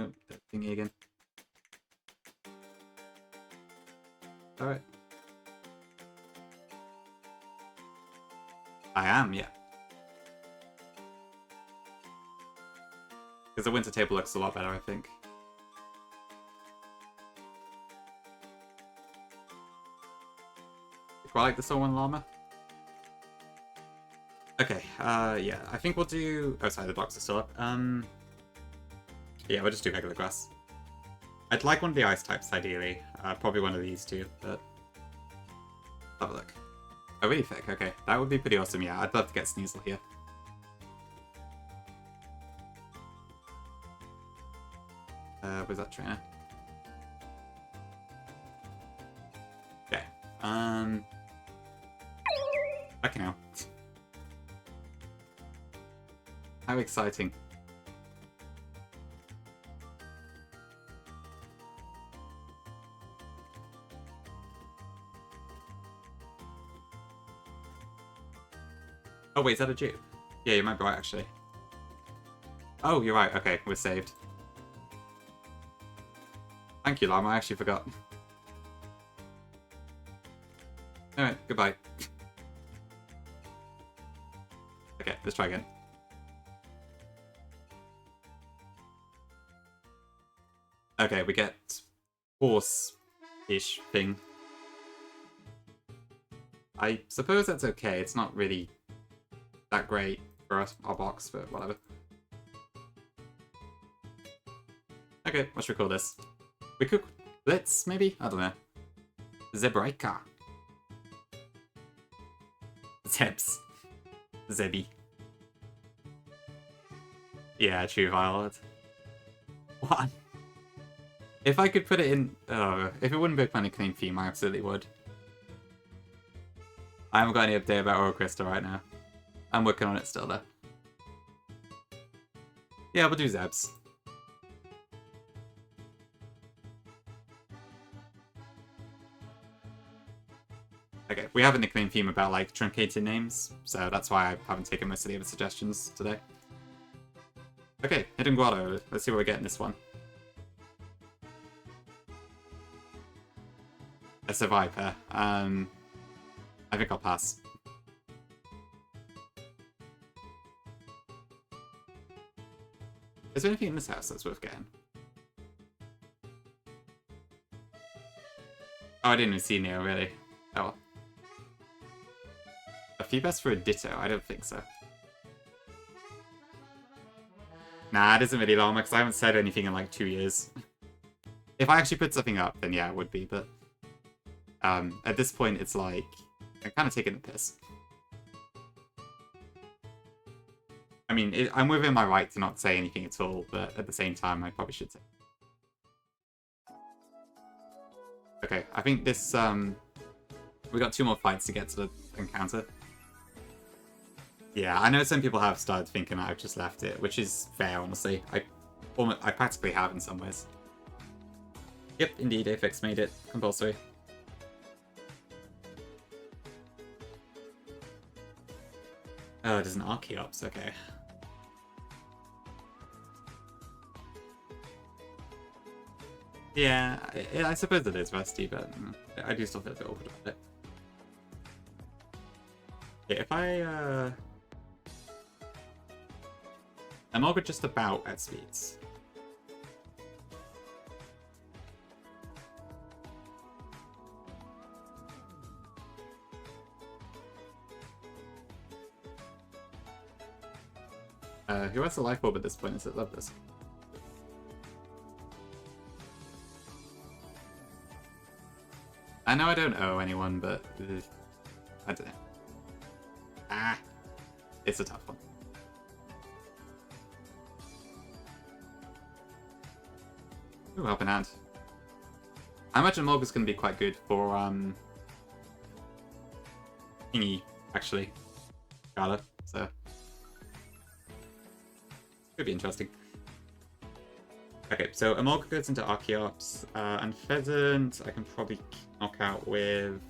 Oh, that thingy again. Alright. I am, yeah. Because the Winter table looks a lot better, I think. Quite like the Soul Llama. Okay, yeah, I think we'll do... Oh, sorry, the blocks are still up. Yeah, we'll just do regular grass. I'd like one of the ice types, ideally. Probably one of these two, but... Have a look. Oh, really thick, okay. That would be pretty awesome, yeah. I'd love to get Sneasel here. Where's that trainer? Okay. Okay now. How exciting. Oh wait, is that a Jew? Yeah, you might be right, actually. Oh, you're right. Okay, we're saved. Thank you, Llama. I actually forgot. Alright, goodbye. Okay, let's try again. Okay, we get horse-ish thing. I suppose that's okay. It's not really that great for us, our box, but whatever. Okay, what should we call this? We could... Blitz, maybe? I don't know. Zebraika. Zebs. Zebby. Yeah, true Violet. What? If I could put it in... Oh, if it wouldn't be a Planet Clean theme, I absolutely would. I haven't got any update about Oro Crystal right now. I'm working on it still, though. Yeah, we'll do Zebs. Okay, we have a nickname theme about, like, truncated names, so that's why I haven't taken most of the other suggestions today. Okay, Hidden Grotto. Let's see what we get in this one. It's a Viper. I think I'll pass. Is there anything in this house that's worth getting? Oh, I didn't even see Neo, really. Oh well. A Feebas for a Ditto? I don't think so. Nah, it isn't really Llama, because I haven't said anything in like 2 years. If I actually put something up, then yeah, it would be, but... at this point, it's like... I'm kind of taking the piss. I mean, I'm within my right to not say anything at all, but at the same time, I probably should say. Okay, I think this, we got 2 more fights to get to the encounter. Yeah, I know some people have started thinking I've just left it, which is fair, honestly. I practically have in some ways. Yep, indeed, Afix made it compulsory. Oh, it is an Archeops, okay. Yeah, I suppose it is rusty, but I do still feel a bit awkward about it. Okay, if I, I'm all just about at speeds. Who has the life orb at this point? Is it Loveless? I know I don't owe anyone, but I don't know. Ah, it's a tough one. Ooh, helping hand. I imagine Morga's going to be quite good for Thingy, actually, Gala. So could be interesting. Okay, so Amolga goes into Archeops, and Pheasant I can probably knock out with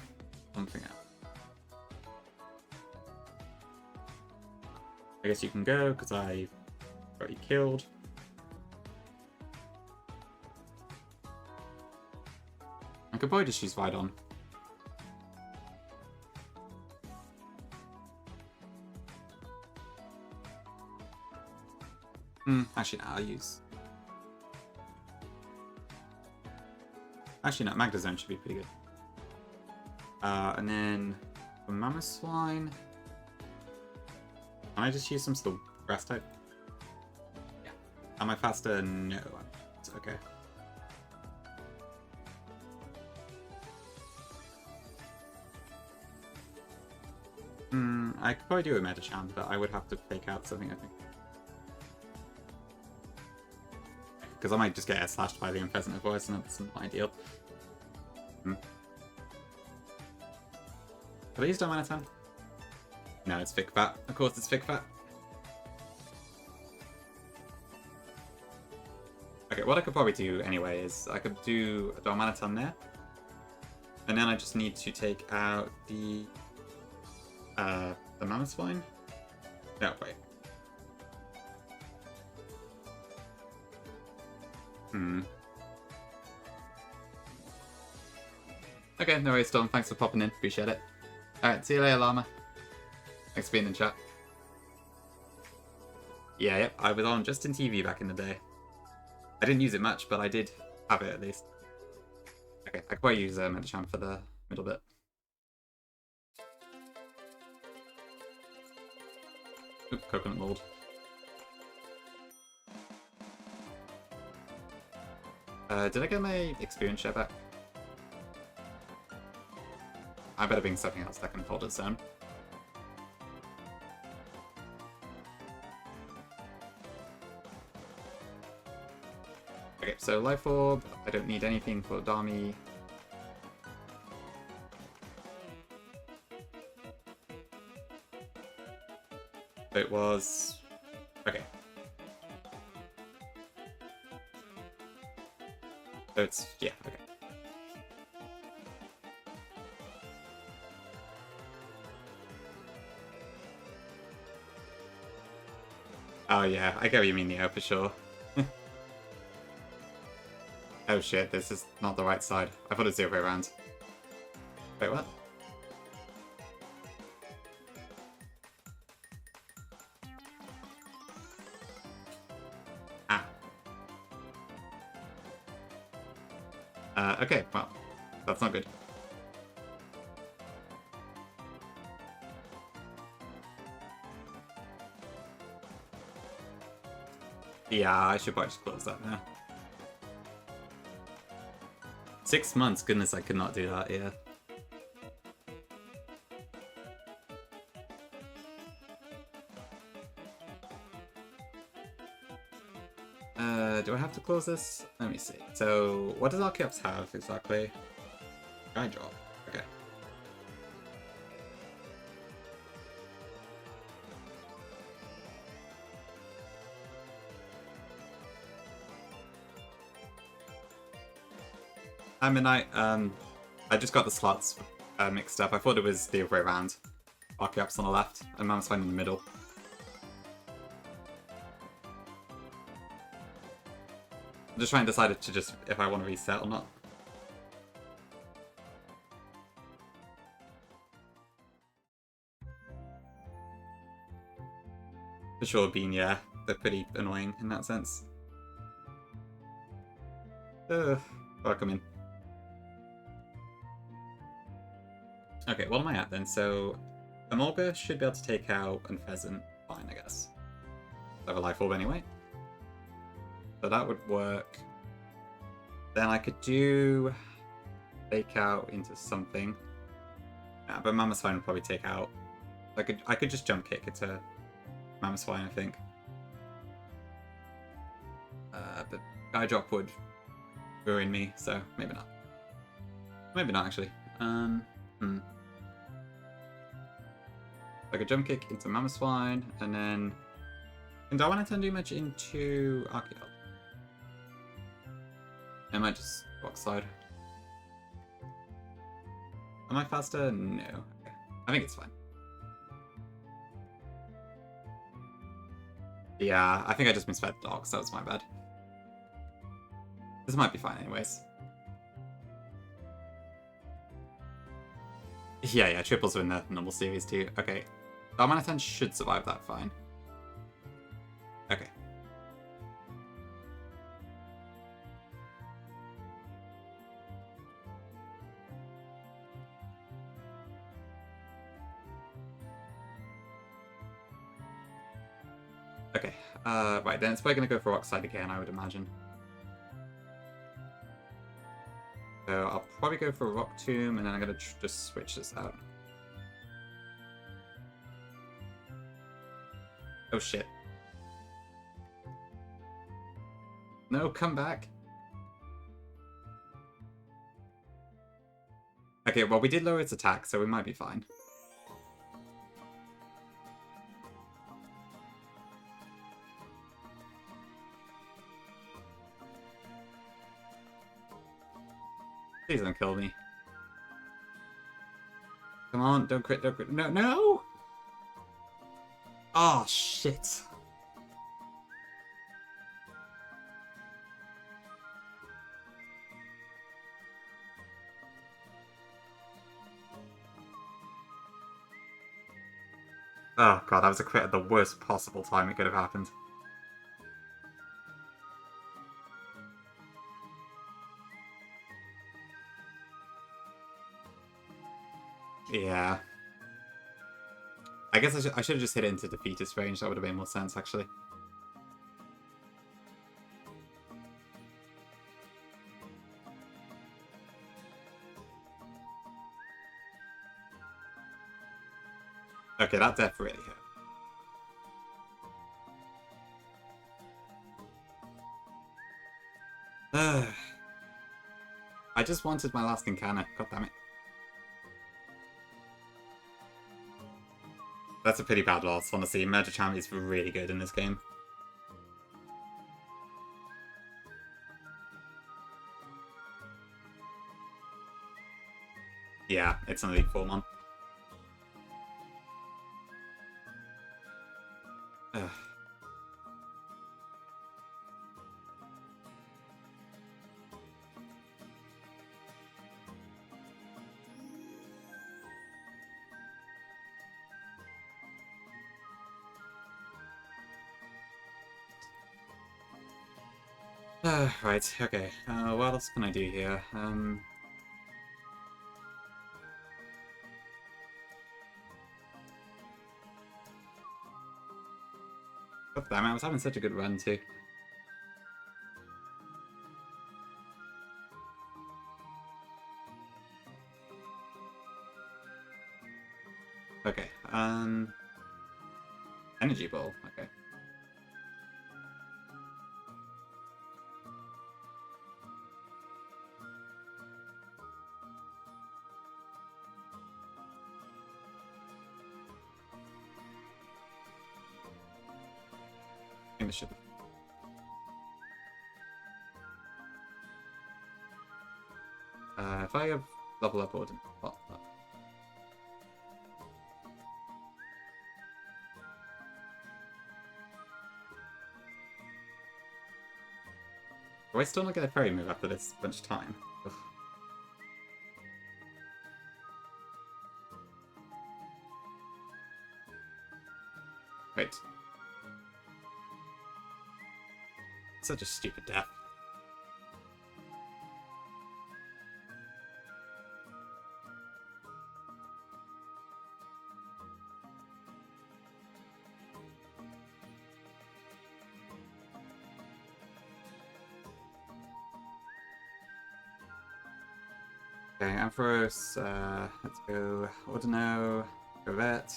something else. I guess you can go, because I got you killed. I could probably just use Rhydon. Actually, no, I'll use... Actually, no, Magdazone should be pretty good. And then for Mamoswine... Can I just use some still grass type? Yeah. Am I faster? No. It's okay. I could probably do a Metachan, but I would have to fake out something, I think. Because I might just get slashed by the Pheasant otherwise, and that's not ideal. Have I used Darmanitan? No, it's Thick Fat. Of course it's Thick Fat. Okay, what I could probably do anyway is I could do a Darmanitan there. And then I just need to take out the Mamoswine? No, wait. Okay, no worries, Storm. Thanks for popping in. Appreciate it. Alright, see you later, Llama. Thanks for being in chat. Yeah, yep, I was on Justin TV back in the day. I didn't use it much, but I did have it at least. Okay, I could probably use Metachan for the middle bit. Oop, coconut mold. Did I get my experience share back? I better bring something else that can hold its own. Okay, so Life Orb, I don't need anything for Dami. It was... okay. So it's... yeah, okay. Oh yeah, I get what you mean, Neo, for sure. Oh shit, this is not the right side. I thought it was the other way around. Wait, what? Ah. Okay, well, that's not good. Yeah, I should probably just close that now. 6 months, goodness, I could not do that, yeah. Do I have to close this? Let me see. So, what does Archeops have exactly? Guide drop. Okay. I mean, I just got the slots mixed up. I thought it was the other way around. Archeops on the left, and Mammoth Swine in the middle. I'm just trying to decide if I want to reset or not. For sure, Bean, yeah. They're pretty annoying in that sense. Welcome in. Okay, what am I at then? So, Amolga should be able to take out a Pheasant. Fine, I guess. I have a life orb anyway. So that would work. Then I could do take out into something. Yeah, but Mammoth Swine would probably take out. I could just jump kick it to Mammoth Swine, I think. But Guide Drop would ruin me, so maybe not. Maybe not actually. I could jump kick into Mammoth Swine, and then do I want to turn too much into Archeops? I might just rock slide. Am I faster? No. Okay. I think it's fine. Yeah, I think I just misread the dogs. That was my bad. This might be fine anyways. Yeah, triples are in the normal series too. Okay. Darmanitan should survive that fine. Okay. Okay, right, then it's probably going to go for Rock Slide again, I would imagine. So I'll probably go for Rock Tomb, and then I'm going to just switch this out. Oh shit. No, come back. Okay, well we did lower its attack, so we might be fine. Please don't kill me. Come on, don't crit, don't crit. No, no! Oh, shit. Oh god, that was a crit at the worst possible time it could have happened. Yeah. I guess I should have just hit it into defeatist range. That would have made more sense, actually. Okay, that death really hurt. I just wanted my last encounter. God damn it. That's a pretty bad loss, honestly. Murder Champ is really good in this game. Yeah, it's an Elite Form on. Right, okay. What else can I do here? God damn it, I was having such a good run too. Okay, energy ball, okay. I think this should... if I have level up order... What? Do I still not get a fairy move after this bunch of time? Ugh. Wait. Such a stupid death. Okay, Ampharos, let's go Ordino, Corvette.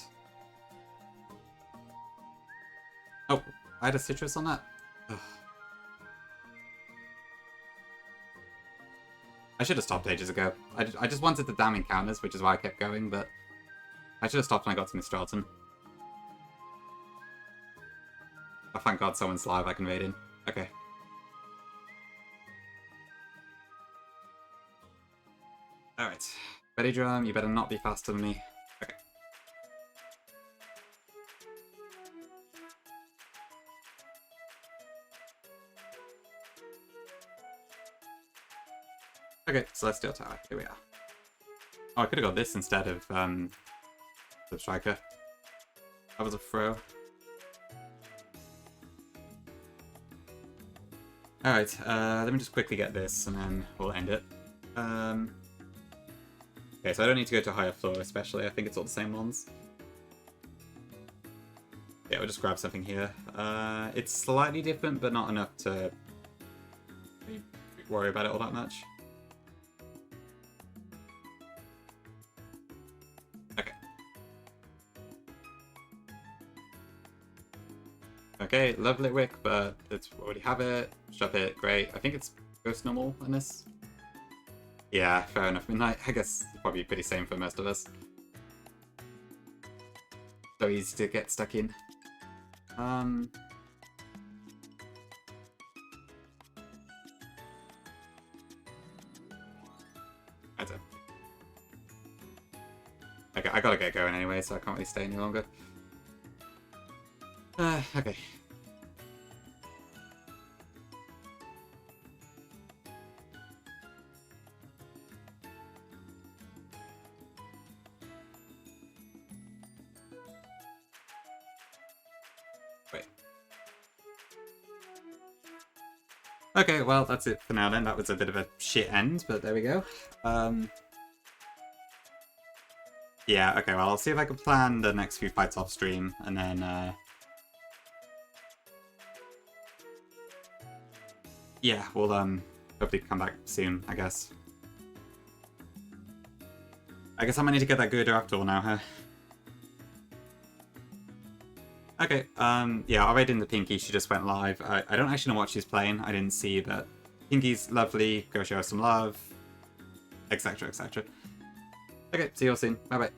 Oh, I had a citrus on that? Ugh. I should have stopped ages ago. I just wanted the damn encounters, which is why I kept going, but I should have stopped when I got to Mistralton. Oh, thank God someone's live I can raid in. Okay. Alright. Betty Drum, you better not be faster than me. Okay. Okay, Celestial Tower. Here we are. Oh, I could have got this instead of the Striker. That was a throw. Alright, let me just quickly get this and then we'll end it. Okay, so I don't need to go to a higher floor especially, I think it's all the same ones. Yeah, we'll just grab something here. It's slightly different, but not enough to worry about it all that much. Okay. Okay, lovely wick, but it's already have it. Shove it, great. I think it's ghost normal in this. Yeah, fair enough. I mean, I guess it's probably pretty same for most of us. So easy to get stuck in. I don't. Okay, I gotta get going anyway, so I can't really stay any longer. Okay. Wait. Okay, well, that's it for now then. That was a bit of a shit end, but there we go. Yeah, okay, well, I'll see if I can plan the next few fights off stream, and then, yeah, we'll, hopefully come back soon, I guess. I guess I might need to get that Gouda after all now, huh? Okay, yeah, I'll raid in the Pinky, she just went live. I don't actually know what she's playing, I didn't see, but Pinky's lovely, go show her some love, etc, etc. Okay, see you all soon, bye bye.